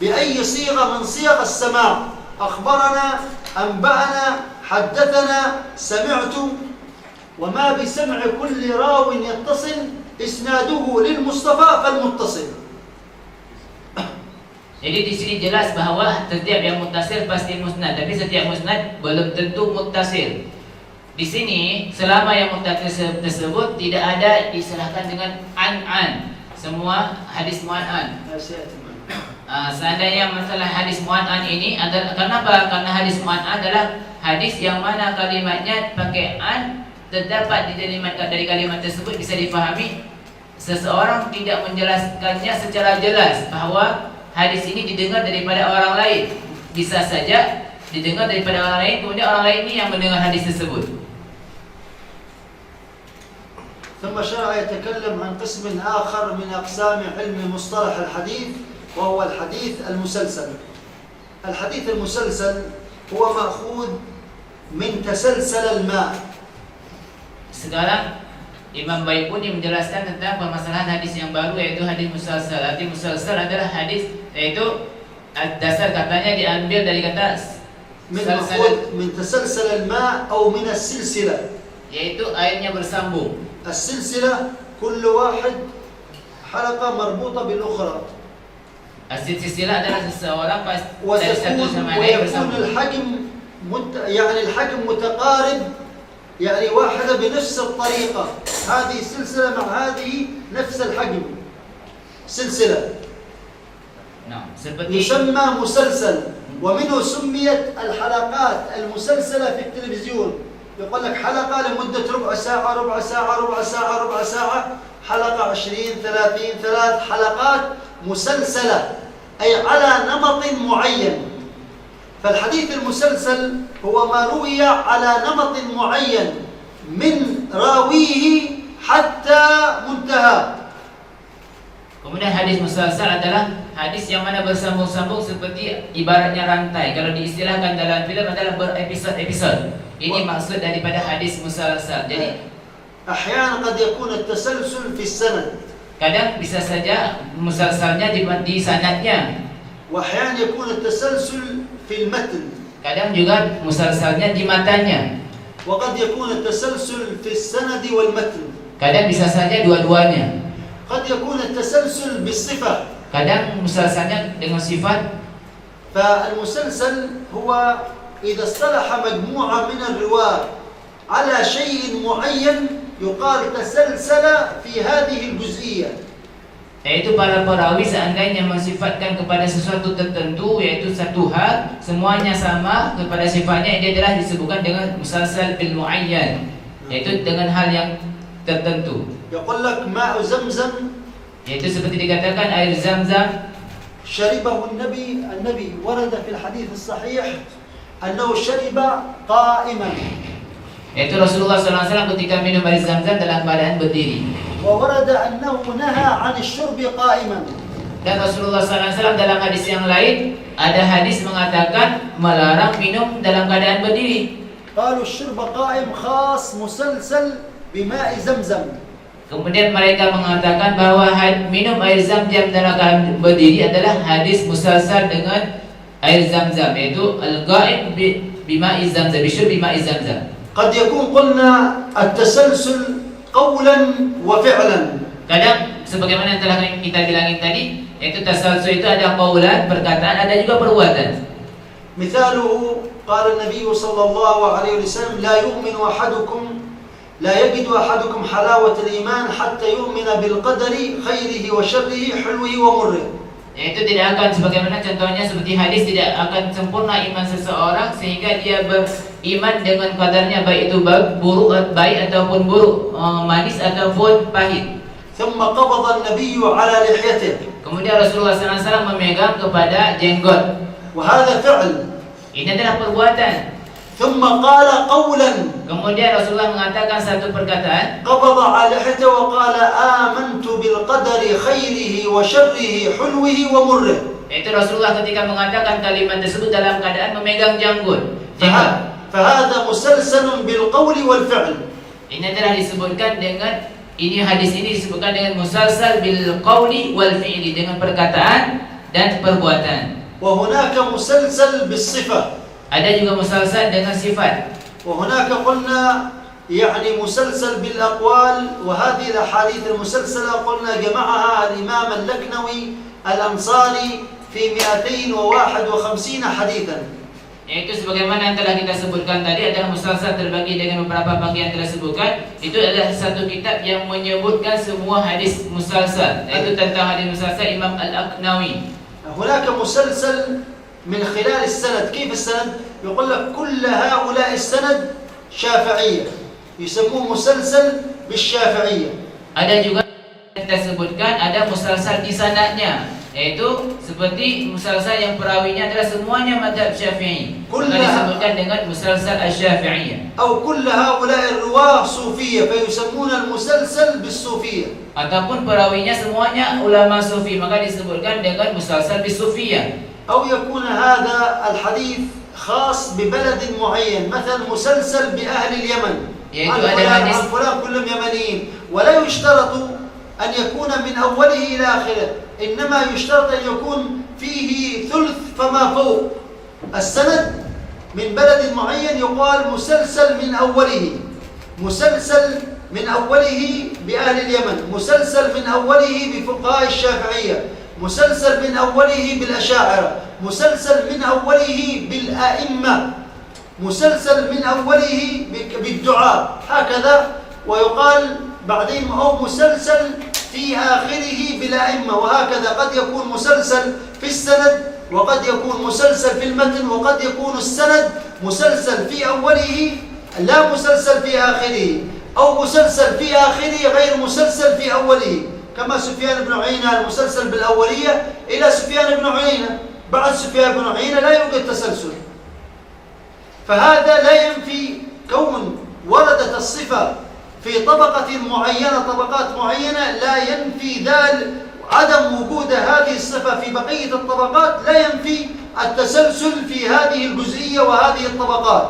بأي صيغة من صيغ السماع. أخبرنا، أنبأنا، حدثنا، سمعت. وما بسمع كل راو يتصل إسناده للمصطفى فالمتصل. Jadi di sini jelas bahawa setiap yang muttasil pasti musnad, tapi setiap musnad belum tentu muttasil. Di sini selama yang muttasil tersebut tidak ada diserahkan dengan an. Semua hadis mu'an. Seandainya masalah hadis mu'an ini adalah kenapa? Karena hadis mu'an adalah hadis yang mana kalimatnya pakai an, terdapat dari kalimat tersebut bisa difahami seseorang tidak menjelaskannya secara jelas bahawa hadis ini didengar daripada orang lain, bisa saja didengar daripada orang lain, kemudian orang lain ini yang mendengar hadis tersebut. ثم شرع يتكلم عن قسم آخر من أقسام علم مصطلح الحديث وهو الحديث المسلسل. الحديث المسلسل هو مأخوذ من تسلسل الماء. Sekarang Imam Baikuni menjelaskan tentang permasalahan hadis yang baru, yaitu hadis musalsal. Arti musalsal adalah hadis, yaitu dasar katanya diambil dari kata من تسلسل الماء أو من السلسلة، yaitu airnya bersambung. السلسلة كل واحد حلقة مربوطة بالأخرى، Silsilah adalah seseorang dari satu sama lain ويكون bersambung. الحجم يعني الحجم متقارب، يعني واحدة بنفس الطريقة، هذه سلسلة مع هذه نفس الحجم، سلسلة Seperti يسمى مسلسل. ومنه سميت الحلقات المسلسلة في التلفزيون، يقول لك حلقة لمدة ربع ساعة ربع ساعة ربع ساعة ربع ساعة، حلقة 20 30 3 حلقات مسلسلة، أي على نمط معين. فالحديث المسلسل هو ما روي على نمط معين من راويه حتى منتهى. Kemudian hadis musalsal adalah hadis yang mana bersambung-sambung seperti ibaratnya rantai. Kalau diistilahkan dalam filem adalah berepisod-episod. Ini maksud daripada hadis musalsal. Jadi أحيانا قد يكون التسلسل في السند، kadang bisa saja musalsalnya di sanadnya. وأحيانا يكون التسلسل في المتن، Kadang juga musalsalnya di matanya. وقد يكون التسلسل في السند والمتن. Kadang bisa saja dua-duanya. قد يكون التسلسل بالصفة. Kadang musalsalnya dengan sifat. فالمسلسل هو إذا اصطلح مجموعة من الرواة على شيء معين يقال تسلسل في هذه الجزئية. Yaitu para perawi seandainya mensifatkan kepada sesuatu tertentu, yaitu satu hal, semuanya sama kepada sifatnya, dia adalah disebutkan dengan musalsal bil muayyan, yaitu dengan hal yang tertentu. يقول لك ماء زمزم، Yaitu seperti dikatakan air Zam-Zam شربه النبي ورد في الحديث الصحيح أنه شرب قائما، yaitu Rasulullah SAW ketika minum air Zam-Zam dalam keadaan berdiri. وورد أنه نهى عن الشرب قائما. Dan Rasulullah SAW dalam hadis yang lain ada hadis mengatakan melarang minum dalam keadaan berdiri. قالوا الشرب قائم خاص مسلسل بماء زمزم. Kemudian mereka mengatakan bahwa minum air Zam-Zam dalam keadaan berdiri adalah hadis musalsal dengan air Zam-Zam, yaitu al-ghaib bima'i Zam-Zam, bisyurb bima'i Zam-Zam. قد يكون قلنا التسلسل قولا وفعلا. Kadang sebagaimana yang telah kita bilangin tadi, yaitu tasalsul itu ada qaulan, perkataan, ada juga perbuatan. مثاله قال النبي صلى الله عليه وسلم لا يجد أحدكم حلاوة الإيمان حتى يؤمن بالقدر خيره وشره حلوه ومره. Yaitu tidak akan, sebagaimana contohnya seperti hadis, tidak akan sempurna iman seseorang sehingga dia beriman dengan kadarnya, baik itu buruk baik ataupun buruk, manis ataupun pahit. ثم قبض النبي على لحيته. Kemudian Rasulullah SAW memegang kepada jenggot. وهذا فعل. Ini adalah perbuatan. ثم قال قولا. Kemudian Rasulullah mengatakan satu perkataan. قبض على لحيته وقال آمنت بالقدر خيره وشره حلوه ومره. Itu Rasulullah ketika mengatakan kalimat tersebut dalam keadaan memegang jenggot. فهذا مسلسل بالقول والفعل. Ini adalah disebutkan dengan hadis ini disebutkan dengan musalsal bil qauli wal fi'li, dengan perkataan dan perbuatan. وهناك مسلسل بالصفة. Ada juga musalsal dengan sifat. وهناك قلنا يعني مسلسل بالأقوال، وهذه الأحاديث المسلسلة قلنا جمعها الإمام اللكنوي الأنصاري في 251 حديثا. Yaitu sebagaimana yang telah kita sebutkan tadi, adalah musalsal terbagi dengan beberapa bagian telah sebutkan. Itu adalah satu kitab yang menyebutkan semua hadis musalsal, yaitu tentang hadis musalsal Imam Al-Aqnawi. هناك مسلسل من خلال السند. كيف السند؟ يقول لك كل هؤلاء السند شافعية، يسموه مسلسل بالشافعية. Ada juga yang kita sebutkan ada musalsal di sanadnya. Iaitu seperti musalsal yang perawinya adalah semuanya madhab Syafi'i. Maka Kullaha. disebutkan dengan musalsal Asy-Syafi'iyah. أو كل هؤلاء الرواة صوفية فيسمون المسلسل بالصوفية. Ataupun perawinya semuanya ulama sufi, maka disebutkan dengan musalsal bisufiyah. أو يكون هذا الحديث خاص ببلد معين، مثلا مسلسل بأهل اليمن، يجب عن أن فلان الحديث- عن فلان كلهم يمنيين، ولا يشترط أن يكون من أوله إلى آخره، إنما يشترط أن يكون فيه ثلث فما فوق السند من بلد معين، يقال مسلسل من أوله، مسلسل من أوله بأهل اليمن، مسلسل من أوله بفقهاء الشافعية، مسلسل من أوله بالأشاعرة، مسلسل من أوله بالأئمة، مسلسل من أوله بالدعاء، هكذا. ويقال بعدين أو مسلسل في آخره بالأئمة، وهكذا. قد يكون مسلسل في السند، وقد يكون مسلسل في المتن، وقد يكون السند مسلسل في أوله لا مسلسل في آخره، أو مسلسل في آخره غير مسلسل في أوله، كما سفيان بن عيينة المسلسل بالأولية إلى سفيان بن عيينة، بعد سفيان بن عيينة لا يوجد تسلسل. فهذا لا ينفي كون وردت الصفة في طبقة معينة، طبقات معينة، لا ينفي ذلك عدم وجود هذه الصفة في بقية الطبقات، لا ينفي التسلسل في هذه الجزئية وهذه الطبقات.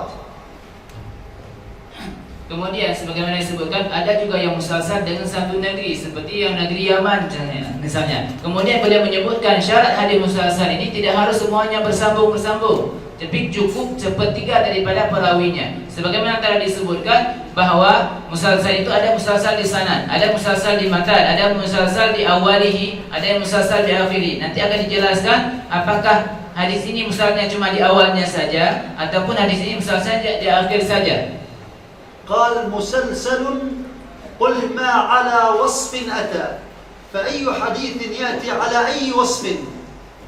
Kemudian sebagaimana disebutkan, ada juga yang musalsal dengan satu negeri, seperti yang negeri Yaman misalnya. Kemudian beliau menyebutkan syarat hadis musalsal ini tidak harus semuanya bersambung-bersambung, tapi cukup sepertiga daripada perawinya. Sebagaimana telah disebutkan bahawa musalsal itu ada musalsal di sanad, ada musalsal di matan, ada musalsal di awalihi, ada yang musalsal di akhiri. Nanti akan dijelaskan apakah hadis ini musalsalnya cuma di awalnya saja ataupun hadis ini musalsalnya di akhir saja. قال مسلسل قل ما على وصف أتى، فأي حديث يأتي على أي وصف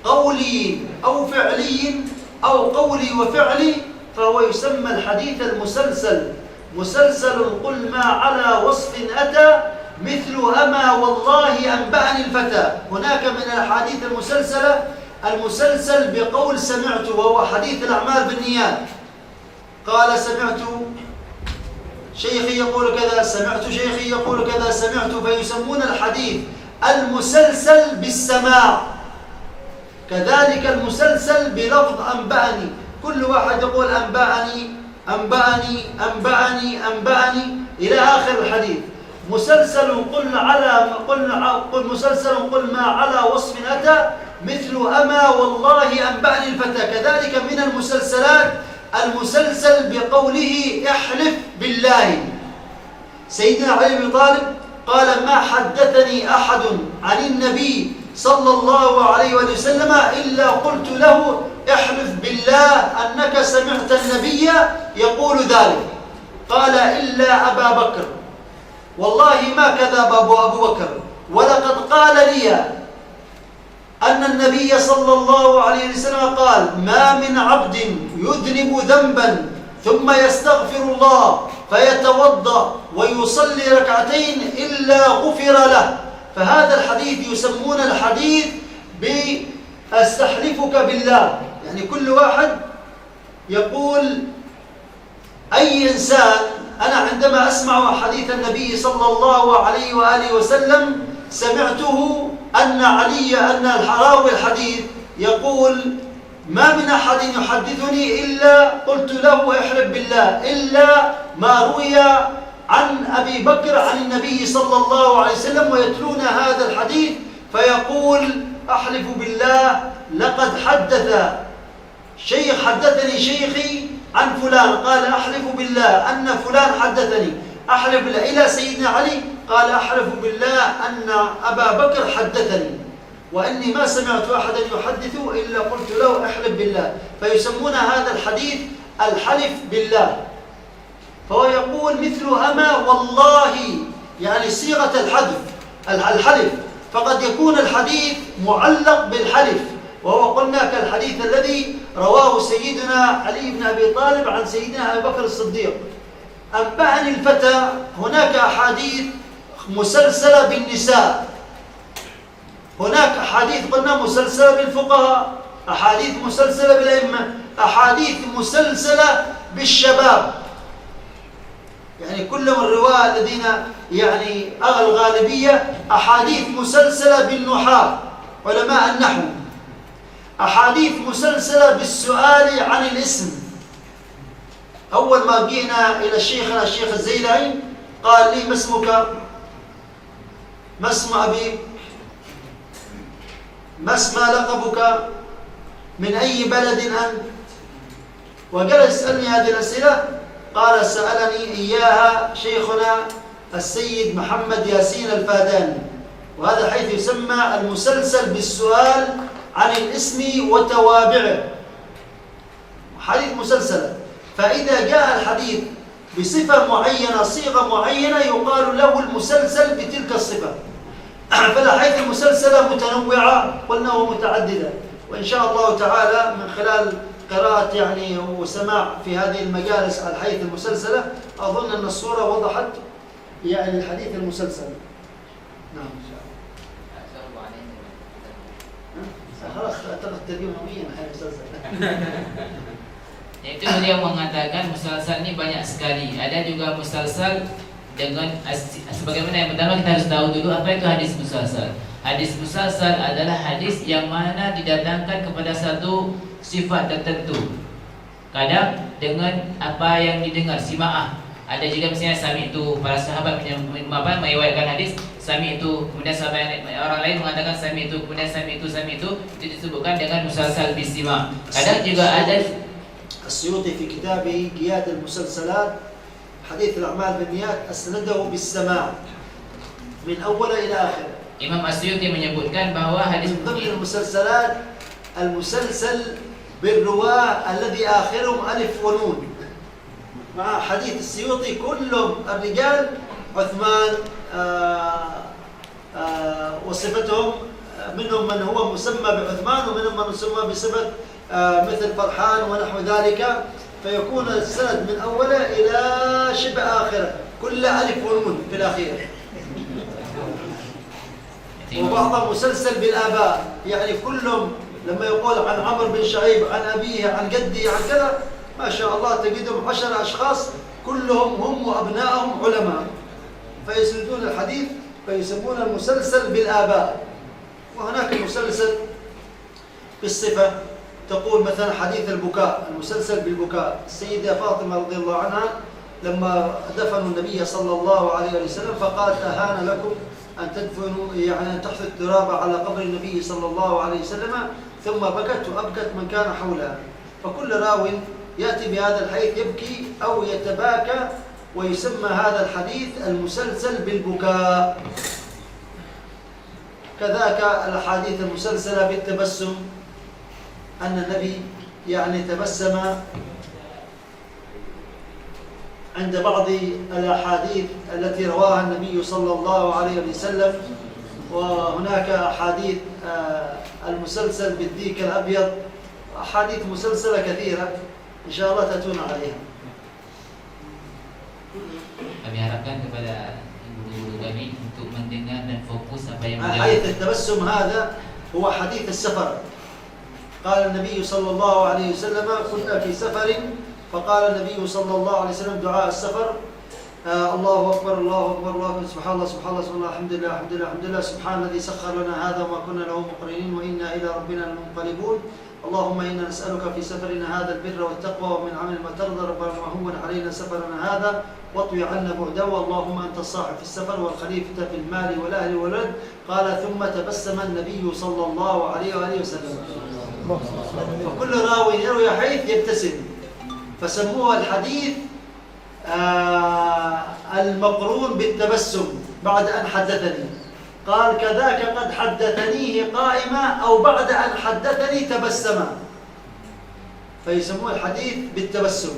قولي أو فعلي أو قولي وفعلي فهو يسمى الحديث المسلسل. مسلسل قل ما على وصف أتى مثل أما والله أنبأني الفتى. هناك من الأحاديث المسلسلة المسلسل بقول سمعت، وهو حديث الأعمال بالنيات، قال سمعت شيخي يقول كذا، سمعت شيخي يقول كذا، سمعت، فيسمون الحديث المسلسل بالسماع. كذلك المسلسل بلفظ أنبأني، كل واحد يقول أنبأني أنبأني أنبأني أنبأني إلى آخر الحديث. مسلسل قل مسلسل قل ما على وصف أتى مثل أما والله أنبأني الفتى. كذلك من المسلسلات المسلسل بقوله احلف بالله. سيدنا علي بن طالب قال ما حدثني أحد عن النبي صلى الله عليه وسلم إلا قلت له احلف بالله أنك سمعت النبي يقول ذلك. قال إلا أبا بكر، والله ما كذب أبو بكر، ولقد قال لي أن النبي صلى الله عليه وسلم قال ما من عبد يذنب ذنبا ثم يستغفر الله فيتوضأ ويصلي ركعتين إلا غفر له. فهذا الحديث يسمون الحديث بأستحلفك بالله، يعني كل واحد يقول أي إنسان، أنا عندما أسمع حديث النبي صلى الله عليه وآله وسلم سمعته أن الراوي الحديث يقول ما من أحد يحدثني إلا قلت له احلف بالله، إلا ما روي عن أبي بكر عن النبي صلى الله عليه وسلم ويتلون هذا الحديث فيقول أحلف بالله لقد حدثني شيخي عن فلان، قال أحلف بالله أن فلان حدثني، أحلف بالله. إلى سيدنا علي قال أحلف بالله أن أبا بكر حدثني، وأني ما سمعت أحدا يحدث إلا قلت له احلف بالله. فيسمون هذا الحديث الحلف بالله. فهو يقول مثل أما والله، يعني صيغة الحلف، فقد يكون الحديث معلق بالحلف، وهو قلنا كالحديث الذي رواه سيدنا علي بن أبي طالب عن سيدنا أبي بكر الصديق أنبأني الفتى. هناك أحاديث مسلسلة بالنساء، هناك أحاديث قلنا مسلسلة بالفقهاء، أحاديث مسلسلة بالأئمة، أحاديث مسلسلة بالشباب، يعني كلهم الرواة الذين يعني الغالبية أحاديث مسلسلة بالنحاة علماء النحو، أحاديث مسلسلة بالسؤال عن الاسم. أول ما جئنا إلى شيخنا الشيخ الزيلعي قال لي: ما اسمك؟ ما اسم أبيك؟ ما اسم لقبك؟ من أي بلد أنت؟ وقال يسألني هذه الأسئلة. قال: سألني إياها شيخنا السيد محمد ياسين الفاداني، وهذا حيث يسمى المسلسل بالسؤال عن الاسم وتوابعه، حديث مسلسلة. فإذا جاء الحديث بصفة معينة صيغة معينة يقال له المسلسل بتلك الصفة. فالأحاديث المسلسلة متنوعة قلنا ومتعددة، وإن شاء الله تعالى من خلال قراءة يعني وسماع في هذه المجالس الحديث المسلسلة أظن أن الصورة وضحت يعني الحديث المسلسل. نعم إن شاء الله. خلاص أعتقد ترجمة يوميا الحديث المسلسل. Itu beliau mengatakan musalsal ini banyak sekali. Ada juga musalsal dengan sebagaimana yang pertama kita harus tahu dulu apa itu hadis musalsal. Hadis musalsal adalah hadis yang mana didatangkan kepada satu sifat tertentu. Kadang dengan apa yang didengar, simaah. Ada juga misalnya sami itu para sahabat meriwayatkan hadis, sami itu, kemudian sahabat orang lain mengatakan sami itu, kemudian sami itu disebutkan dengan musalsal bisima. Kadang juga ada السيوطي في كتابه قياد المسلسلات حديث الأعمال بالنيات أسنده بالسماع من أول إلى آخر. Imam Asyuti menyebutkan bahwa hadis من ضمن المسلسلات المسلسل بالرواة الذي آخرهم ألف ونون، مع حديث السيوطي كلهم الرجال عثمان وصفتهم، منهم من هو مسمى بعثمان ومنهم من يسمى بصفة مثل فرحان ونحو ذلك، فيكون السند من أوله إلى شبه آخره كل ألف ونون في الأخير. وبعضهم مسلسل بالآباء، يعني كلهم لما يقول عن عمرو بن شعيب عن أبيه عن جده عن كذا ما شاء الله تجدهم 10 أشخاص كلهم هم وأبنائهم علماء، فيسندون الحديث فيسمون المسلسل بالآباء. وهناك المسلسل بالصفة، تقول مثلا حديث البكاء، المسلسل بالبكاء. السيدة فاطمة رضي الله عنها لما دفنوا النبي صلى الله عليه وسلم فقالت: أهان لكم أن تدفنوا يعني أن تحثوا التراب على قبر النبي صلى الله عليه وسلم، ثم بكت وأبكت من كان حولها. فكل راو يأتي بهذا الحديث يبكي أو يتباكى، ويسمى هذا الحديث المسلسل بالبكاء. كذاك الأحاديث المسلسلة بالتبسم، أن النبي يعني تبسم عند بعض الأحاديث التي رواها النبي صلى الله عليه وسلم. وهناك أحاديث المسلسل بالديك الأبيض، أحاديث مسلسلة كثيرة إن شاء الله تأتون عليها. Kami harapkan kepada guru-guru kami untuk mendengar dan fokus apa yang beliau. حديث التبسم هذا هو حديث السفر. قال النبي صلى الله عليه وسلم: كنا في سفر، فقال النبي صلى الله عليه وسلم دعاء السفر: الله أكبر الله أكبر الله أكبر، سبحان الله سبحان الله سبحان الله، الحمد لله الحمد لله الحمد لله، سبحان الذي سخر لنا هذا وما كنا له مقرنين وإنا إلى ربنا لمنقلبون، اللهم إنا نسألك في سفرنا هذا البر والتقوى ومن عمل ما ترضى، ربنا وهون علينا سفرنا هذا واطوي عنا بعده، اللهم أنت الصاحب في السفر والخليفة في المال والأهل والولد. قال: ثم تبسم النبي صلى الله عليه وآله وسلم. فكل راوي يروي حديث يبتسم، فسموه الحديث المقرون بالتبسم بعد أن حدثني. قال: كذاك قد حدثنيه قائما أو بعد أن حدثني تبسما، فيسموه الحديث بالتبسم.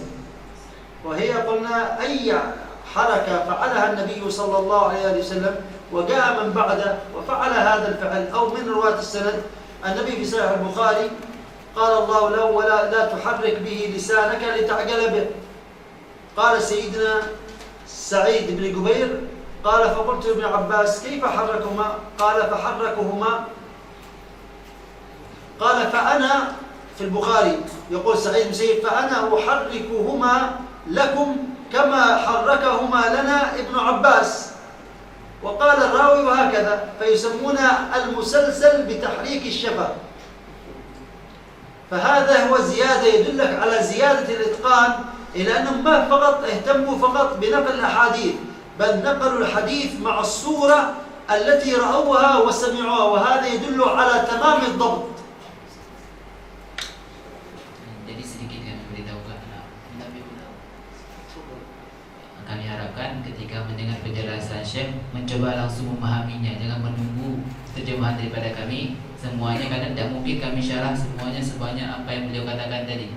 وهي قلنا أي حركة فعلها النبي صلى الله عليه وسلم وجاء من بعده وفعل هذا الفعل أو من رواة السند. النبي في صحيح البخاري قال الله له: ولا تحرك به لسانك لتعجل به. قال سيدنا سعيد بن جبير قال: فقلت لابن عباس: كيف حركهما؟ قال: فحركهما قال فأنا في البخاري يقول سعيد بن مسيب فأنا أحركهما لكم كما حركهما لنا ابن عباس. وقال الراوي وهكذا، فيسمون المسلسل بتحريك الشفة. فهذا هو زيادة يدلك على زيادة الإتقان، إلى أنهم ما فقط اهتموا فقط بنقل الأحاديث، بل نقلوا الحديث مع الصورة التي رأوها وسمعوها، وهذا يدل على تمام الضبط. Jadi sedikit yang memberitahukan Nabi Muhammad. Kami harapkan ketika mendengar penjelasan Syekh mencoba langsung memahaminya, jangan menunggu terjemahan daripada kami. Semuanya kadang tidak mungkin kami syarah semuanya sebanyak apa yang beliau katakan tadi.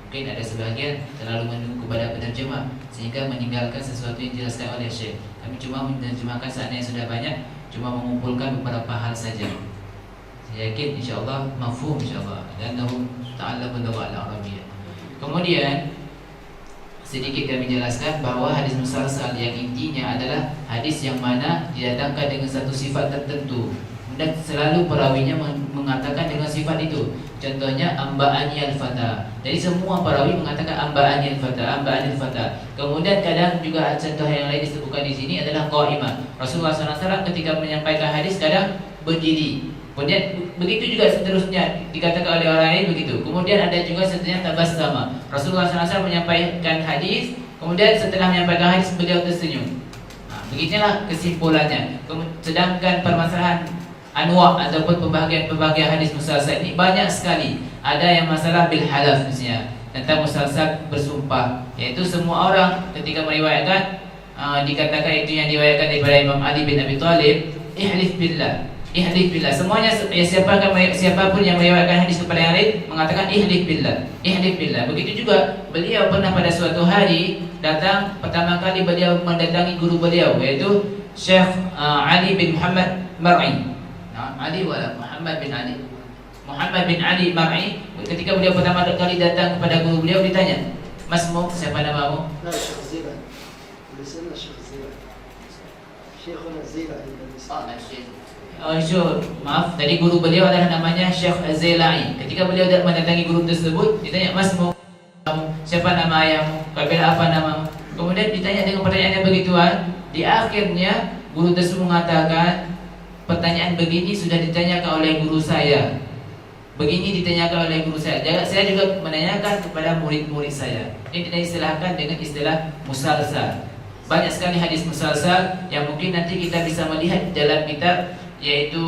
Mungkin ada sebahagian terlalu menunggu kepada penerjemah sehingga meninggalkan sesuatu yang dijelaskan oleh Syekh. Kami cuma menerjemahkan seandainya sudah banyak, cuma mengumpulkan beberapa hal saja. Saya yakin insyaAllah mafhum insyaAllah, dan lahum ta'allamu lugha al-arabiyyah. Kemudian sedikit kami jelaskan bahawa hadis musalsal yang intinya adalah hadis yang mana didatangkan dengan satu sifat tertentu dan selalu perawinya mengatakan dengan sifat itu. Contohnya amba'ani al-fata. Jadi semua perawi mengatakan amba'ani al-fata, amba'ani al-fata. Kemudian kadang juga contoh yang lain disebutkan di sini adalah qa'imah. Rasulullah SAW ketika menyampaikan hadis kadang berdiri. Kemudian begitu juga seterusnya dikatakan oleh orang lain begitu. Kemudian ada juga seterusnya tabassama. Rasulullah SAW menyampaikan hadis, kemudian setelah menyampaikan hadis beliau tersenyum. Begitulah kesimpulannya. Sedangkan permasalahan anwa' ataupun pembahagian hadis musalsal ini banyak sekali. Ada yang masalah bil halaf misalnya, tentang musalsal bersumpah, yaitu semua orang ketika meriwayatkan dikatakan itu yang diriwayatkan daripada Imam Ali bin Abi Thalib, ihlif billah, ihlif billah. Semuanya siapapun yang meriwayatkan hadis kepada yang lain mengatakan ihlif billah, ihlif billah. Begitu juga beliau pernah pada suatu hari datang, pertama kali beliau mendatangi guru beliau, yaitu Syekh Ali bin Muhammad Mar'i. Ali wala Muhammad bin Ali Mar'i. Ketika beliau pertama kali datang kepada guru beliau, ditanya, "Masmu, siapa namamu?" لا الشيخ زيلعي. لسنا الشيخ زيلعي. شيخنا الزيلعي. Maaf, tadi guru beliau adalah namanya Syekh Az-Zailai. Ketika beliau mendatangi guru tersebut, ditanya, "Masmu, siapa nama ayahmu? Kabilah apa namamu?" Kemudian ditanya dengan pertanyaan yang begituan. Di akhirnya guru tersebut mengatakan, pertanyaan begini sudah ditanyakan oleh guru saya, begini ditanyakan oleh guru saya. Saya juga menanyakan kepada murid-murid saya. Ini diistilahkan dengan istilah musalsal. Banyak sekali hadis musalsal yang mungkin nanti kita bisa melihat dalam kitab, yaitu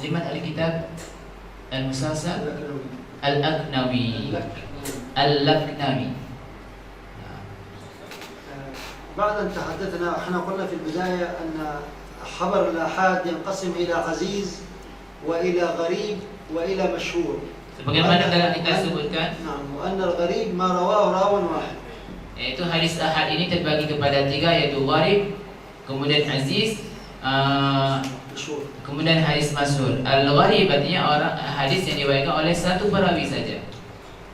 limat al-kitab al-musalsal al-Laknawi. Al-Laknawi. بعد أن تحدثنا، احنا قلنا في البداية أن خبر الآحاد ينقسم إلى عزيز وإلى غريب وإلى مشهور. Sebagaimana dalam kita sebutkan, وأن الغريب ما رواه راو واحد. Yaitu hadis ahad ini terbagi kepada tiga, yaitu gharib, kemudian aziz, kemudian hadis masyhur. Al-gharib artinya orang hadis yang diriwayatkan oleh satu perawi saja.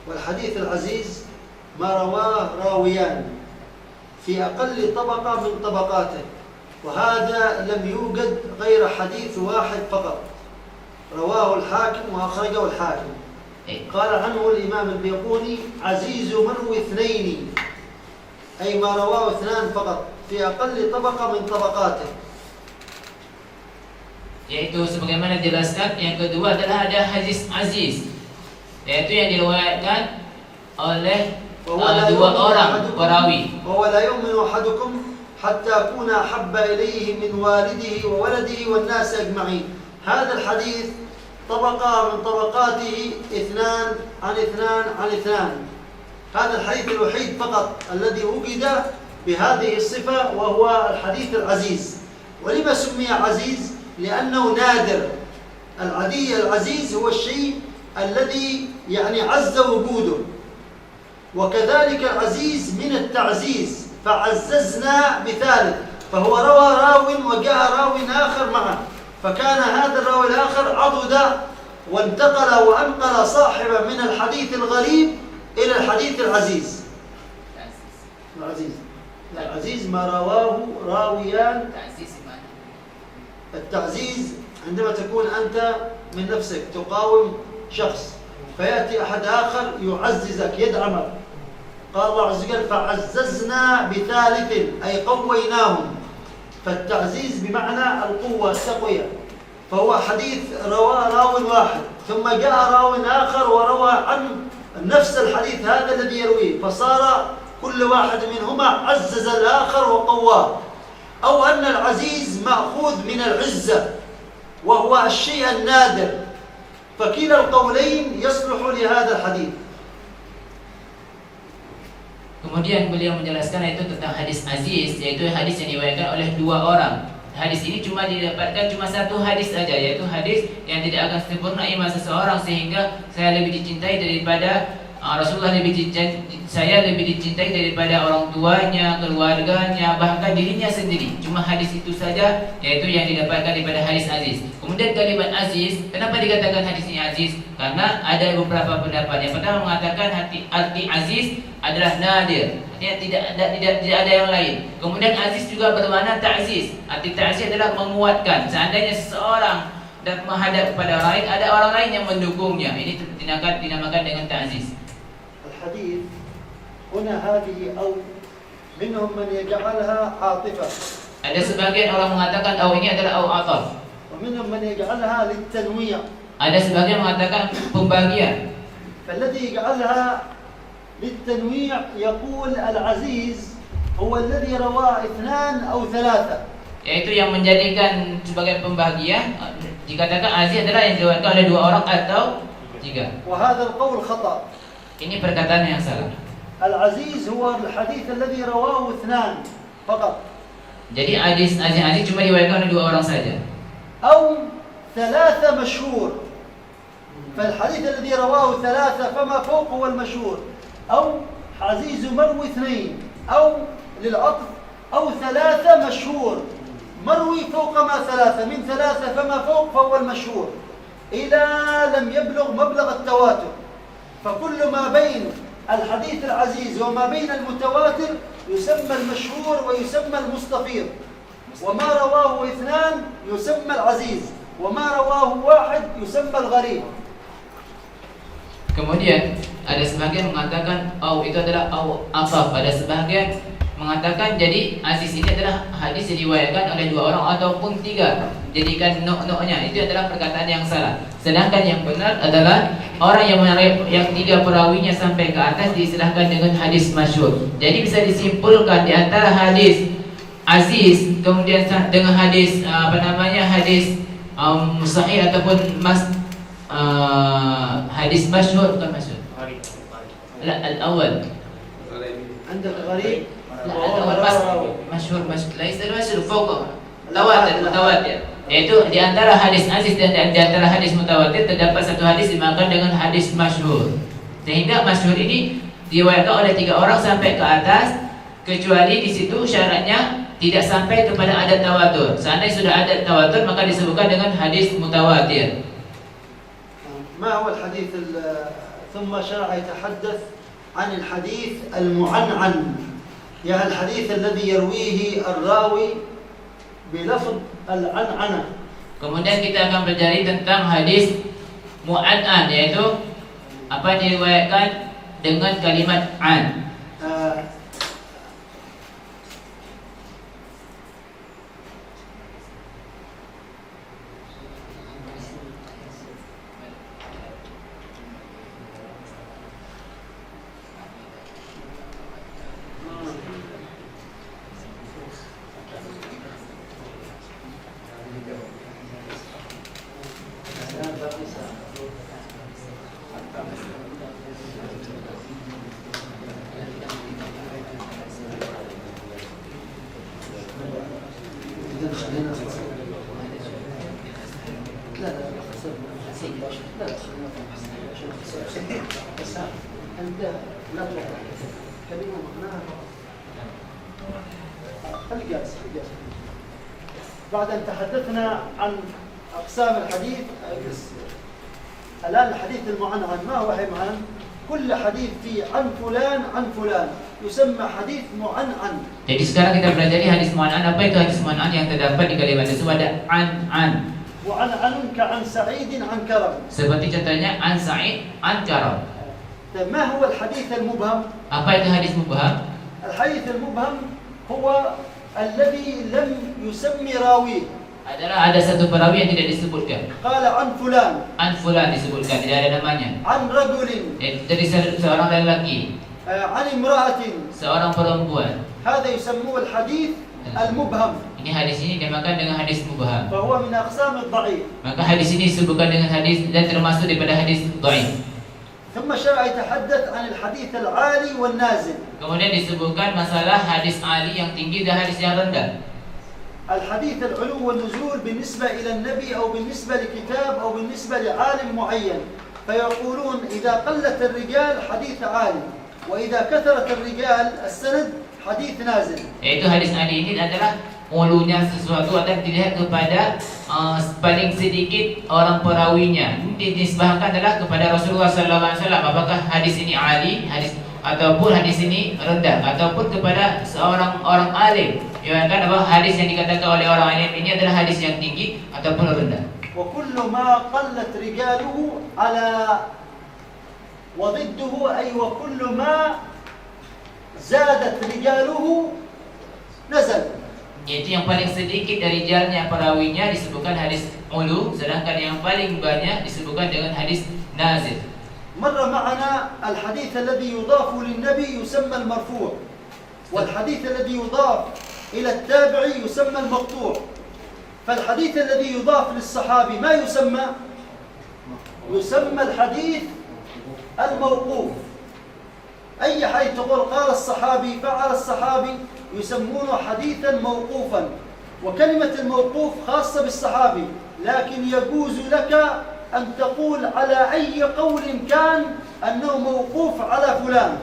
والحديث العزيز ما رواه راويان في أقل طبقة من طبقاته، وهذا لم يوجد غير حديث واحد فقط رواه الحاكم وأخرجه الحاكم. قال عنه الإمام البيقوني عزيز مروي اثنين، أي ما رواه اثنان فقط في أقل طبقة من طبقاته. Yaitu sebagaimana dijelaskan, yang kedua adalah ada hadis aziz, yaitu yang diriwayatkan oleh dua orang perawi. وهو لا يؤمن أحدكم حتى أكون أحب إليه من والده وولده والناس أجمعين. هذا الحديث طبقة من طبقاته اثنان عن اثنان عن اثنان. هذا الحديث الوحيد فقط الذي وجد بهذه الصفة، وهو الحديث العزيز. ولما سمي عزيز؟ لأنه نادر. العزيز هو الشيء الذي يعني عز وجوده، وكذلك العزيز من التعزيز، فعززنا بثالث، فهو روى راو وجاء راو آخر معه، فكان هذا الراوي الآخر عضد وانتقل وأنقل صاحبا من الحديث الغريب إلى الحديث العزيز. العزيز ما رواه راويان. التعزيز عندما تكون أنت من نفسك، تقاوم شخص فيأتي أحد آخر يعززك يدعمك. قال الله عز وجل فعززنا بثالث أي قويناهم، فالتعزيز بمعنى القوة التقوية. فهو حديث رواه راو واحد ثم جاء راو آخر وروى عن نفس الحديث هذا الذي يرويه، فصار كل واحد منهما عزز الآخر وقواه. أو أن العزيز مأخوذ من العزة وهو الشيء النادر، فكلا القولين يصلح لهذا الحديث. Kemudian beliau menjelaskan itu tentang hadis aziz, yaitu hadis yang diriwayatkan oleh dua orang. Hadis ini cuma didapatkan cuma satu hadis saja, yaitu hadis yang tidak akan sempurna iman seseorang sehingga saya lebih dicintai daripada Rasulullah saya lebih dicintai daripada orang tuanya, keluarganya, bahkan dirinya sendiri. Cuma hadis itu saja, yaitu yang didapatkan daripada hadis aziz. Kemudian kalimat aziz, kenapa dikatakan hadis ini aziz? Karena ada beberapa pendapat. Yang pertama mengatakan arti aziz adalah nadir, artinya tidak ada yang lain. Kemudian aziz juga bermakna ta'ziz. Arti ta'ziz adalah menguatkan. Seandainya seseorang dan menghadap kepada orang lain, ada orang lain yang mendukungnya. Ini dinamakan dengan ta'ziz. الحديث هنا هذه أو منهم من يجعلها عاطفة. Ada sebagian orang mengatakan ini adalah ataf. ومنهم من يجعلها للتنويع. Ada sebagian mengatakan pembagian. فالذي يجعلها للتنويع يقول العزيز هو الذي رواه اثنان أو ثلاثة. Yaitu yang menjadikan sebagai pembagian dikatakan aziz adalah yang diriwayatkan oleh dua orang atau tiga. وهذا القول خطأ. Ini perkataan yang salah. Al-aziz huwa al-hadits alladhi rawahu ithnan faqat. Jadi hadis cuma diriwayatkan oleh dua orang saja. Atau ثلاثة مشهور. فالحديث الذي رواه ثلاثة فما فوق هو المشهور. أو عزيز مروي اثنين. أو للعطف أو ثلاثة مشهور. مروي فوق ما ثلاثة، من ثلاثة فما فوق فهو المشهور. إلى لم يبلغ مبلغ التواتر. فكل ما بين الحديث العزيز وما بين المتواتر يسمى المشهور ويسمى المستفيض. وما رواه اثنان يسمى العزيز، وما رواه واحد يسمى الغريب. Kemudian ada sebagian mengatakan itu adalah ataf. Ada sebagian mengatakan jadi aziz ini adalah hadis yang diriwayatkan oleh dua orang ataupun tiga. Jadikan no-nya itu adalah perkataan yang salah. Sedangkan yang benar adalah orang yang tiga perawinya sampai ke atas diistilahkan dengan hadis masyhur. Jadi bisa disimpulkan di antara hadis aziz kemudian dengan hadis hadis sahih ataupun hadis masyhur, bukan masyhur. Al-awwal. Anda gharib. Masyhur laisa masyhur fawqa mutawatir. Yaitu di antara hadis aziz dan di antara hadis mutawatir terdapat satu hadis dimakan dengan hadis masyhur. Sehingga masyhur ini diriwayatkan oleh tiga orang sampai ke atas, kecuali di situ syaratnya tidak sampai kepada adat tawatur. Seandainya sudah ada tawatur maka disebutkan dengan hadis mutawatir. ما هو الحديث ثم شرع يتحدث عن الحديث المعنعن، يعني الحديث الذي يرويه الراوي بلفظ العنعنة. Kemudian kita akan belajar tentang hadis mu'an'an, yaitu apa diriwayatkan dengan kalimat an. بعد أن تحدثنا عن أقسام الحديث، الآن الحديث المعنعن. ما هو المعنعن؟ كل حديث فيه عن فلان عن فلان يسمى حديث معنعن. Jadi sekarang kita belajar hadis mu'an'an. Apa itu hadis mu'an'an? Yang terdapat di kalimat tersebut ada an. وعن كعن سعيد عن كرم. Seperti contohnya an Sa'id an Karam. ما هو الحديث المبهم؟ Apa itu hadis mubham? الحديث المبهم هو الذي لم يسمي راويه. Adalah ada satu perawi yang tidak disebutkan. قال عن فلان. An fulan disebutkan, tidak ada namanya. عن رجل. Dari seorang lelaki, عن امرأة. seorang perempuan. هذا يسموه الحديث المبهم. Ini hadis ini dinamakan dengan hadis mubham. فهو من أقسام الضعيف. Maka hadis ini disebutkan dengan hadis dan termasuk daripada hadis dhaif. ثم شرع يتحدث عن الحديث العالي والنازل. Kemudian disebutkan masalah hadis ali yang tinggi dan hadis yang rendah. الحديث العلو والنزول بالنسبة إلى النبي أو بالنسبة لكتاب أو بالنسبة لعالم معين، فيقولون إذا قلت الرجال حديث عالي، وإذا كثرت الرجال السند حديث نازل. Yaitu hadis ali ini adalah ulunya sesuatu akan dilihat kepada paling sedikit orang perawinya. Dinisbahkan adalah kepada Rasulullah sallallahu alaihi wasallam. Apakah hadis ini ali, hadis ataupun hadis ini rendah, ataupun kepada seorang orang alim. Ya kan, apa hadis yang dikatakan oleh orang alim ini adalah hadis yang tinggi ataupun rendah. وكل ما قلت رجاله على وضده أي وكل ما زادت رجاله نزل. Yaitu yang paling sedikit dari rijalnya perawinya disebutkan hadis ulu, sedangkan yang paling banyak disebutkan dengan hadis nazil. مر معنا الحديث الذي يضاف للنبي يسمى المرفوع، والحديث الذي يضاف إلى التابعي يسمى المقطوع. فالحديث الذي يضاف للصحابي ما يسمى؟ يسمى الحديث الموقوف. أي حديث تقول قال الصحابي فعل الصحابي يسمونه حديثا موقوفا. وكلمة الموقوف خاصة بالصحابي، لكن يجوز لك أن تقول على أي قول كان أنه موقوف على فلان.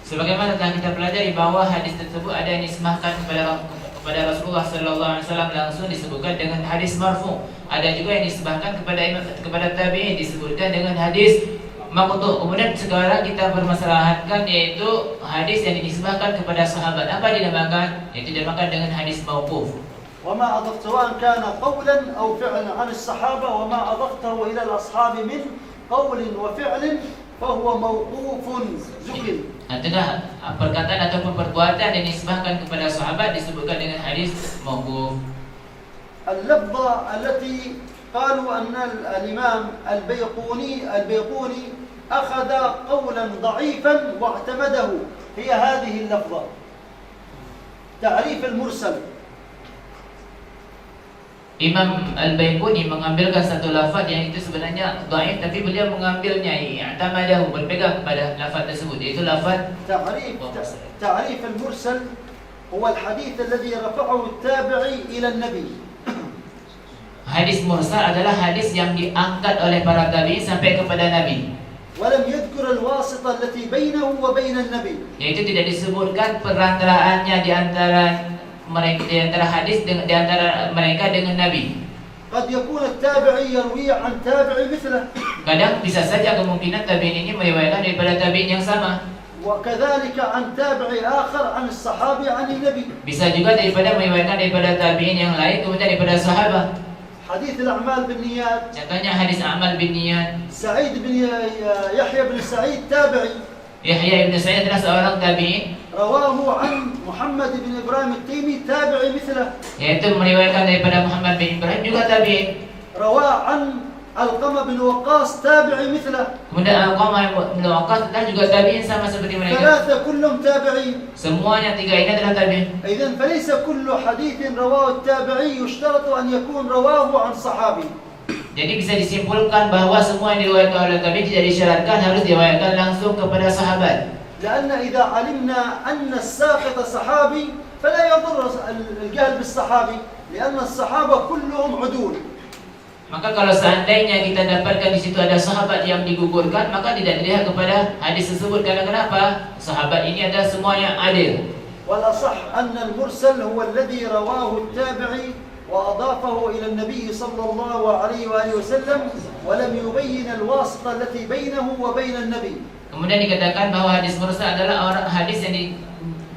Sebagaimana telah kita pelajari bahawa hadis tersebut ada yang disebutkan kepada Rasulullah sallallahu alaihi wasallam langsung disebutkan dengan hadis marfu. Ada juga yang disebutkan kepada tabi'in disebutkan dengan hadis maqtu'. Kemudian sekarang kita permasalahkan yaitu hadis yang disebutkan kepada sahabat. Apa dinamakan? Yaitu dinamakan dengan hadis mauquf. وما أضفت سواء كان قولا أو فعلا عن الصحابة وما أضفته إلى الأصحاب من قول وفعل فهو موقوف زكل. Adalah perkataan ataupun perbuatan yang disebutkan kepada sahabat disebutkan dengan hadis mauquf. اللفظة التي قالوا أن الإمام البيقوني أخذ قولا ضعيفا واعتمده هي هذه اللفظة، تعريف المرسل. Imam Al-Baiquni mengambilkan satu lafaz yang itu sebenarnya dhaif, tapi beliau mengambilnya i'tamadahu, berpegang kepada lafaz tersebut, iaitu lafaz تعريف المرسل هو الحديث الذي رفعه التابعي إلى النبي. Hadis mursal adalah hadis yang diangkat oleh para tabi'in sampai kepada Nabi. ولم يذكر الواسطة التي بينه وبين النبي. Yaitu tidak disebutkan perantaraannya di antara mereka, di antara hadis di antara mereka dengan Nabi. قد يكون التابعي يروي عن تابعي مثله. Kadang bisa saja kemungkinan tabi'in ini meriwayatkan daripada tabi'in yang sama. وكذلك عن تابعي آخر عن الصحابي عن النبي. Bisa juga meriwayatkan daripada tabi'in yang lain kemudian daripada sahabat. حديث الأعمال بالنيات. Contohnya hadis amal bin niyat. سعيد بن يحيى بن سعيد تابعي. Yahya ibn Sa'id adalah seorang tabi'in. رواه عن محمد بن إبراهيم التيمي تابعي مثله. Yaitu meriwayatkan daripada Muhammad bin Ibrahim juga tabi'in. رواه عن علقمة بن وقاص تابعي مثله. Kemudian Alqamah bin Waqqas adalah juga tabi'in sama seperti mereka. ثلاثة كلهم تابعين. Semuanya tiga ini adalah tabi'in. إذن فليس كل حديث رواه التابعي يشترط أن يكون رواه عن صحابي. Jadi bisa disimpulkan bahawa semua yang diriwayatkan oleh tabi'in tidak disyaratkan harus diriwayatkan langsung kepada sahabat. لأن إذا علمنا أن الساقط صحابي فلا يضر الجهل بالصحابي لأن الصحابة كلهم عدول. Maka kalau seandainya kita dapatkan di situ ada sahabat yang digugurkan, maka tidak dilihat kepada hadis tersebut. Karena kenapa? Sahabat ini adalah semuanya adil. والأصح أن المرسل هو الذي رواه التابعي وأضافه إلى النبي صلى الله عليه وآله وسلم ولم يبين الواسطة التي بينه وبين النبي. Kemudian dikatakan bahawa hadis mursal adalah hadis yang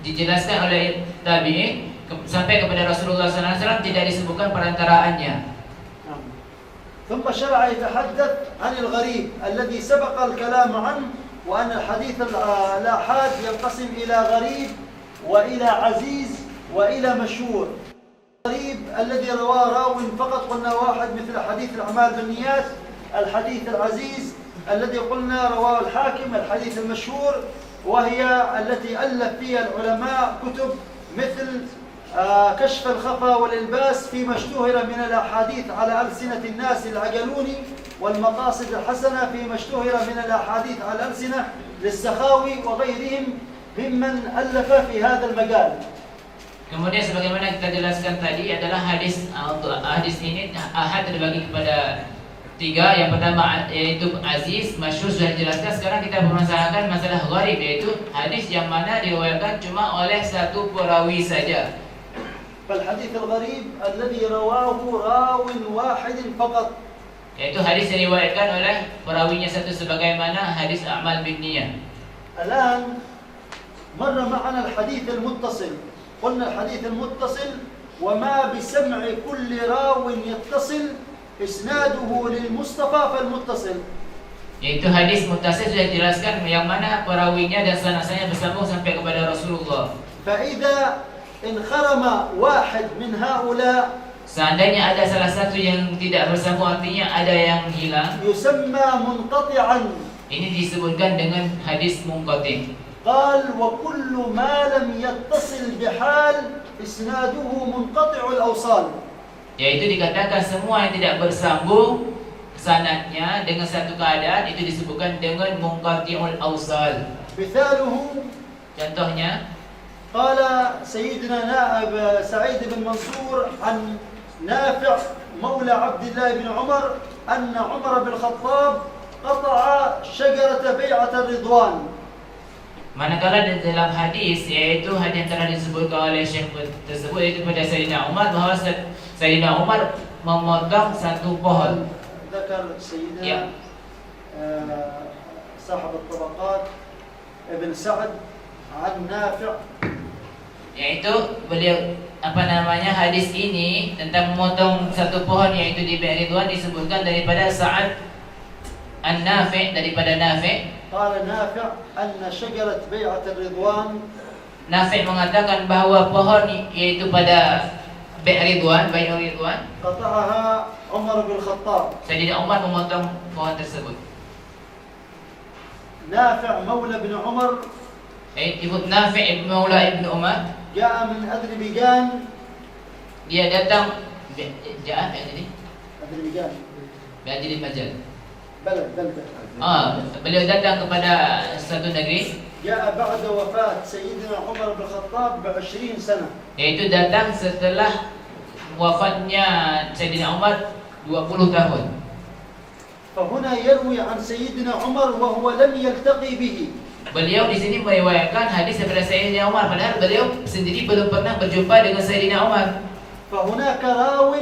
dijelaskan oleh tabi'in sampai kepada Rasulullah SAW tidak disebutkan perantaraannya. ثم شرع يتحدث عن الغريب الذي سبق الكلام عنه وأن الحديث الآحاد ينقسم إلى غريب وإلى عزيز وإلى مشهور. الغريب الذي رواه راو فقط قلنا واحد مثل حديث الأعمال بالنيات. الحديث العزيز الذي قلنا رواه الحاكم. الحديث المشهور وهي التي ألف فيها العلماء كتب مثل كشف الخفا والإلباس فيما اشتهر من الأحاديث على ألسنة الناس العجلوني، والمقاصد الحسنة فيما اشتهر من الأحاديث على الألسنة للسخاوي وغيرهم ممن ألف في هذا المجال. Kemudian sebagaimana kita jelaskan tadi adalah hadis, untuk hadis ini ahad terbagi kepada tiga. Yang pertama yaitu aziz, masyhur sudah dijelaskan. Sekarang kita permasalahkan masalah gharib, yaitu hadis yang mana diriwayatkan cuma oleh satu perawi saja. فالحديث الغريب الذي رواه راو واحد فقط. Yaitu hadis yang diriwayatkan oleh perawinya satu, sebagaimana hadis A'mal binniyah. الآن مر معنا الحديث المتصل. قلنا الحديث المتصل وما بسمع كل راو يتصل إسناده للمصطفى فالمتصل. Yaitu hadis muttasil sudah dijelaskan yang mana perawinya dan sanad-sanadnya bersambung sampai kepada Rasulullah. فإذا انخرم واحد من هؤلاء Seandainya ada salah satu yang tidak bersambung, artinya ada yang hilang, يسمى منقطعا. ini disebutkan dengan hadis munqati'. قال وكل ما لم يتصل بحال إسناده منقطع الأوصال. Yaitu dikatakan semua yang tidak bersambung sanadnya dengan satu keadaan itu disebutkan dengan munqati'ul awsal. مثاله Contohnya, قال سيدنا نائب سعيد بن منصور عن نافع مولى عبد الله بن عمر أن عمر بن الخطاب قطع شجرة بيعة الرضوان. manakala di dalam hadis, yaitu hadis yang telah disebutkan oleh syekh tersebut, yaitu pada Sayyidina Umar, bahawa Sayyidina Umar memotong satu pohon. ذكر سيدنا Ya. صاحب الطبقات ابن سعد عن نافع. Yaitu beliau hadis ini tentang memotong satu pohon, yaitu di Bai'ah Ridwan, disebutkan daripada Sa'ad An-Nafi', daripada Nafi'. قال نافع أن شجرة بيعة الرضوان. Nafi' mengatakan bahawa pohon yaitu pada Bai'ah Ridwan قطعها عمر بن الخطاب. Sayyidina Umar memotong pohon tersebut. نافع مولى بن عمر Ibu Nafi' Maula Ibn Umar, جاء من أذربيجان. dia datang jadi أذربيجان jadi majal. بلدة. Beliau datang kepada satu negeri, جاء بعد وفاة سيدنا عمر بن الخطاب ب20 سنة. yaitu datang setelah wafatnya Sayyidina Umar 20 tahun. فهنا يروي عن سيدنا عمر وهو لم يلتقي به. Beliau di sini meriwayatkan hadis daripada Sayyidina Umar, padahal beliau sendiri belum pernah berjumpa dengan Sayyidina Umar. فهناك راو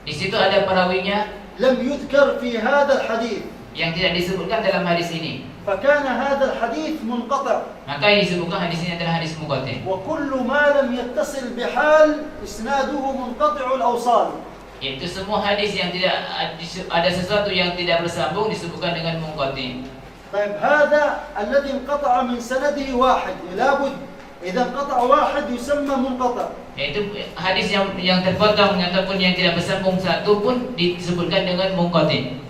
Di situ ada perawinya لم يذكر في هذا الحديث. yang tidak disebutkan dalam hadis ini. فكان هذا الحديث منقطع. Maka yang disebutkan hadis ini adalah hadis munqati'. وكل ما لم يتصل بحال إسناده منقطع الأوصال. Yaitu semua hadis yang tidak ada sesuatu yang tidak bersambung disebutkan dengan munqati'. طيب هذا الذي انقطع من سنده واحد لابد إذا انقطع واحد يسمى منقطع. Yaitu hadis yang terpotong ataupun yang tidak bersambung satu pun disebutkan dengan munqati'.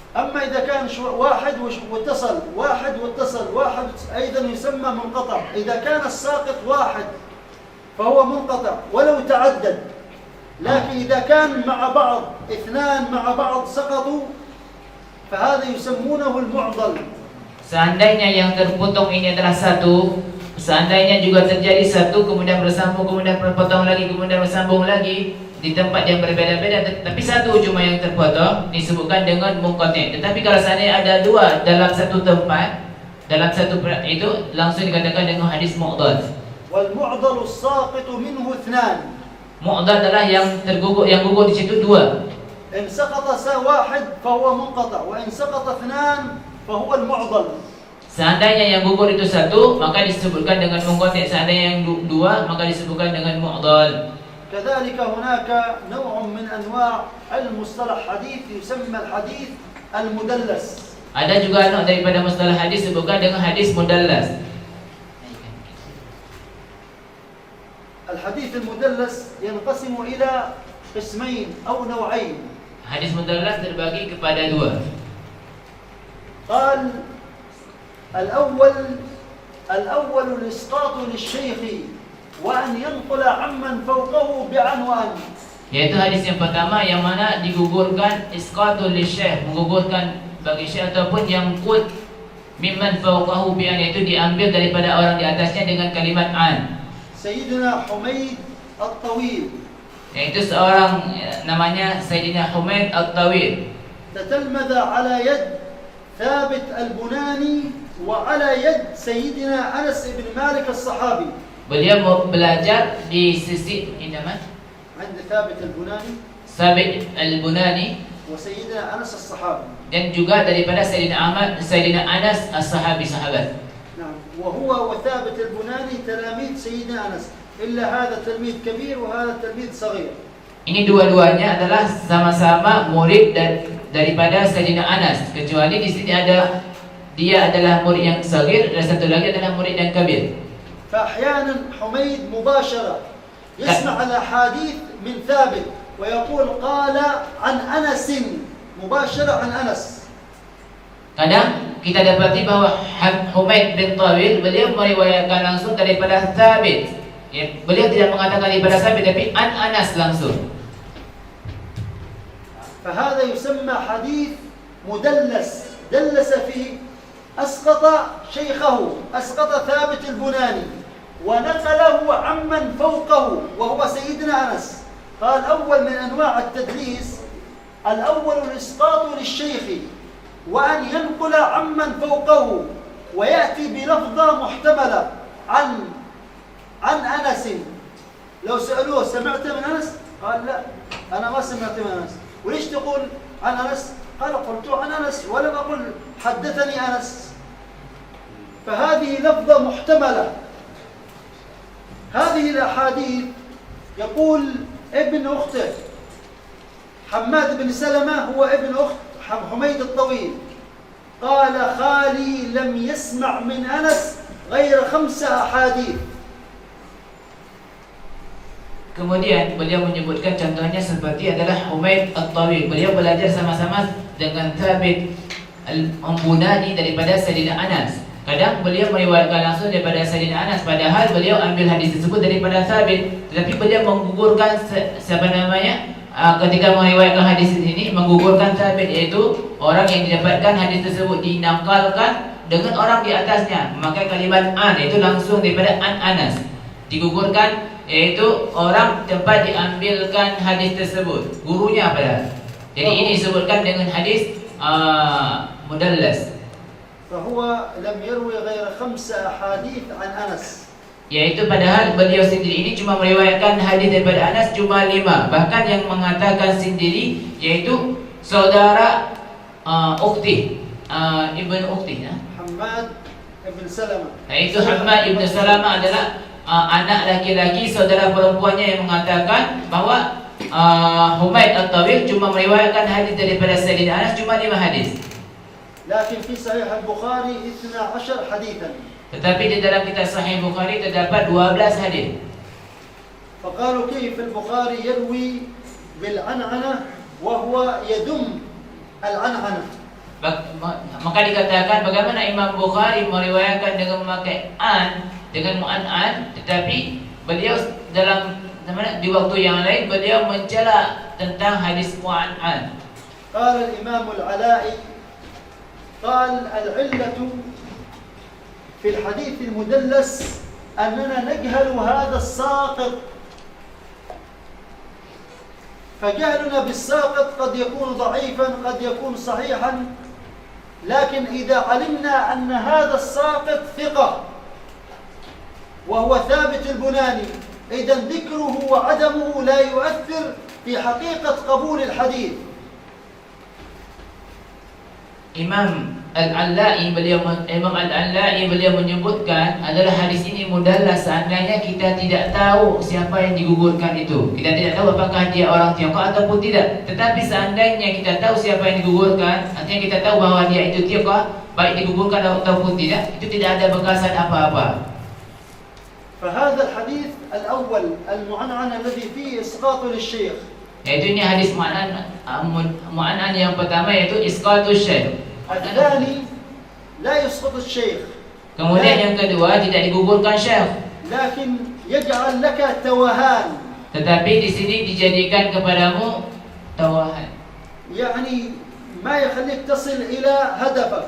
أما إذا كان واحد واتصل واحد أيضا يسمى منقطع. إذا كان الساقط واحد فهو منقطع ولو تعدد. لكن إذا كان مع بعض اثنان مع بعض سقطوا فهذا يسمونه المعضل. Seandainya yang terpotong ini adalah satu, seandainya juga terjadi satu, kemudian bersambung, kemudian terpotong lagi, kemudian bersambung lagi di tempat yang berbeda-beda, tapi satu cuma yang terpotong, disebutkan dengan munqati'. Tetapi kalau seandainya ada dua dalam satu tempat, dalam satu itu langsung dikatakan dengan hadis mu'dal. والمعضل الساقط منه اثنان. Mu'dal adalah yang tergugur, yang gugur di situ dua. إن سقط واحد فهو منقطع وإن سقط اثنان فهو المعضل. Seandainya yang gugur itu satu, maka disebutkan dengan mungqati'. Seandainya yang dua, maka disebutkan dengan mu'dal. كذلك هناك نوع من أنواع المصطلح حديث يسمى الحديث المدلس. Ada juga anak daripada mustalah hadis disebutkan dengan hadis mudallas. الحديث المدلس ينقسم إلى قسمين أو نوعين. Hadis mudallas terbagi kepada dua. قال الأول الإسقاط للشيخ وأن ينقل عمن فوقه بعنوان. Yaitu hadis yang pertama yang mana digugurkan isqatul lisyekh, menggugurkan bagi syekh ataupun yang qut mimman fawqahu bi an, yaitu diambil daripada orang di atasnya dengan kalimat an. سيدنا حميد الطويل, Yaitu seorang namanya Sayyidina Humaid At-Tawil. تتلمذ على يد ثابت البناني وعلى يد سيدنا أنس بن مالك الصحابي. Beliau belajar di sisi inaman عند ثابت البناني Sabit Al-Bunani وسيدنا أنس الصحابي. dan juga daripada Sayyidina Anas As-Sahabi, sahabat. نعم. وهو وثابت البناني تلاميذ سيدنا أنس، إلا هذا تلميذ كبير وهذا تلميذ صغير. Ini dua-duanya adalah sama-sama murid daripada Sayyidina Anas, kecuali di sini ada dia adalah murid yang sagir dan satu lagi adalah murid yang kabir. فأحيانا حميد مباشرة يسمع الأحاديث من ثابت ويقول قال عن أنس مباشرة عن أنس. Kadang kita dapati bahawa Humaid bin Tawil beliau meriwayatkan langsung daripada Thabit. Ya, beliau tidak mengatakan daripada Thabit tapi an Anas langsung. فهذا يسمى حديث مدلس، دلس فيه، أسقط شيخه، أسقط ثابت البناني ونقله عمن فوقه وهو سيدنا أنس. قال أول من أنواع التدليس الأول الإسقاط للشيخ وأن ينقل عمن فوقه ويأتي بلفظة محتملة عن أنس. لو سألوه سمعت من أنس؟ قال لا أنا ما سمعت من أنس. وليش تقول عن أنس؟ قال قلت عن أنس ولم أقل حدثني أنس. فهذه لفظة محتملة. هذه الأحاديث يقول ابن أخته حماد بن سلمة هو ابن أخت حميد الطويل، قال خالي لم يسمع من أنس غير 5 أحاديث. Kemudian beliau menyebutkan contohnya seperti adalah Humaid At-Tawil. Beliau belajar sama-sama dengan Thabit Al-Bunani daripada Sayyidina Anas. Kadang beliau meriwayatkan langsung daripada Sayyidina Anas, padahal beliau ambil hadis tersebut daripada Thabit, tetapi beliau menggugurkan ketika meriwayatkan hadis ini menggugurkan Thabit, yaitu orang yang didapatkan hadis tersebut dinaqalkan dengan orang di atasnya, memakai kalimat an, yaitu langsung daripada an Anas. Digugurkan yaitu orang tempat diambilkan hadis tersebut, gurunya apa? Jadi ini disebutkan dengan hadis mudallas. فهو لم يروي غير 5 أحاديث عن أنس. Yaitu padahal beliau sendiri ini cuma meriwayatkan hadis daripada Anas cuma 5. Bahkan yang mengatakan sendiri yaitu saudara Ukhti, Ibn Ukhti, Hammad ibn Salamah. Yaitu Hammad ibn Salamah adalah anak laki-laki saudara perempuannya yang mengatakan bahawa Humaid At-Tawil cuma meriwayatkan hadis daripada Sayyidina Anas cuma 5 hadis. لكن في صحيح البخاري 12 حديثا. Tetapi di dalam kitab Sahih Bukhari terdapat 12 hadis. فقالوا كيف البخاري يروي بالعنعنة وهو يذم العنعنة. Maka dikatakan bagaimana Imam Bukhari meriwayatkan dengan memakai an, dengan mu'an-an, tetapi beliau di waktu yang lain beliau mencela tentang hadis mu'an-an. قال الإمام العلائي قال العلة في الحديث المدلس أننا نجهل هذا الساقط، فجهلنا بالساقط قد يكون ضعيفا قد يكون صحيحا، لكن إذا علمنا أن هذا الساقط ثقة وهو ثابت البناني، إذن ذكره وعدمه لا يؤثر في حقيقة قبول الحديث. Imam Al-Allai beliau menyebutkan adalah hadis ini mudallas seandainya kita tidak tahu siapa yang digugurkan itu. Kita tidak tahu apakah dia orang Tiongkok ataupun tidak. Tetapi seandainya kita tahu siapa yang digugurkan, artinya kita tahu bahawa dia itu Tiongkok, baik digugurkan ataupun tidak, itu tidak ada bekasan apa-apa. فهذا الحديث الأول المعنعن الذي فيه إسقاط للشيخ. Yaitu ini hadis mu'an'an yang pertama, yaitu isqatus syekh. الثاني لا يسقط الشيخ. Kemudian yang kedua, tidak digugurkan syekh. لكن يجعل لك توهان. Tetapi di sini dijadikan kepadamu tawahan. يعني ما يخليك تصل إلى هدفك.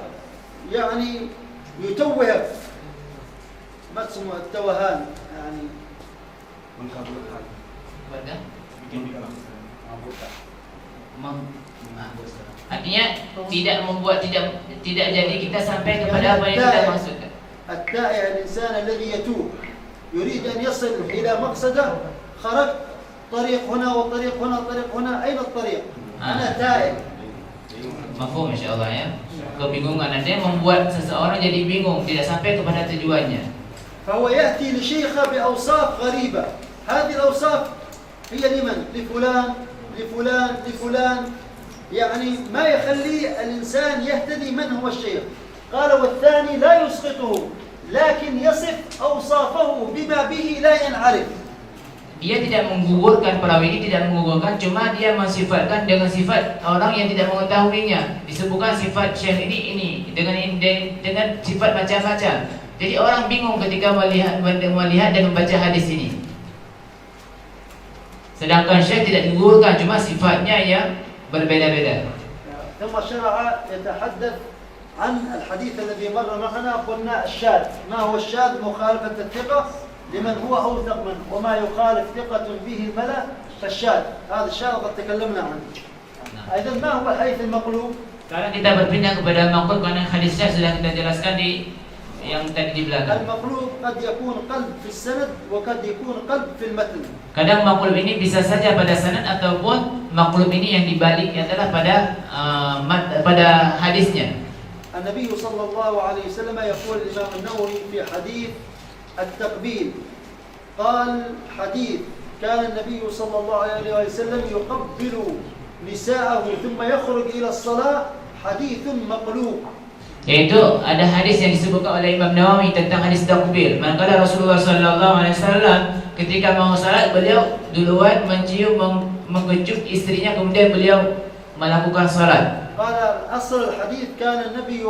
يعني يتوهك. ما تسمى التوهان يعني artinya tidak membuat tidak jadi kita sampai kepada apa yang kita maksudkan. التائه الإنسان الذي يتوه يريد أن يصل إلى مقصده خرج طريق هنا وطريق هنا طريق هنا أين الطريق؟ أنا تائه. Mafhum insya-Allah ya. Kebingungan nanti membuat seseorang jadi bingung, tidak sampai kepada tujuannya. فهو يأتي لشيخه بأوصاف غريبة. هذه الأوصاف هي لمن؟ لفلان لفلان لفلان. يعني ما يخلي الإنسان يهتدي من هو الشيخ. قال والثاني لا يسقطه لكن يصف أوصافه بما به لا ينعرف. Dia tidak menggugurkan perawi ini, tidak menggugurkan, cuma dia mensifatkan dengan sifat orang yang tidak mengetahuinya. Disebutkan sifat syekh ini dengan sifat macam-macam. Jadi orang bingung ketika melihat dan membaca hadis ini. Sedangkan syekh tidak digugurkan, cuma sifatnya yang berbeda-beda. ثم شرع يتحدث عن الحديث الذي مر معنا. قلنا الشاذ. ما هو الشاذ؟ مخالفة الثقة لمن هو أوثق منه، وما يخالف ثقة به الملأ فالشاذ. هذا الشاذ قد تكلمنا عنه. أيضا ما هو الحديث المقلوب؟ Sekarang kita berpindah kepada maqlub, karena hadis syadz sudah kita jelaskan di yang tadi di belakang. المقلوب قد يكون قلب في السند وقد يكون قلب في المتن. Kadang maqlub ini bisa saja pada sanad ataupun maqlub ini yang dibalik adalah pada hadisnya. النبي صلى الله عليه وسلم يقول الإمام النووي في حديث التقبيل قال حديث كان النبي صلى الله عليه وسلم يقبل نساءه ثم يخرج إلى الصلاة حديث مقلوب. Yaitu ada hadis yang disebutkan oleh Imam Nawawi tentang hadis takbir. Manakala Rasulullah sallallahu alaihi wasallam ketika mau salat, beliau duluan mencium mengecup istrinya, kemudian beliau melakukan salat. قال أصل الحديث كان النبي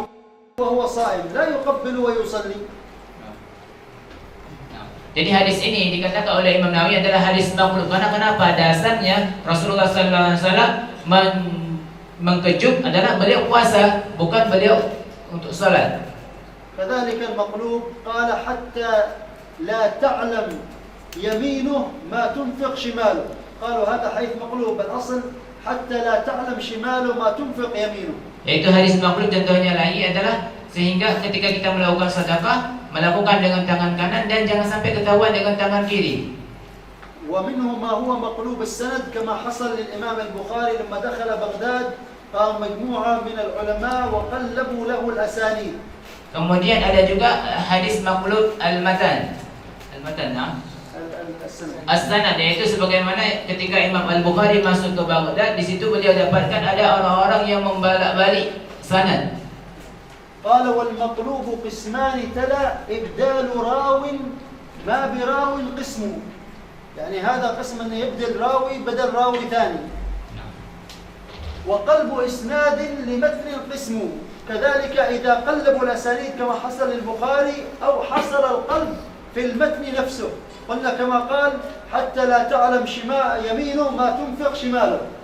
وهو صائم لا يقبل ويصلي. Jadi hadis ini dikatakan oleh Imam Nawawi adalah hadis maqlub. Karena kenapa? Dasarnya Rasulullah sallallahu alaihi wasallam mengkecup adalah beliau puasa, bukan beliau untuk salat. كذلك المقلوب قال حتى لا تعلم يمينه ما تنفق شماله. قالوا هذا حديث مقلوب. الأصل حتى لا تعلم شماله ما تنفق يمينه. Yaitu hadis maqlub contohnya lagi adalah sehingga ketika kita melakukan sedekah, melakukan dengan tangan kanan dan jangan sampai ketahuan dengan tangan kiri. ومنه ما هو مقلوب السند كما حصل للإمام البخاري لما دخل بغداد قام مجموعة من العلماء وقلبوا له الأسانيد. Kemudian ada juga hadis maqlub al-matan. Al-matan, as-sanad, yaitu sebagaimana ketika Imam Al-Bukhari masuk ke Baghdad, di situ beliau dapatkan ada orang-orang yang membalak-balik sanad. قال والمقلوب قسمان تلا إبدال راو ما براو قسمه. يعني هذا قسم أنه يبدل راوي بدل راوي ثاني. وقلب إسناد لمتن قسمه. كذلك إذا قلبوا الأسانيد كما حصل للبخاري أو حصل القلب في المتن نفسه. قلنا كما قال حتى لا تعلم يمينه ما تنفق شماله.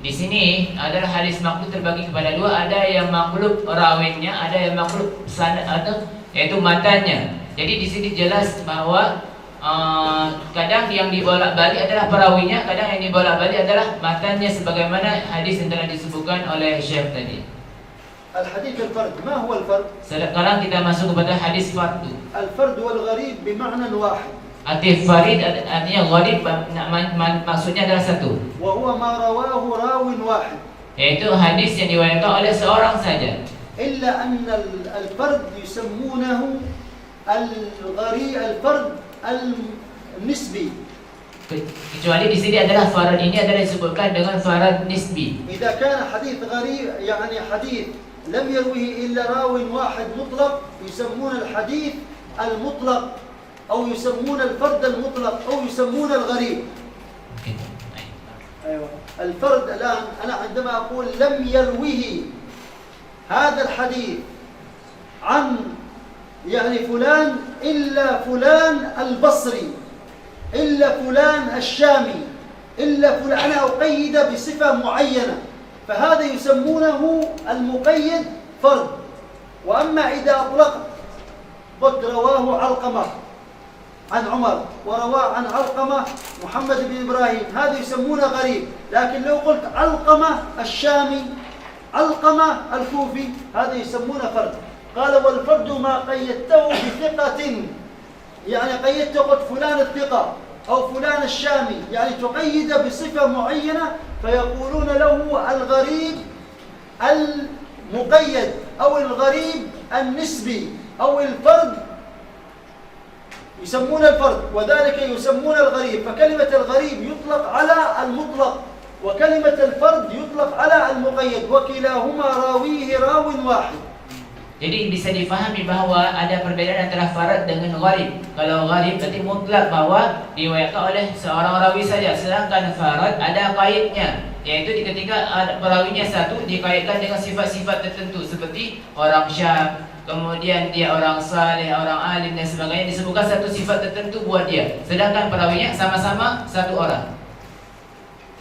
Di sini adalah hadis maqlub terbagi kepada dua, ada yang maqlub rawinya, ada yang maqlub sanad atau yaitu matanya. Jadi di sini jelas bahwa kadang yang dibolak-balik adalah perawinya, kadang yang dibolak-balik adalah matanya, sebagaimana hadis yang telah disebutkan oleh Syekh tadi. Al-hadits al-fard, ma huwa al-fard? Sekarang kita masuk kepada hadis fardu. Al-fard wal gharib bima'na wahid. Arti farid artinya gharib, maksudnya adalah satu. Wa huwa ma rawahu rawin wahid. yaitu hadis yang diriwayatkan oleh seorang saja. إلا أن الفرد يسمونه الفرد النسبي. Kecuali di sini adalah farad ini adalah disebutkan dengan farad nisbi. إذا كان حديث غريب يعني حديث لم يرويه إلا راو واحد مطلق يسمون الحديث المطلق أو يسمون الفرد المطلق أو يسمون الغريب. أيوة. الفرد الآن أنا عندما أقول لم يرويه هذا الحديث عن يعني فلان إلا فلان البصري إلا فلان الشامي إلا فلان، أنا أقيد بصفة معينة فهذا يسمونه المقيد فرد. وأما إذا أطلقت قد رواه علقمة عن عمر ورواه عن علقمة محمد بن إبراهيم هذا يسمونه غريب. لكن لو قلت علقمة الشامي علقمة الكوفي هذا يسمونه فرد. قال والفرد ما قيدته بثقة، يعني قيدته قلت فلان الثقة أو فلان الشامي، يعني تقيد بصفة معينة فيقولون له الغريب المقيد أو الغريب النسبي أو الفرد يسمون الفرد وذلك يسمون الغريب. فكلمة الغريب يطلق على المطلق وكلمة الفرد يطلق على المقيد وكلاهما راويه راو واحد. Jadi bisa difahami bahawa ada perbedaan antara farad dengan gharib. Kalau gharib berarti mutlak bahawa diriwayatkan oleh seorang rawi saja, sedangkan farad ada kaidnya, yaitu ketika perawinya satu dikaitkan dengan sifat-sifat tertentu seperti orang Syam, kemudian dia orang saleh, orang alim dan sebagainya, disebutkan satu sifat tertentu buat dia, sedangkan perawinya sama-sama satu orang.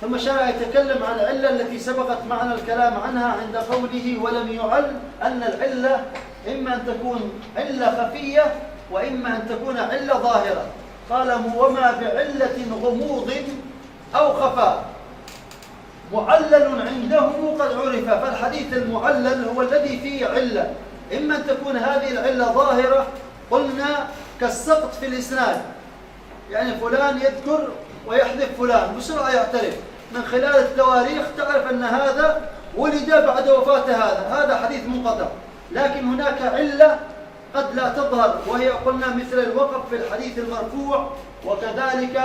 ثم شرع يتكلم عن العلة التي سبقت معنا الكلام عنها عند قوله ولم يعل، أن العلة إما أن تكون علة خفية وإما أن تكون علة ظاهرة. قال وما بعلة غموض أو خفاء معلل عنده قد عرف. فالحديث المعلل هو الذي فيه علة، إما أن تكون هذه العلة ظاهرة قلنا كالسقط في الإسناد، يعني فلان يذكر ويحذف فلان بسرعة يعترف من خلال التواريخ تعرف أن هذا ولد بعد وفاة هذا حديث منقطع. لكن هناك علة قد لا تظهر وهي قلنا مثل الوقف في الحديث المرفوع وكذلك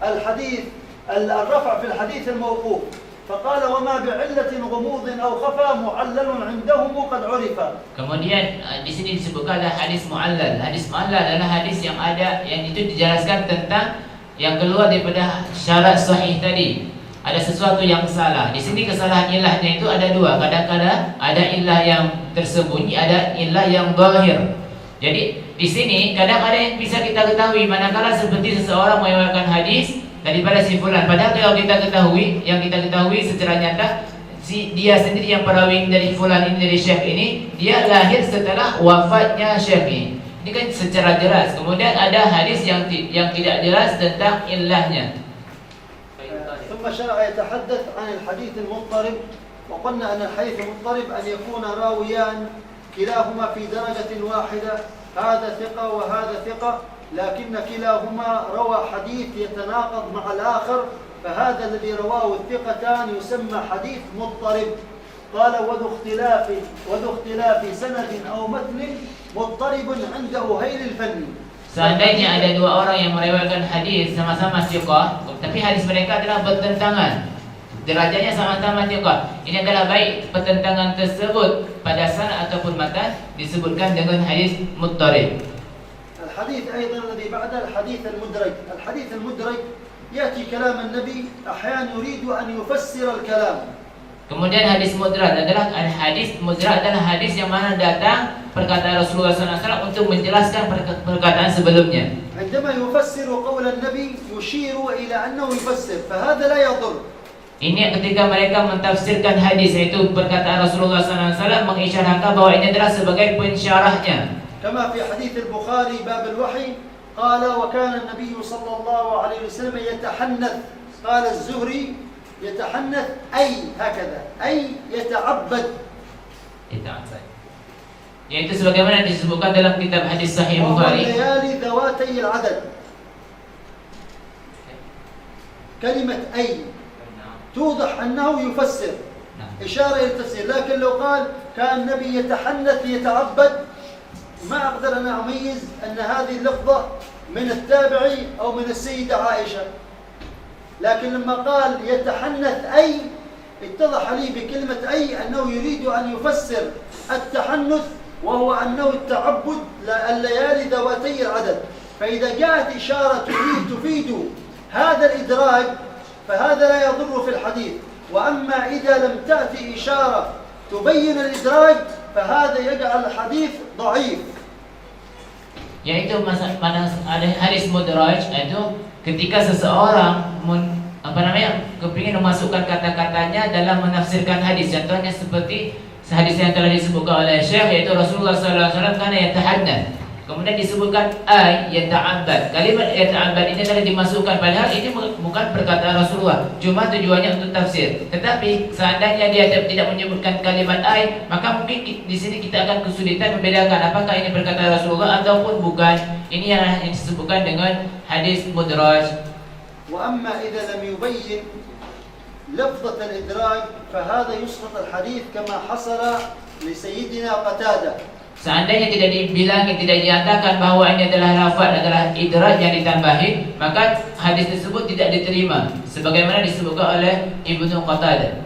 الحديث الرفع في الحديث الموقوف. فقال وما بعلة غموض أو خفى معلل عندهم قد عرف. Kemudian di sini disebutkan ada hadis muallal. Hadis muallal adalah hadis yang ada yang itu dijelaskan tentang yang keluar daripada syarat sahih tadi. Ada sesuatu yang salah. Di sini kesalahan ilahnya itu ada dua. Kadang-kadang ada ilah yang tersembunyi, ada ilah yang zahir. Jadi di sini kadang ada yang bisa kita ketahui manakala seperti seseorang meriwayatkan hadis daripada si fulan. Padahal kalau kita ketahui secara nyata dia sendiri yang perawi dari fulan ini, dari syekh ini, dia lahir setelah wafatnya syekh ini. Ini kan secara jelas. Kemudian ada hadis yang tidak jelas tentang ilahnya. ثم شرع يتحدث عن الحديث المضطرب، وقلنا أن الحديث المضطرب أن يكون راويان كلاهما في درجة واحدة، هذا ثقة وهذا ثقة، لكن كلاهما روى حديث يتناقض مع الآخر، فهذا الذي رواه الثقتان يسمى حديث مضطرب. قال وذو اختلاف سند أو متن مضطرب عند أهيل الفن. Seandainya ada dua orang yang meriwayatkan hadis sama-sama thiqah, tapi hadis mereka adalah bertentangan, derajatnya sama-sama thiqah, ini adalah baik pertentangan tersebut pada sanad ataupun matan disebutkan dengan hadis muttarib. الحديث أيضا الذي بعده الحديث المدرج. الحديث المدرج يأتي كلام النبي أحيانا يريد أن يفسر الكلام. Kemudian hadis mudrad adalah hadis yang mana datang perkataan Rasulullah SAW untuk menjelaskan perkataan sebelumnya. عندما يفسر قول النبي يشير إلى أنه يفسر فهذا لا يضر. Ini ketika mereka mentafsirkan hadis, yaitu perkataan Rasulullah SAW mengisyaratkan bahwa ini adalah sebagai pensyarahnya. كما في حديث البخاري باب الوحي قال وكان النبي صلى الله عليه وسلم يتحنث. قال الزهري يتحنث أي هكذا أي يتعبد. Yaitu sebagaimana disebutkan dalam kitab hadis Sahih Bukhari. الليالي ذواتي العدد. كلمة أي توضح أنه يفسر. إشارة إلى التفسير. لكن لو قال كان النبي يتحنث ليتعبد ما أقدر أنا أميز أن هذه اللفظة من التابعي أو من السيدة عائشة. لكن لما قال يتحنث أي اتضح لي بكلمة أي أنه يريد أن يفسر التحنث وهو أنه التعبد الليالي ذواتي العدد. فإذا جاءت إشارة تفيد هذا الإدراج فهذا لا يضر في الحديث. وأما إذا لم تأتي إشارة تبين الإدراج فهذا يجعل الحديث ضعيف. Yaitu mana ada hadis mudraj itu ketika seseorang kepingin memasukkan kata-katanya dalam menafsirkan hadis. Contohnya seperti hadis yang telah disebutkan oleh Syekh, yaitu Rasulullah sallallahu alaihi wasallam kana yatahaddath. Kemudian disebutkan ay yata'abbad. Kalimat yata'abbad ini adalah dimasukkan, padahal ini bukan perkataan Rasulullah, cuma tujuannya untuk tafsir. Tetapi seandainya dia tidak menyebutkan kalimat ay, maka mungkin di sini kita akan kesulitan membedakan apakah ini perkataan Rasulullah ataupun bukan. Ini yang disebutkan dengan hadis mudraj. Wa amma idza lam yubayyin lafzat al-idraj fahadha yusqat al-hadith kama hasala li sayyidina Qatadah. Seandainya tidak dibilangi, tidak dinyatakan bahawa ini adalah lafaz adalah idraj yang ditambahi, maka hadis tersebut tidak diterima sebagaimana disebutkan oleh Ibnu Qatadah.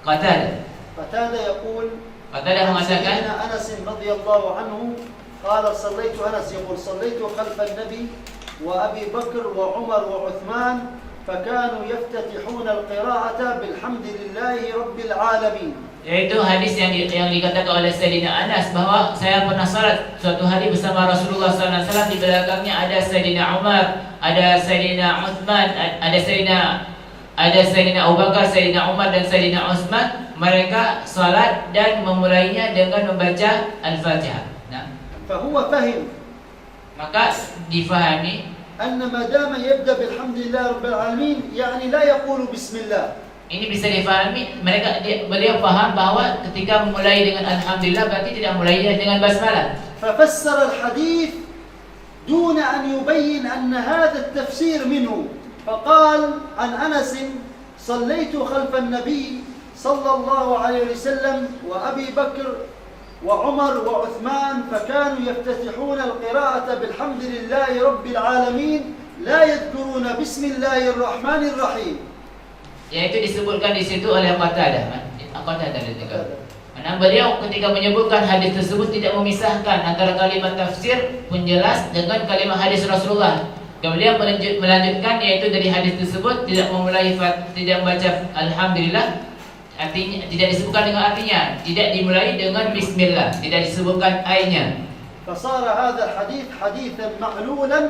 Qatadah yaqul, Qatadah mengatakan Anas radhiyallahu anhu qala sallaitu Anas yaqul sallaitu khalfa an-nabi wa Abi Bakr wa Umar wa Uthman fakanu yaftatihuna al-qira'ata bilhamdillahi rabbil alamin. Yaitu hadis yang dikatakan oleh Sayyidina Anas bahawa saya pernah salat suatu hari bersama Rasulullah SAW. Di belakangnya ada Sayyidina Umar, ada Sayyidina Uthman, ada Sayyidina Abu Bakar, Sayyidina Umar dan Sayyidina Uthman. Mereka salat dan memulainya dengan membaca Al-Fatihah. Nah, fahuwa fahim, maka difahami anna ma dama yabda bilhamdillah rabbil alamin yani la yaqulu bismillah. Ini bisa difahami, beliau faham bahawa ketika memulai dengan alhamdulillah berarti tidak mulainya dengan basmalah. ففسر الحديث دون أن يبين أن هذا التفسير منه. فقال عن أنس صليت خلف النبي صلى الله عليه وسلم وأبي بكر وعمر وعثمان فكانوا يفتتحون القراءة بالحمد لله رب العالمين لا يذكرون بسم الله الرحمن الرحيم. Yaitu disebutkan di situ oleh Qatadah. Mana beliau ketika menyebutkan hadis tersebut tidak memisahkan antara kalimat tafsir penjelas dengan kalimat hadis Rasulullah. Beliau melanjutkan yaitu dari hadis tersebut tidak membaca alhamdulillah, artinya tidak disebutkan dengan artinya, tidak dimulai dengan bismillah, tidak disebutkan ayatnya. فصار هذا الحديث حديثا معلولا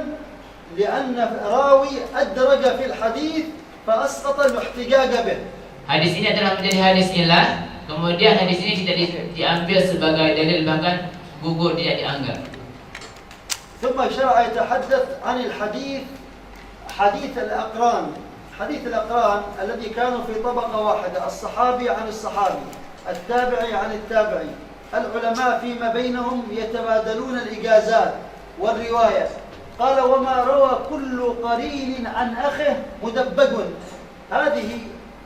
لأن راوي أدرج في الحديث فأسقط الاحتجاج به. Hadis ini adalah menjadi hadis ilah, kemudian hadis ini tidak diambil sebagai dalil, bahkan gugur tidak dianggap. ثم شرع يتحدث عن الحديث حديث الأقران. حديث الأقران الذي كانوا في طبقة واحدة، الصحابي عن الصحابي، التابعي عن التابعي. العلماء فيما بينهم يتبادلون الإجازات والرواية. قال وما روى كل قرين عن أخه مدبج. هذه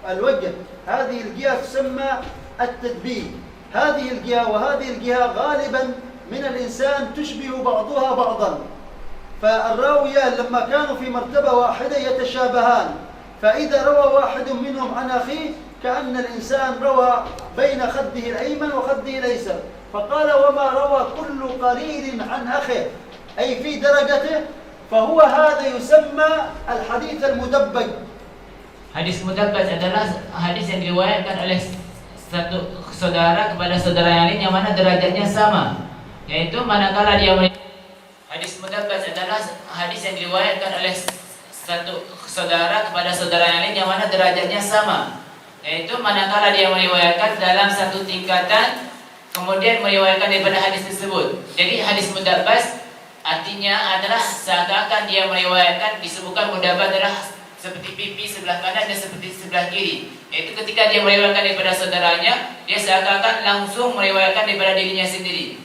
الوجه، هذه الجهة تسمى التدبيج. هذه الجهة وهذه الجهة غالبا من الإنسان تشبه بعضها بعضا، فالراويان لما كانوا في مرتبة واحدة يتشابهان، فإذا روى واحد منهم عن أخيه كأن الإنسان روى بين خده الأيمن وخده الأيسر. فقال وما روى كل قرين عن أخيه أي في درجته فهو هذا يسمى الحديث المدبج. Hadis mudabbaj adalah hadis yang diriwayatkan oleh satu saudara kepada saudara yang lain yang mana derajatnya sama, yaitu manakala dia hadis mudabbaj adalah hadis yang diriwayatkan oleh satu saudara kepada saudara yang lain yang mana derajatnya sama, yaitu manakala dia meriwayatkan dalam satu tingkatan kemudian meriwayatkan daripada hadis tersebut. Jadi hadis mudabbaj artinya adalah seakan-akan dia meriwayatkan, disebutkan mudabbaj adalah seperti pipi sebelah kanan dan seperti sebelah kiri. Yaitu ketika dia meriwayatkan daripada saudaranya, dia seakan-akan langsung meriwayatkan daripada dirinya sendiri.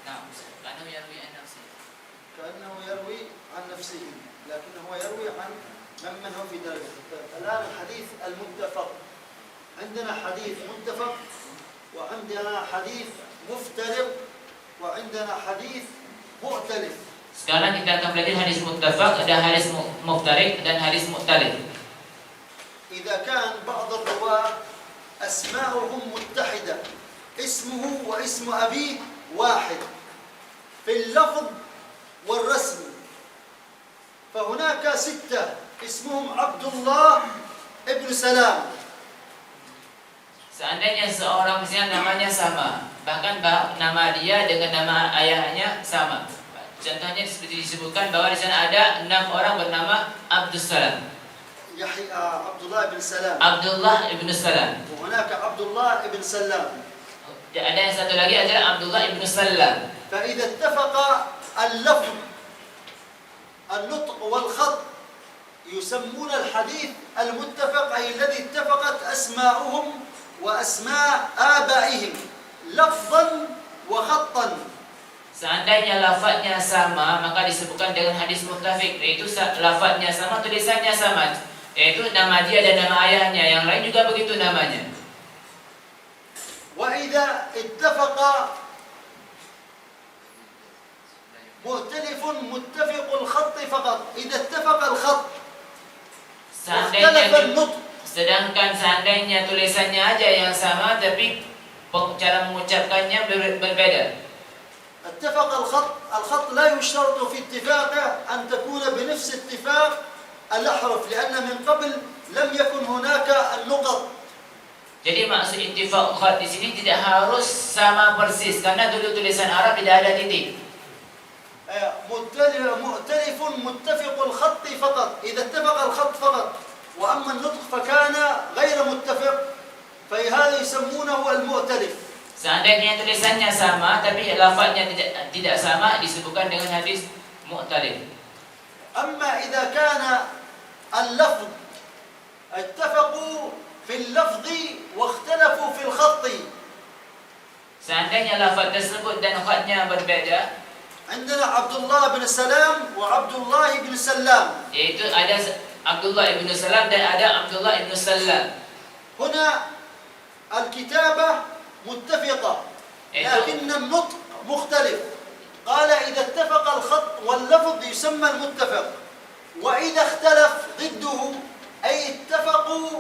Nah, karena yarwi an nafsihi. Karena yarwi an nafsihi, lakinnahu yarwi an man huwa fi darajah. Al-an al-hadith al-muttafaq عندنا حديث متفق وعندنا حديث مفترق وعندنا حديث مؤتلف. Sekarang kita akan belajar hadis muttafaq, ada hadis muftariq dan hadis mu'talif. إذا كان بعض الرواة أسماؤهم متحدة، اسمه واسم أبيه واحد في اللفظ والرسم، فهناك 6 اسمهم عبد الله ابن سلام. Seandainya seorang misalnya namanya sama, bahkan nama dia dengan nama ayahnya sama. Contohnya seperti disebutkan bahwa di sana ada 6 orang bernama Abdus Salam. عبد الله بن سلام. Abdullah ibn Salam. وهناك عبد الله بن سلام. Ada yang satu lagi adalah Abdullah ibn Salam. فإذا اتفق اللفظ النطق والخط يسمون الحديث المتفق أي الذي اتفقت أسماؤهم وأسماء آبائهم لفظا وخطا. Seandainya lafadznya sama, maka disebutkan dengan hadis muttafiq, yaitu lafadznya sama, tulisannya sama, yaitu nama dia dan nama ayahnya, yang lain juga begitu namanya. وإذا اتفق مؤتلف متفق الخط فقط، إذا اتفق الخط واختلف النطق. Sedangkan seandainya tulisannya aja yang sama, tapi cara mengucapkannya berbeda. اتفق الخط لا يشترط في اتفاقه أن تكون بنفس اتفاق الأحرف لأن من قبل لم يكن هناك النقط. Jadi maksud ittifaq khat di sini tidak harus sama persis karena dulu tulisan Arab tidak ada titik. مؤتلف متفق الخط فقط، إذا اتفق الخط فقط، وأما النطق فكان غير متفق فهذا يسمونه المؤتلف. Seandainya tulisannya sama tapi lafaznya tidak sama disebutkan dengan hadis mu'talif. أما إذا كان اللفظ اتفقوا في اللفظ واختلفوا في الخط. Seandainya lafaz tersebut dan khatnya berbeda, عندنا عبد الله بن سلام وعبد الله بن سلام. yaitu ada Abdullah ibn Salam dan ada Abdullah ibn Salam. هنا الكتابة متفقة لكن النطق مختلف. قال إذا اتفق الخط واللفظ يسمى المتفق، وإذا اختلف ضده أي اتفقوا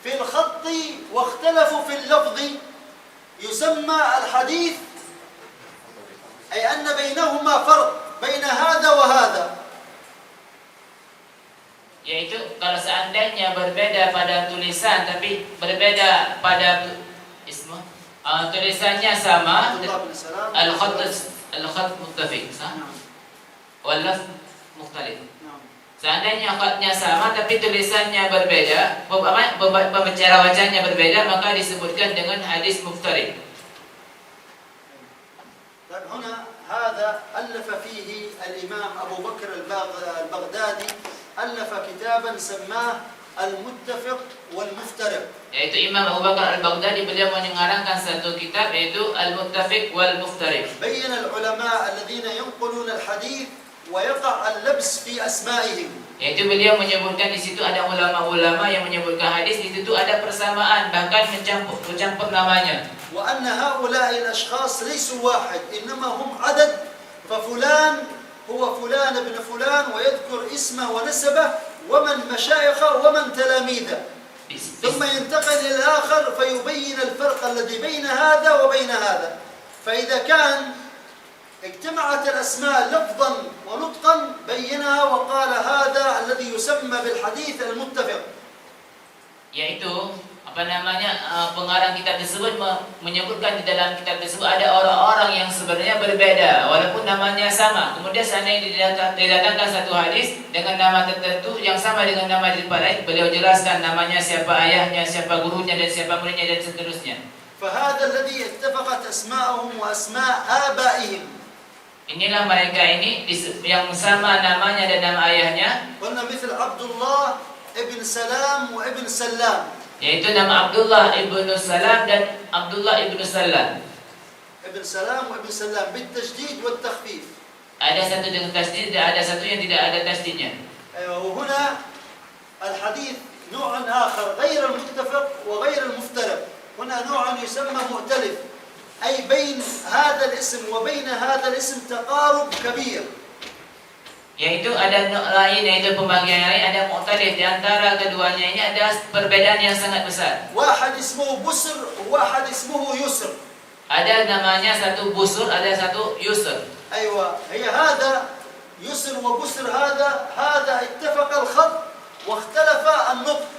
في الخط واختلفوا في اللفظ يسمى الحديث أي أن بينهما فرق بين هذا وهذا. Yaitu kalau seandainya berbeda pada tulisan tapi berbeda pada tulisannya sama, al-khat muttafiq, wal lafz mukhtalif. Seandainya khatnya sama tapi tulisannya berbeda, cara bacanya berbeda, maka disebutkan dengan hadis muftariq. طيب هنا هذا ألف فيه الإمام أبو بكر البغدادي ألف كتابا سماه المتفق والمفترق. Yaitu Imam Abu Bakar Al-Baghdadi, beliau mengarangkan satu kitab yaitu Al-Muttafiq wal Muftariq. بين العلماء الذين ينقلون الحديث ويقع اللبس في أسمائهم. Yaitu beliau menyebutkan di situ ada ulama-ulama yang menyebutkan hadis, di situ ada persamaan bahkan mencampur namanya. وأن هؤلاء الأشخاص ليسوا واحد إنما هم عدد، ففلان هو فلان ابن فلان ويذكر اسمه ونسبه ومن مشايخه ومن تلاميذه، ثم ينتقل إلى الآخر فيبين الفرق الذي بين هذا وبين هذا. فإذا كان اجتمعت الأسماء لفظا ونطقا بينها وقال هذا الذي يسمى بالحديث المتفق. Yaitu pengarang kitab tersebut menyebutkan di dalam kitab tersebut ada orang-orang yang sebenarnya berbeda walaupun namanya sama. Kemudian seandainya didatangkan satu hadis dengan nama tertentu yang sama dengan nama di tempat lain, beliau jelaskan namanya, siapa ayahnya, siapa gurunya dan siapa muridnya dan seterusnya. فهذا الذي اتفقت أسماءهم وأسماء آبائهم. Inilah mereka ini yang sama namanya dan nama ayahnya. قلنا مثل عبد الله ابن سلام وابن سلام. Yaitu nama Abdullah ibn Salam dan Abdullah ibn Salam. ابن سلام وابن سلام بالتشديد والتخفيف. Ada satu dengan tasdid dan ada satu yang tidak ada tasdidnya. وهنا الحديث نوع آخر غير المتفق وغير المفترق. هنا نوع يسمى مؤتلف، أي بين هذا الاسم وبين هذا الاسم تقارب كبير. Yaitu ada lain, yaitu pembagian lain, ada mu'talif, di antara keduanya ini ada perbedaan yang sangat besar. واحد اسمه بسر وواحد اسمه يسر. Ada namanya satu busur, ada satu yusr. أيوة، هي هذا يسر وبسر، هذا اتفق الخط واختلف النطق.